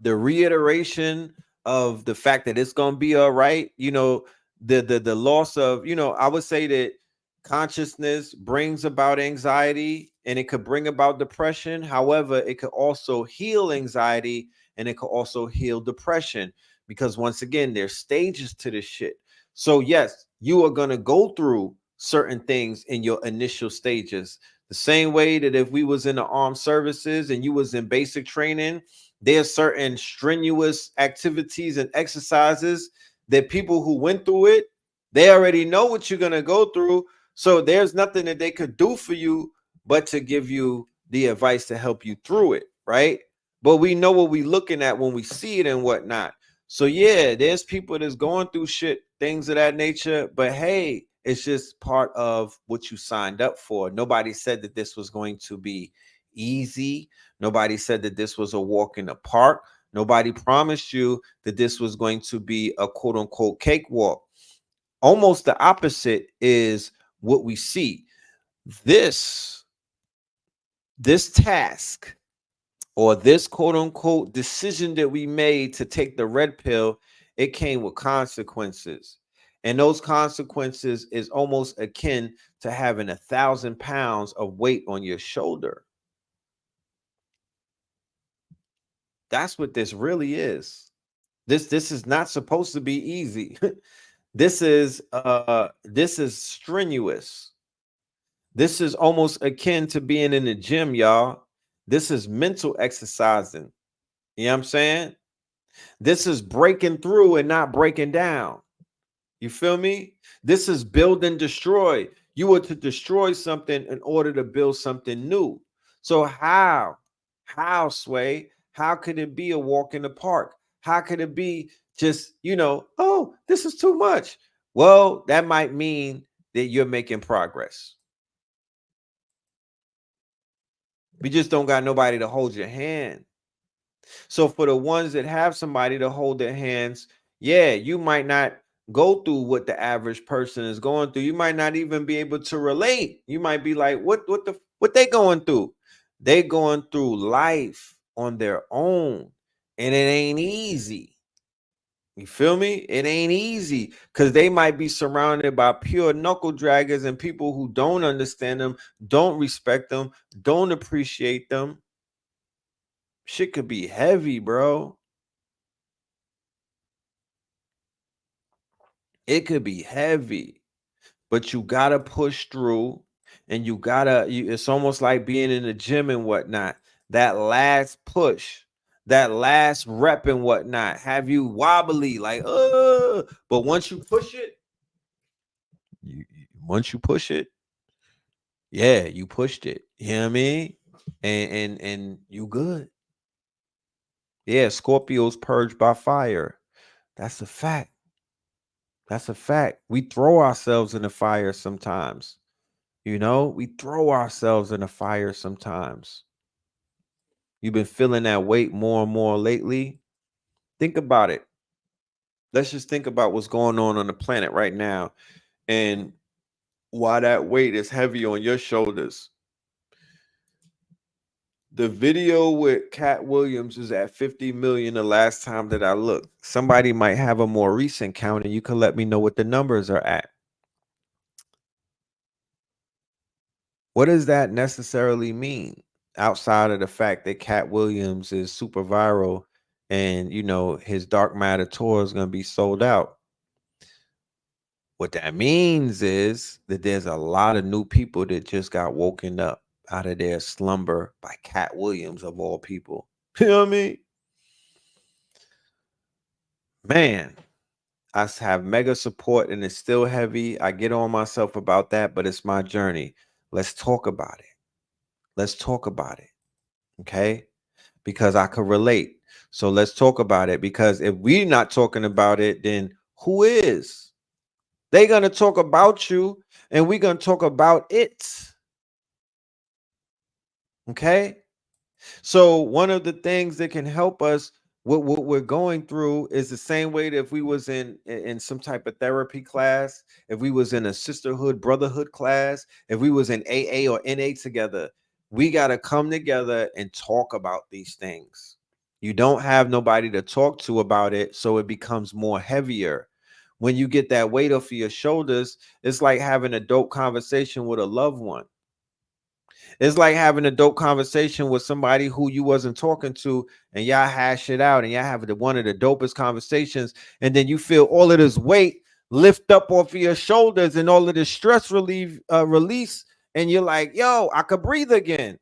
reiteration of the fact that it's gonna be all right. The loss of, I would say that consciousness brings about anxiety, and it could bring about depression. However, it could also heal anxiety, and it could also heal depression, because once again, there's stages to this shit. So yes, you are gonna go through certain things in your initial stages. The same way that if we was in the armed services and you was in basic training, there's certain strenuous activities and exercises that people who went through it, they already know what you're going to go through. So there's nothing that they could do for you but to give you the advice to help you through it, right? But we know what we're looking at when we see it and whatnot. So yeah, there's people that's going through shit, things of that nature. But hey, it's just part of what you signed up for. Nobody said that this was going to be easy. Nobody said that this was a walk in the park. Nobody promised you that this was going to be a quote unquote cakewalk. Almost the opposite is what we see. This task, or this quote unquote decision that we made to take the red pill, it came with consequences. And those consequences is almost akin to having 1,000 pounds of weight on your shoulder. That's what this really is. This is not supposed to be easy. This is strenuous. This is almost akin to being in the gym, y'all. This is mental exercising. You know what I'm saying? This is breaking through and not breaking down. You feel me? This is build and destroy. You were to destroy something in order to build something new. So how, Sway, how could it be a walk in the park? How could it be just, oh, this is too much? Well, that might mean that you're making progress. We just don't got nobody to hold your hand. So for the ones that have somebody to hold their hands, yeah, you might not go through what the average person is going through. You might not even be able to relate. You might be like, what they going through? They going through life on their own, and it ain't easy. You feel me? It ain't easy because they might be surrounded by pure knuckle draggers and people who don't understand them, don't respect them, don't appreciate them. Shit could be heavy, bro. It could be heavy, but you gotta push through, and it's almost like being in the gym and whatnot. That last push, that last rep and whatnot, have you wobbly like, but once you push it, once you push it, yeah, you pushed it. You know what I mean? And you good. Yeah, Scorpio's purged by fire. That's a fact. That's a fact. We throw ourselves in the fire sometimes. You know, we throw ourselves in the fire sometimes. You've been feeling that weight more and more lately. Think about it. Let's just think about what's going on the planet right now and why that weight is heavy on your shoulders. The video with Cat Williams is at 50 million the last time that I looked. Somebody might have a more recent count and you can let me know what the numbers are at. What does that necessarily mean outside of the fact that Cat Williams is super viral and, you know, his Dark Matter tour is going to be sold out? What that means is that there's a lot of new people that just got woken up out of their slumber by Cat Williams of all people. You know what I mean? Man, I have mega support and it's still heavy. I get on myself about that, but it's my journey. Let's talk about it. Let's talk about it. Okay? Because I could relate. So let's talk about it, because if we're not talking about it, then who is? They're going to talk about you and we're going to talk about it. Okay? So one of the things that can help us what we're going through is the same way that if we was in some type of therapy class, if we was in a sisterhood, brotherhood class, if we was in AA or NA together, we got to come together and talk about these things. You don't have nobody to talk to about it, so it becomes more heavier. When you get that weight off of your shoulders, it's like having a dope conversation with a loved one. It's like having a dope conversation with somebody who you wasn't talking to, and y'all hash it out, and y'all have one of the dopest conversations, and then you feel all of this weight lift up off of your shoulders and all of this stress release, and you're like, yo, I could breathe again.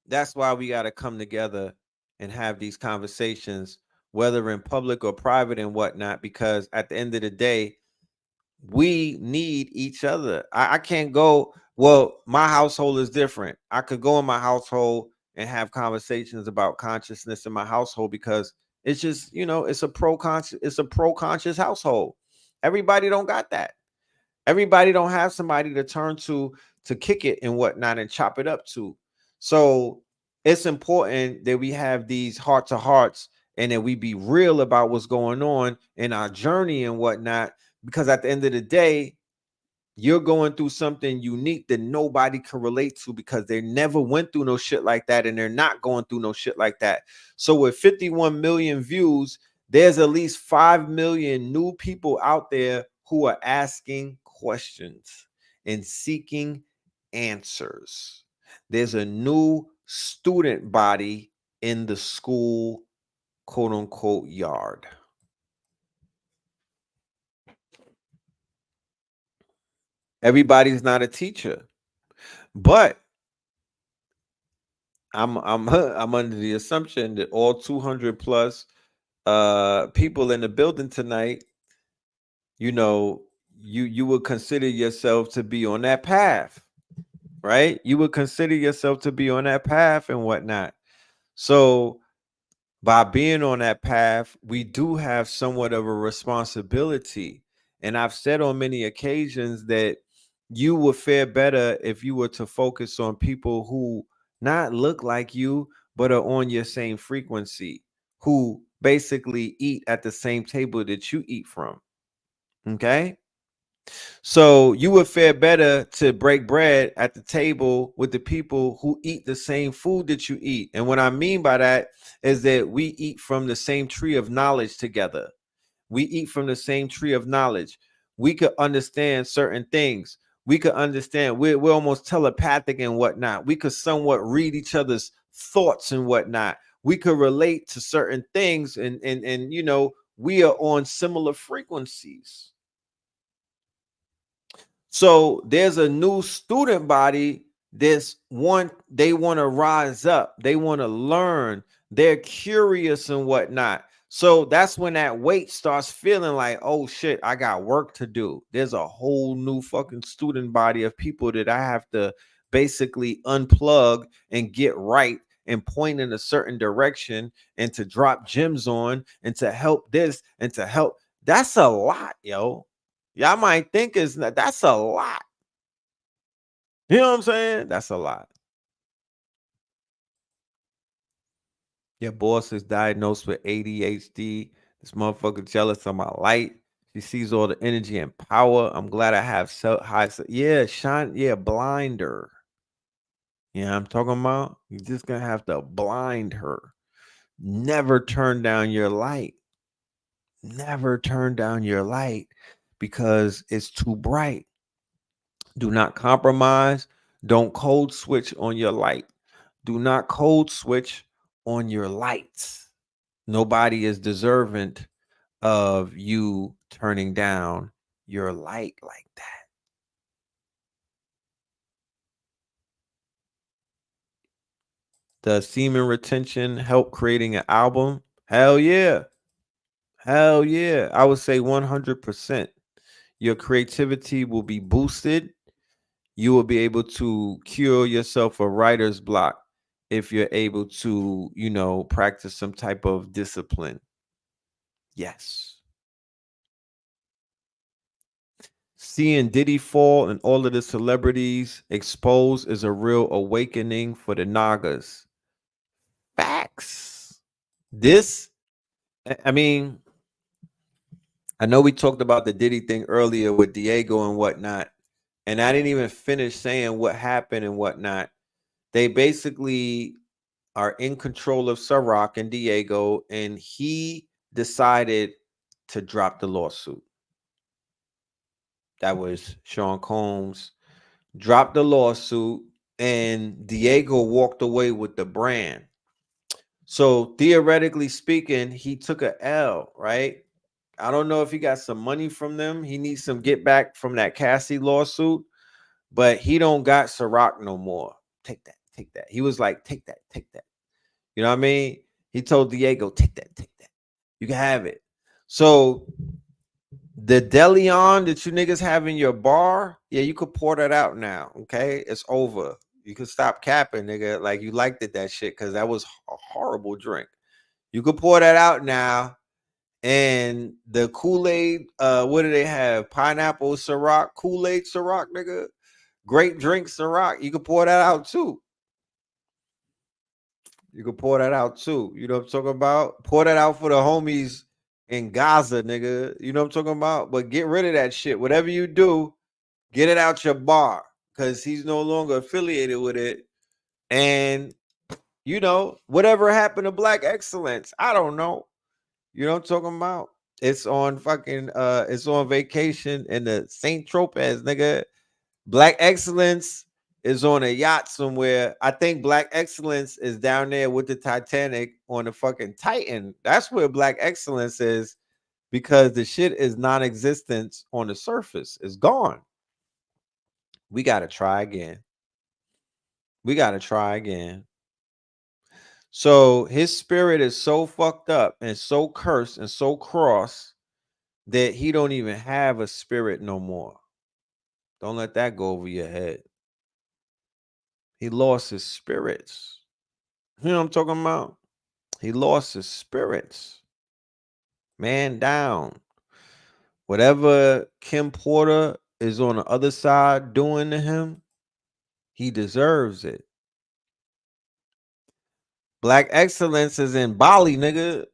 That's why we got to come together and have these conversations, whether in public or private and whatnot, because at the end of the day, we need each other. I can't go, well, my household is different. I could go in my household and have conversations about consciousness in my household because it's just, you know, it's a pro-conscious household. Everybody don't got that. Everybody don't have somebody to turn to kick it and whatnot and chop it up to. So it's important that we have these heart to hearts and that we be real about what's going on in our journey and whatnot, because at the end of the day, you're going through something unique that nobody can relate to because they never went through no shit like that, and they're not going through no shit like that. So with 51 million views, there's at least 5 million new people out there who are asking questions and seeking answers. There's a new student body in the school, quote unquote, yard. Everybody's not a teacher, but I'm under the assumption that all 200 plus people in the building tonight, you know, you would consider yourself to be on that path, right? You would consider yourself to be on that path and whatnot. So by being on that path, we do have somewhat of a responsibility. And I've said on many occasions that you would fare better if you were to focus on people who not look like you, but are on your same frequency, who basically eat at the same table that you eat from. Okay. So you would fare better to break bread at the table with the people who eat the same food that you eat. And what I mean by that is that we eat from the same tree of knowledge together. We eat from the same tree of knowledge. We could understand certain things. We could understand. We're almost telepathic and whatnot. We could somewhat read each other's thoughts and whatnot. We could relate to certain things, and you know, we are on similar frequencies. So there's a new student body. This one, they want to rise up, they want to learn, they're curious and whatnot. So that's when that weight starts feeling like, oh shit, I got work to do. There's a whole new fucking student body of people that I have to basically unplug and get right and point in a certain direction and to drop gems on and to help this and to help. That's a lot, yo. Y'all might think it's not, that's a lot. You know what I'm saying? That's a lot. Your boss is diagnosed with ADHD. This motherfucker jealous of my light. She sees all the energy and power. I'm glad I have high. Yeah, shine. Yeah, blinder. Yeah, I'm talking about. You're just gonna have to blind her. Never turn down your light. Never turn down your light because it's too bright. Do not compromise. Don't code switch on your light. Do not code switch on your lights. Nobody is deserving of you turning down your light like that. Does semen retention help creating an album? Hell yeah. Hell yeah. I would say 100%. Your creativity will be boosted. You will be able to cure yourself a writer's block if you're able to, you know, practice some type of discipline. Yes. Seeing Diddy fall and all of the celebrities exposed is a real awakening for the Nagas. Facts. This, I mean, I know we talked about the Diddy thing earlier with Diego and whatnot, and I didn't even finish saying what happened and whatnot. They basically are in control of Ciroc and Diego, and he decided to drop the lawsuit. That was Sean Combs. Dropped the lawsuit, and Diego walked away with the brand. So theoretically speaking, he took a L, right? I don't know if he got some money from them. He needs some get back from that Cassie lawsuit, but he don't got Ciroc no more. Take that, take that. He was like, take that, take that. You know what I mean? He told Diego, take that, take that. You can have it. So the Deleon that you niggas have in your bar, yeah, you could pour that out now. Okay, it's over. You could stop capping, nigga. Like you liked it that shit because that was a horrible drink. You could pour that out now. And the Kool-Aid, what do they have? Pineapple Ciroc, Kool-Aid Ciroc, nigga. Grape drink Ciroc. You could pour that out too. You could pour that out too. You know what I'm talking about? Pour that out for the homies in Gaza, nigga. You know what I'm talking about? But get rid of that shit. Whatever you do, get it out your bar because he's no longer affiliated with it. And, you know, whatever happened to Black Excellence, I don't know. You know what I'm talking about? It's on fucking, it's on vacation in the St. Tropez, nigga. Black Excellence is on a yacht somewhere. I think Black Excellence is down there with the Titanic on the fucking Titan. That's where Black Excellence is because the shit is non-existent on the surface. It's gone. We got to try again. We got to try again. So his spirit is so fucked up and so cursed and so cross that he don't even have a spirit no more. Don't let that go over your head. He lost his spirits. You know what I'm talking about? He lost his spirits. Man down. Whatever Kim Porter is on the other side doing to him, he deserves it. Black Excellence is in Bali, nigga.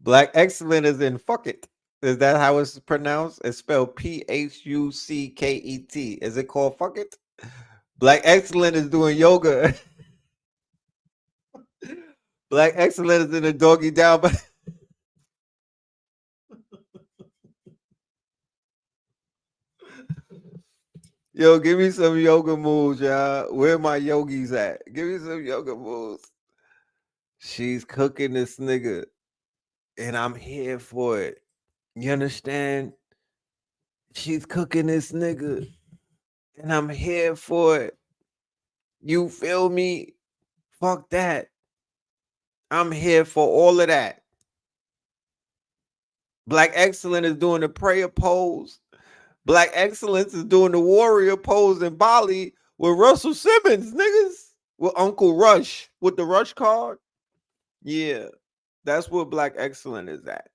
Black excellent is in fuck it. Is that how it's pronounced? It's spelled P-H-U-C-K-E-T. Is it called fuck it? Black excellent is doing yoga. Black excellent is in a doggy down. But yo, give me some yoga moves, y'all. Where my yogis at? Give me some yoga moves. She's cooking this nigga, and I'm here for it. You understand? She's cooking this nigga, and I'm here for it. You feel me? Fuck that. I'm here for all of that. Black excellence is doing the prayer pose. Black excellence is doing the warrior pose in Bali with Russell Simmons, niggas. With Uncle Rush, with the Rush card. Yeah, that's what Black excellence is at.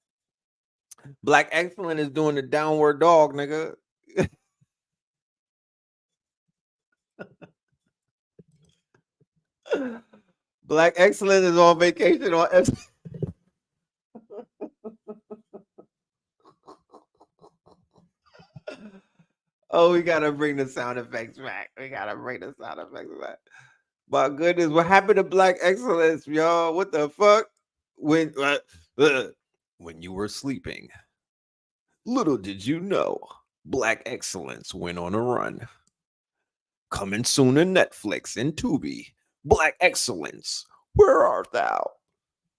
Black excellence is doing the downward dog, nigga. Black excellence is on vacation on Oh, we gotta bring the sound effects back. My goodness, what happened to Black excellence, y'all? What the fuck? When you were sleeping, little did you know, Black excellence went on a run. Coming soon to Netflix and Tubi. Black excellence, where art thou?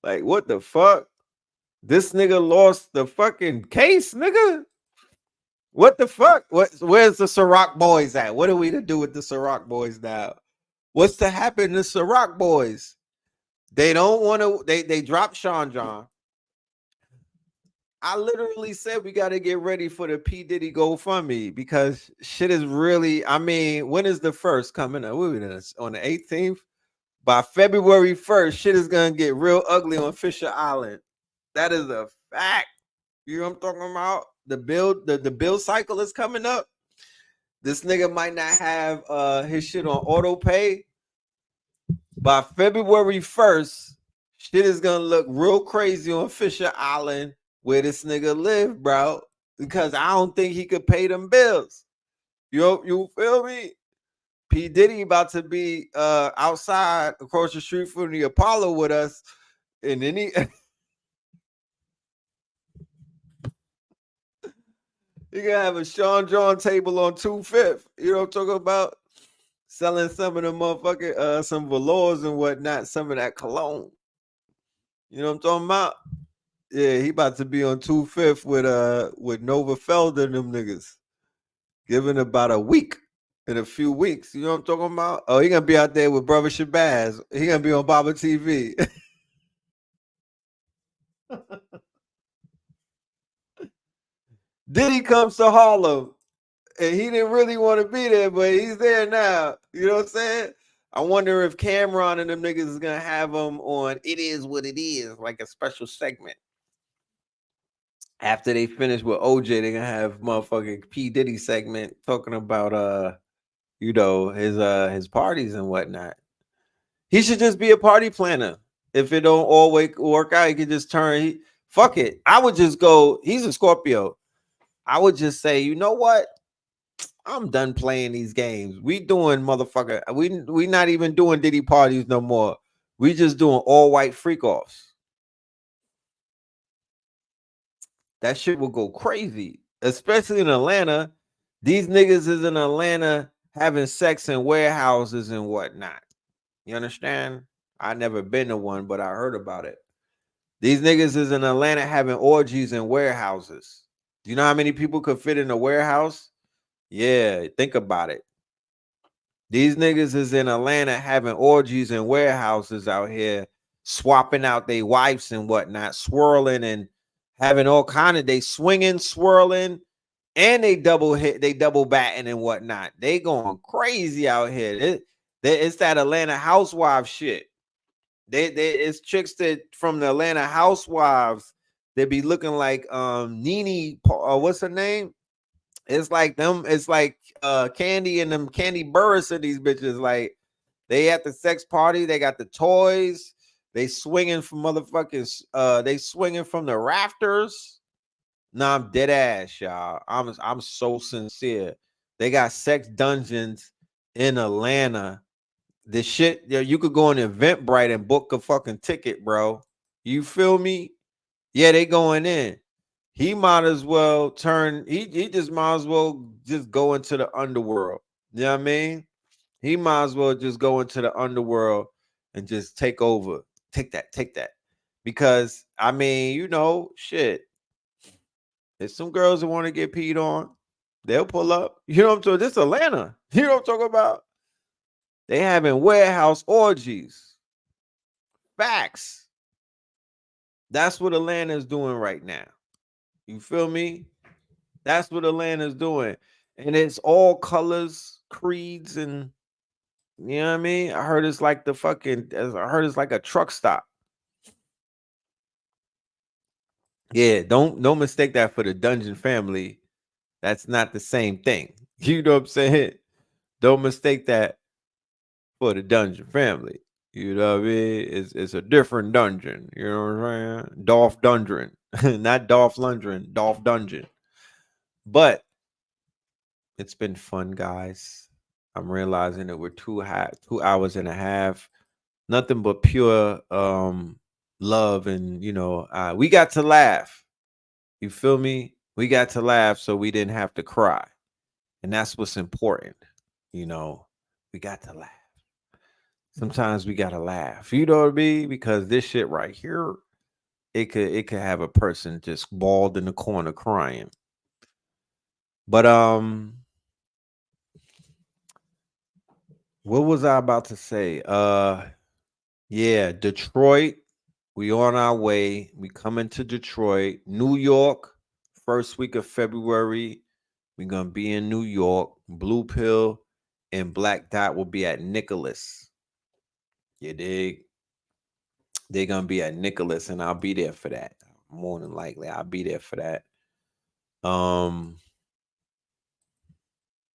Like, what the fuck? This nigga lost the fucking case, nigga. What the fuck? Where's the Ciroc boys at? What are we to do with the Ciroc boys now? What's to happen to Ciroc boys? They don't want to. They dropped Sean John. I literally said we got to get ready for the P Diddy GoFundMe because shit is really. I mean, when is the first coming up? We're on the 18th. By February 1st, shit is gonna get real ugly on Fisher Island. That is a fact. You know what I'm talking about? The bill cycle is coming up. This nigga might not have his shit on auto pay. By February 1st, shit is gonna look real crazy on Fisher Island where this nigga live, bro. Because I don't think he could pay them bills. You feel me? P. Diddy about to be outside across the street from the Apollo with us. And then he gonna have a Sean John table on 2/5. You know what I'm talking about? Selling some of the motherfucking some velours and whatnot, some of that cologne. You know what I'm talking about? Yeah, he about to be on 2/5 with Nova Felder and them niggas. Given about a week, in a few weeks. You know what I'm talking about? Oh, he gonna be out there with Brother Shabazz. He gonna be on Baba TV. Diddy comes to Harlem, and he didn't really want to be there, but he's there now. You know what I'm saying? I wonder if Cameron and them niggas is gonna have him on It Is What It Is, like a special segment. After they finish with OJ, they're gonna have motherfucking P. Diddy segment talking about you know, his parties and whatnot. He should just be a party planner. If it don't always work out, he could just turn. Fuck it. I would just go. He's a Scorpio. I would just say, you know what? I'm done playing these games. We doing motherfucker. We not even doing Diddy parties no more. We just doing all white freak offs. That shit will go crazy, especially in Atlanta. These niggas is in Atlanta having sex in warehouses and whatnot. You understand? I never been to one, but I heard about it. These niggas is in Atlanta having orgies in warehouses. Do you know how many people could fit in a warehouse? Yeah, think about it. These niggas is in Atlanta having orgies in warehouses out here, swapping out their wives and whatnot, swirling and having all kind of, they swinging, swirling, and they double hit, they double batting and whatnot. They going crazy out here. It's that Atlanta housewife shit. It's chicks that from the Atlanta housewives. They be looking like Nene. What's her name? It's like them. It's like Candy and them Candy Burris and these bitches. Like they at the sex party. They got the toys. They swinging from motherfuckers. They swinging from the rafters. Nah, I'm dead ass, y'all. I'm so sincere. They got sex dungeons in Atlanta. The shit, you could go on Eventbrite and book a fucking ticket, bro. You feel me? Yeah, they going in. He might as well turn. He just might as well just go into the underworld. You know what I mean? He might as well just go into the underworld and just take over. Take that. Because I mean, shit. If some girls that want to get peed on, they'll pull up. You know what I'm talking? This Atlanta. You know what I'm talking about? They having warehouse orgies. Facts. That's what Atlanta is doing right now. You feel me? That's what Atlanta is doing. And it's all colors, creeds, and you know what I mean? I heard it's like a truck stop. Yeah, don't mistake that for the Dungeon family. That's not the same thing. You know what I'm saying? Don't mistake that for the Dungeon family. You know what I mean? It's a different dungeon. You know what I'm saying? Dolph Dungeon. Not Dolph Lundgren, Dolph Dungeon. But it's been fun, guys. I'm realizing that we're 2 hours and a half. Nothing but pure love, and we got to laugh. You feel me? We got to laugh so we didn't have to cry. And that's what's important. We got to laugh. Sometimes we gotta laugh. You know what I mean? Because this shit right here, it could have a person just bald in the corner crying. But what was I about to say? Yeah, Detroit. We on our way. We coming to Detroit. New York, first week of February. We're gonna be in New York. Blue Pill and Black Dot will be at Nicholas. You dig? They're gonna be at Nicholas, and I'll be there for that. More than likely, I'll be there for that.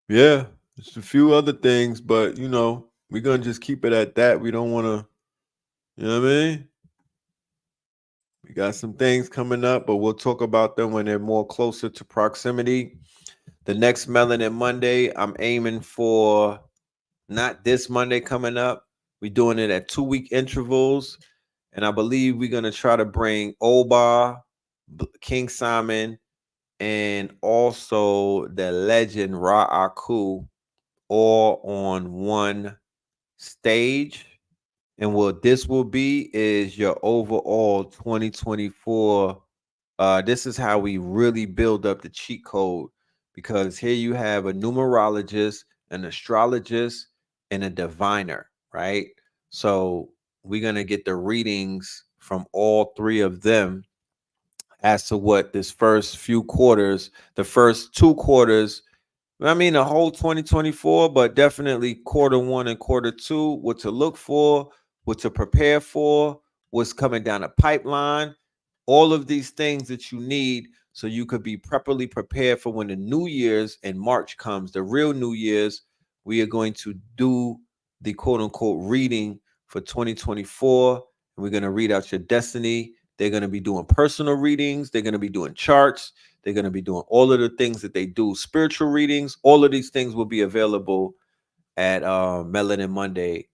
Yeah, just a few other things, but we're gonna just keep it at that. We don't want to, you know what I mean? We got some things coming up, but we'll talk about them when they're more closer to proximity. The next Melanin Monday, I'm aiming for not this Monday coming up. We're doing it at 2-week intervals. And I believe we're going to try to bring Oba, King Simon, and also the legend Ra Aku all on one stage. And what this will be is your overall 2024. This is how we really build up the cheat code, because here you have a numerologist, an astrologist, and a diviner, right? So we're going to get the readings from all three of them as to what this first few quarters, the first 2 quarters, I mean, the whole 2024, but definitely quarter 1 and quarter 2, what to look for, what to prepare for, what's coming down the pipeline, all of these things that you need so you could be properly prepared for when the New Year's in March comes, the real New Year's. We are going to do the quote unquote reading for 2024. And we're going to read out your destiny. They're going to be doing personal readings. They're going to be doing charts. They're going to be doing all of the things that they do, spiritual readings. All of these things will be available at Melanin Monday,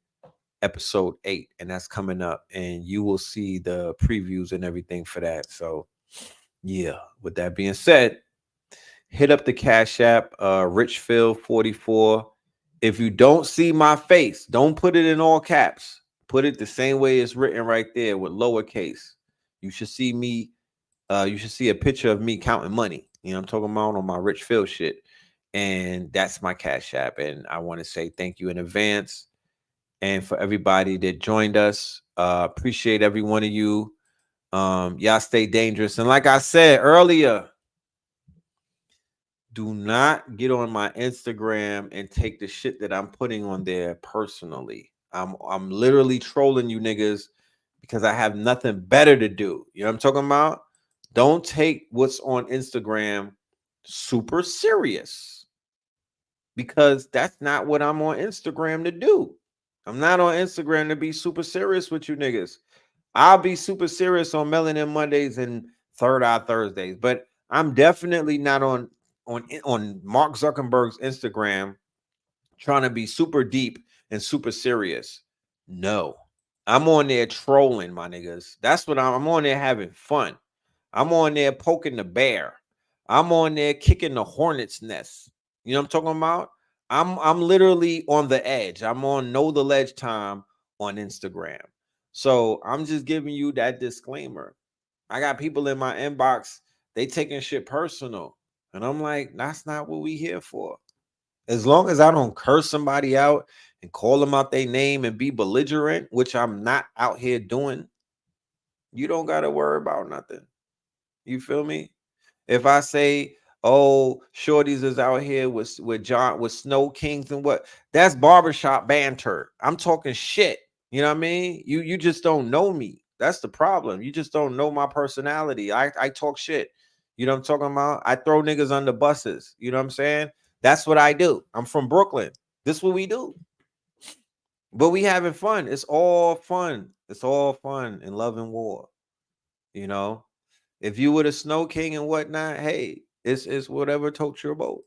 episode 8. And that's coming up. And you will see the previews and everything for that. So, yeah, with that being said, hit up the Cash App, Richfield44. If you don't see my face, don't put it in all caps. Put it the same way it's written right there with lowercase. You should see me. You should see a picture of me counting money. You know what I'm talking about, on my Rich Phil shit. And that's my Cash App. And I want to say thank you in advance. And for everybody that joined us, appreciate every one of you. Y'all stay dangerous. And like I said earlier, do not get on my Instagram and take the shit that I'm putting on there personally. I'm literally trolling you niggas because I have nothing better to do. You know what I'm talking about? Don't take what's on Instagram super serious, because that's not what I'm on Instagram to do. I'm not on Instagram to be super serious with you niggas. I'll be super serious on Melanin Mondays and Third Eye Thursdays, but I'm definitely not on Mark Zuckerberg's Instagram trying to be super deep and super serious. No, I'm on there trolling, my niggas. That's what I'm on there having fun. I'm on there poking the bear. I'm on there kicking the hornet's nest. You know what I'm talking about? I'm literally on the edge. I'm on know the ledge time on Instagram. So I'm just giving you that disclaimer. I got people in my inbox, they taking shit personal. And I'm like, that's not what we here for. As long as I don't curse somebody out and call them out their name and be belligerent, which I'm not out here doing, you don't got to worry about nothing. You feel me? If I say, oh, shorties is out here with John with Snow Kings and what, that's barbershop banter. I'm talking shit. You know what I mean? You just don't know me. That's the problem. You just don't know my personality. I talk shit. You know what I'm talking about? I throw niggas under buses. You know what I'm saying? That's what I do. I'm from Brooklyn. This is what we do. But we having fun. It's all fun. It's all fun in love and war. You know, if you were the Snow King and whatnot, hey, it's whatever totes your boat.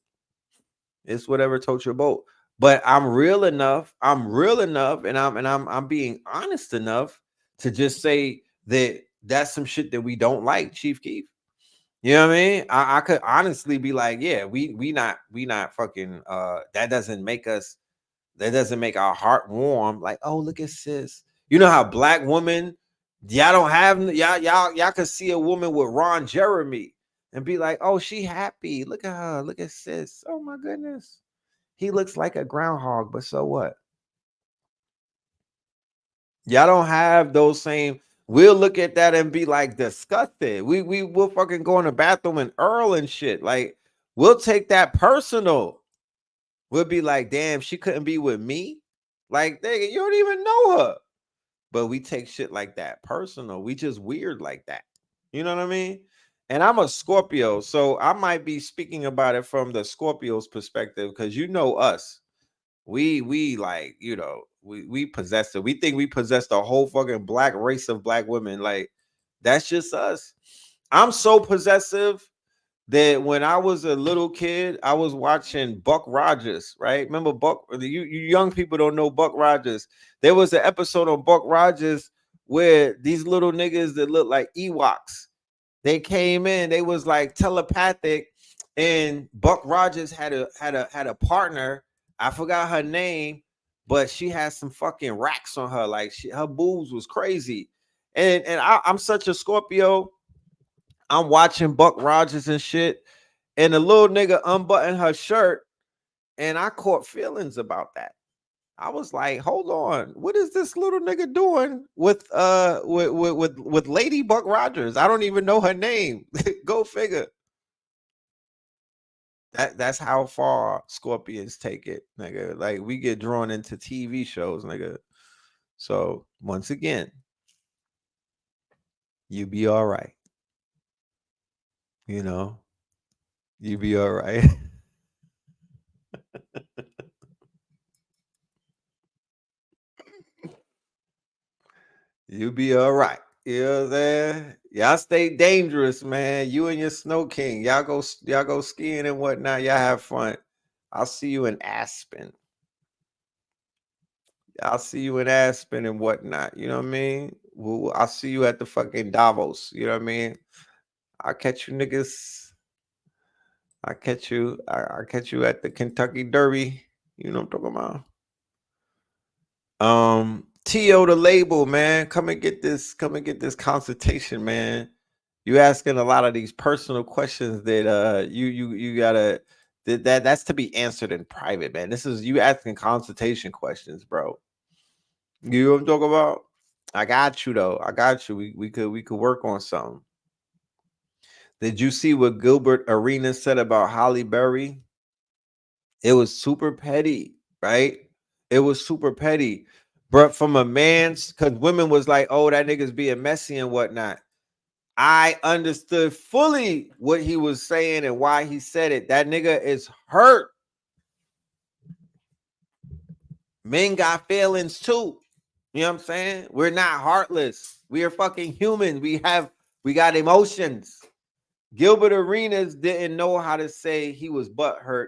It's whatever totes your boat. But I'm real enough. I'm real enough, and I'm being honest enough to just say that that's some shit that we don't like, Chief Keef. You know what I mean? I could honestly be like, yeah, we not fucking that doesn't make our heart warm. Like, oh, look at sis. You know how black women, y'all don't have y'all could see a woman with Ron Jeremy and be like, oh, she happy. Look at her, look at sis. Oh my goodness. He looks like a groundhog, but so what? Y'all don't have those same. We'll look at that and be like disgusted. Will fucking go in the bathroom and Earl and shit. Like, we'll take that personal. We'll be like, damn, she couldn't be with me. Like, nigga, you don't even know her. But we take shit like that personal. We just weird like that. You know what I mean? And I'm a Scorpio, so I might be speaking about it from the Scorpio's perspective because you know us. We like, you know, we possess it. We think we possess the whole fucking black race of black women. Like, that's just us. I'm so possessive that when I was a little kid, I was watching Buck Rogers, right? Remember Buck? You young people don't know Buck Rogers. There was an episode on Buck Rogers where these little niggas that look like Ewoks, they came in, they was like telepathic, and Buck Rogers had a partner. I forgot her name, but she had some fucking racks on her. Like, her boobs was crazy. And I'm such a Scorpio. I'm watching Buck Rogers and shit, and the little nigga unbuttoned her shirt, and I caught feelings about that. I was like, hold on, what is this little nigga doing with Lady Buck Rogers? I don't even know her name. Go figure. That's how far Scorpions take it, nigga. Like, we get drawn into TV shows, nigga. So once again, you be all right. You know, you be all right. You be all right. You know what I'm saying? Y'all stay dangerous, man. You and your Snow King. Y'all go skiing and whatnot. Y'all have fun. I'll see you in Aspen. I'll see you in Aspen and whatnot. You know what I mean? I'll see you at the fucking Davos. You know what I mean? I'll catch you niggas. I'll catch you. I'll catch you at the Kentucky Derby. You know what I'm talking about? T.O. the label, man. Come and get this consultation, man. You asking a lot of these personal questions that you gotta that's to be answered in private, man. This is you asking consultation questions, bro. You know what I'm talking about? I got you though. I got you. We could work on something. Did you see what Gilbert Arenas said about Holly Berry? It was super petty, right? It was super petty. But from a man's, because women was like, oh, that nigga's being messy and whatnot. I understood fully what he was saying and why he said it. That nigga is hurt. Men got feelings too. You know what I'm saying? We're not heartless. We are fucking humans. We got emotions. Gilbert Arenas didn't know how to say he was butthurt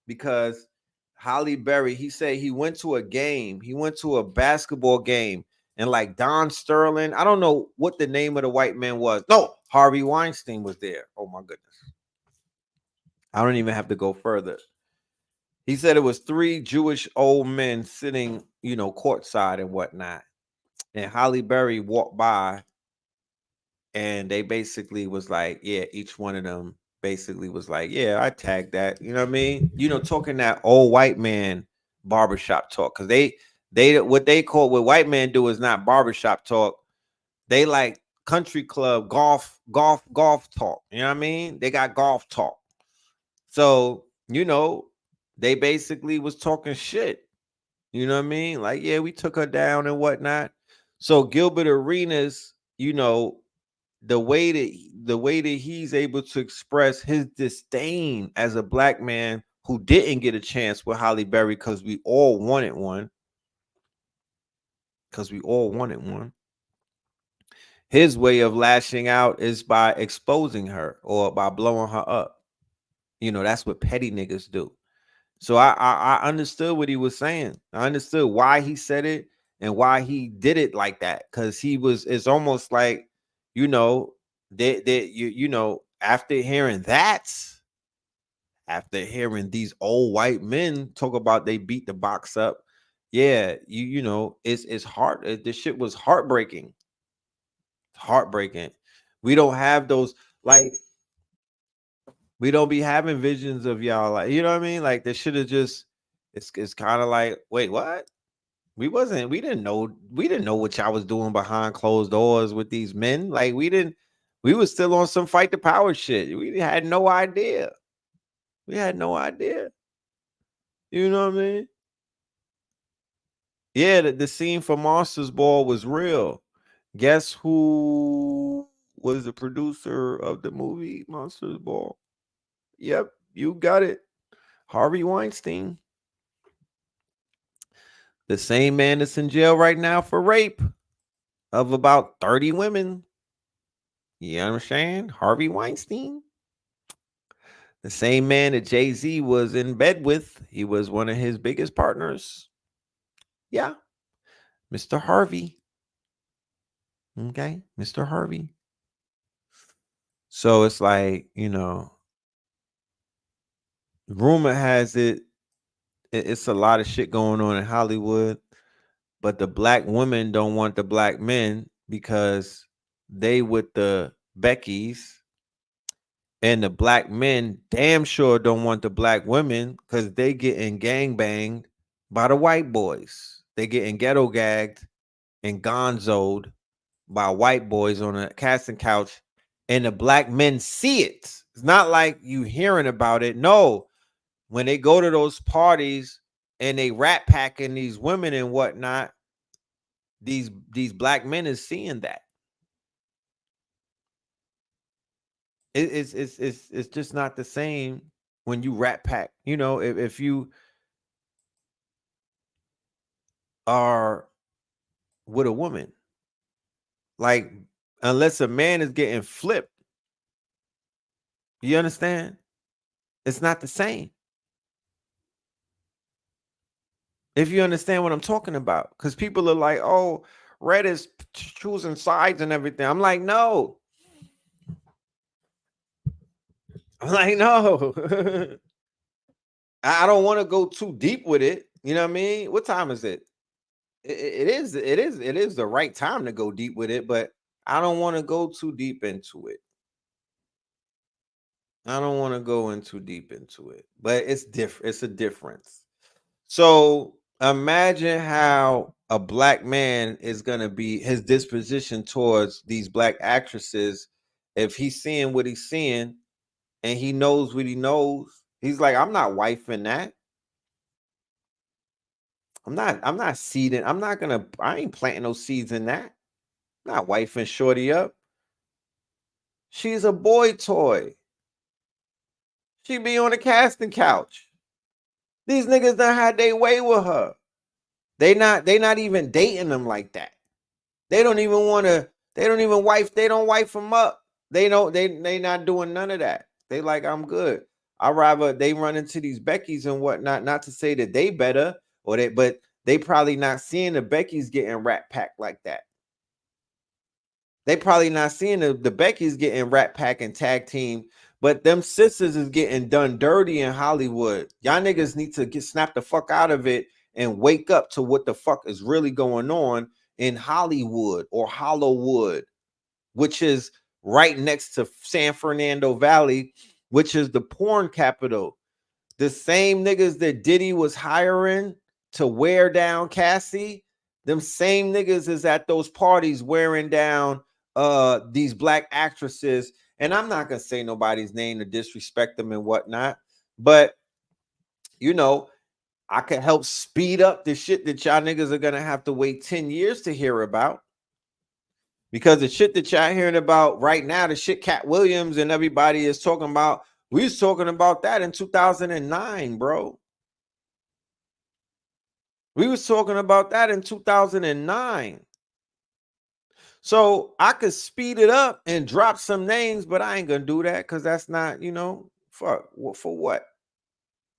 because Halle Berry, he said he went to a game. He went to a basketball game and like Don Sterling, I don't know what the name of the white man was. No, Harvey Weinstein was there. Oh my goodness. I don't even have to go further. He said it was 3 Jewish old men sitting, courtside and whatnot. And Halle Berry walked by and they basically was like, yeah, each one of them basically was like, yeah, I tagged that. You know what I mean? Talking that old white man barbershop talk. Cause they what they call what white men do is not barbershop talk. They like country club golf talk. You know what I mean? They got golf talk. So, they basically was talking shit. You know what I mean? Like, yeah, we took her down and whatnot. So Gilbert Arenas, the way that he's able to express his disdain as a black man who didn't get a chance with Halle Berry because we all wanted one. His way of lashing out is by exposing her or by blowing her up. That's what petty niggas do. So I understood what he was saying. I understood why he said it and why he did it like that. Because it's almost like, after hearing these old white men talk about they beat the box up, yeah, it's hard. This shit was heartbreaking. Heartbreaking. We don't have those, like, we don't be having visions of y'all, like, you know what I mean? Like, this should have just, it's kind of like, wait, what? We didn't know what y'all was doing behind closed doors with these men. Like, we was still on some fight the power shit. We had no idea. You know what I mean? Yeah, the scene for Monsters Ball was real. Guess who was the producer of the movie Monsters Ball? Yep, you got it. Harvey Weinstein. The same man that's in jail right now for rape of about 30 women. You understand? Harvey Weinstein. The same man that Jay-Z was in bed with. He was one of his biggest partners. Yeah. Mr. Harvey. Okay. Mr. Harvey. So it's like, rumor has it's a lot of shit going on in Hollywood, but the black women don't want the black men because they with the Beckys, and the black men damn sure don't want the black women because they getting gang banged by the white boys. They getting ghetto gagged and gonzoed by white boys on a casting couch, and the black men see it. It's not like you hearing about it. No, when they go to those parties and they rat packing these women and whatnot, these black men is seeing that. It's just not the same when you rat pack. If you are with a woman, like, unless a man is getting flipped, you understand? It's not the same. If you understand what I'm talking about, because people are like, oh, Red is choosing sides and everything. I'm like, no. I don't want to go too deep with it. You know what I mean? What time is it? It is the right time to go deep with it, but I don't want to go too deep into it. But it's different. It's a difference. So imagine how a black man is going to be, his disposition towards these black actresses, if he's seeing what he's seeing and he knows what he knows. He's like, I'm not wifing that. I'm not seeding. I ain't planting no seeds in that. I'm not wifing shorty up. She's a boy toy. She be on the casting couch. These niggas done had their way with her. They not even dating them like that. They don't even want to They don't even wife. They don't wife them up. They don't. They not doing none of that. They like, I'm good. I rather they run into these Beckys and whatnot. Not to say that they better or they, but they probably not seeing the Beckys getting rat packed like that. They probably not seeing the Beckys getting rat pack and tag team, but them sisters is getting done dirty in Hollywood. Y'all niggas need to get snapped the fuck out of it and wake up to what the fuck is really going on in Hollywood or Hollywood, which is right next to San Fernando Valley, which is the porn capital. The same niggas that Diddy was hiring to wear down Cassie, them same niggas is at those parties wearing down these black actresses. And I'm not gonna say nobody's name to disrespect them and whatnot, but you know, I could help speed up the shit that y'all niggas are gonna have to wait 10 years to hear about. Because the shit that y'all hearing about right now, the shit Cat Williams and everybody is talking about, we was talking about that in 2009, bro. We was talking about that in 2009. So I could speed it up and drop some names, but I ain't gonna do that because that's not, you know, for what?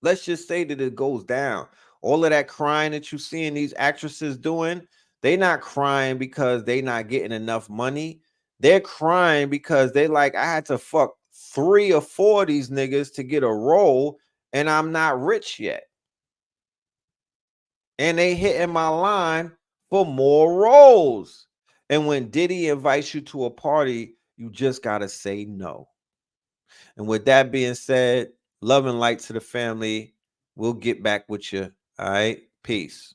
Let's just say that it goes down. All of that crying that you seeing these actresses doing, they not crying because they not getting enough money. They're crying because they like, I had to fuck 3 or 4 of these niggas to get a role, and I'm not rich yet. And they hitting my line for more roles. And when Diddy invites you to a party, you just gotta say no. And with that being said, love and light to the family. We'll get back with you. All right. Peace.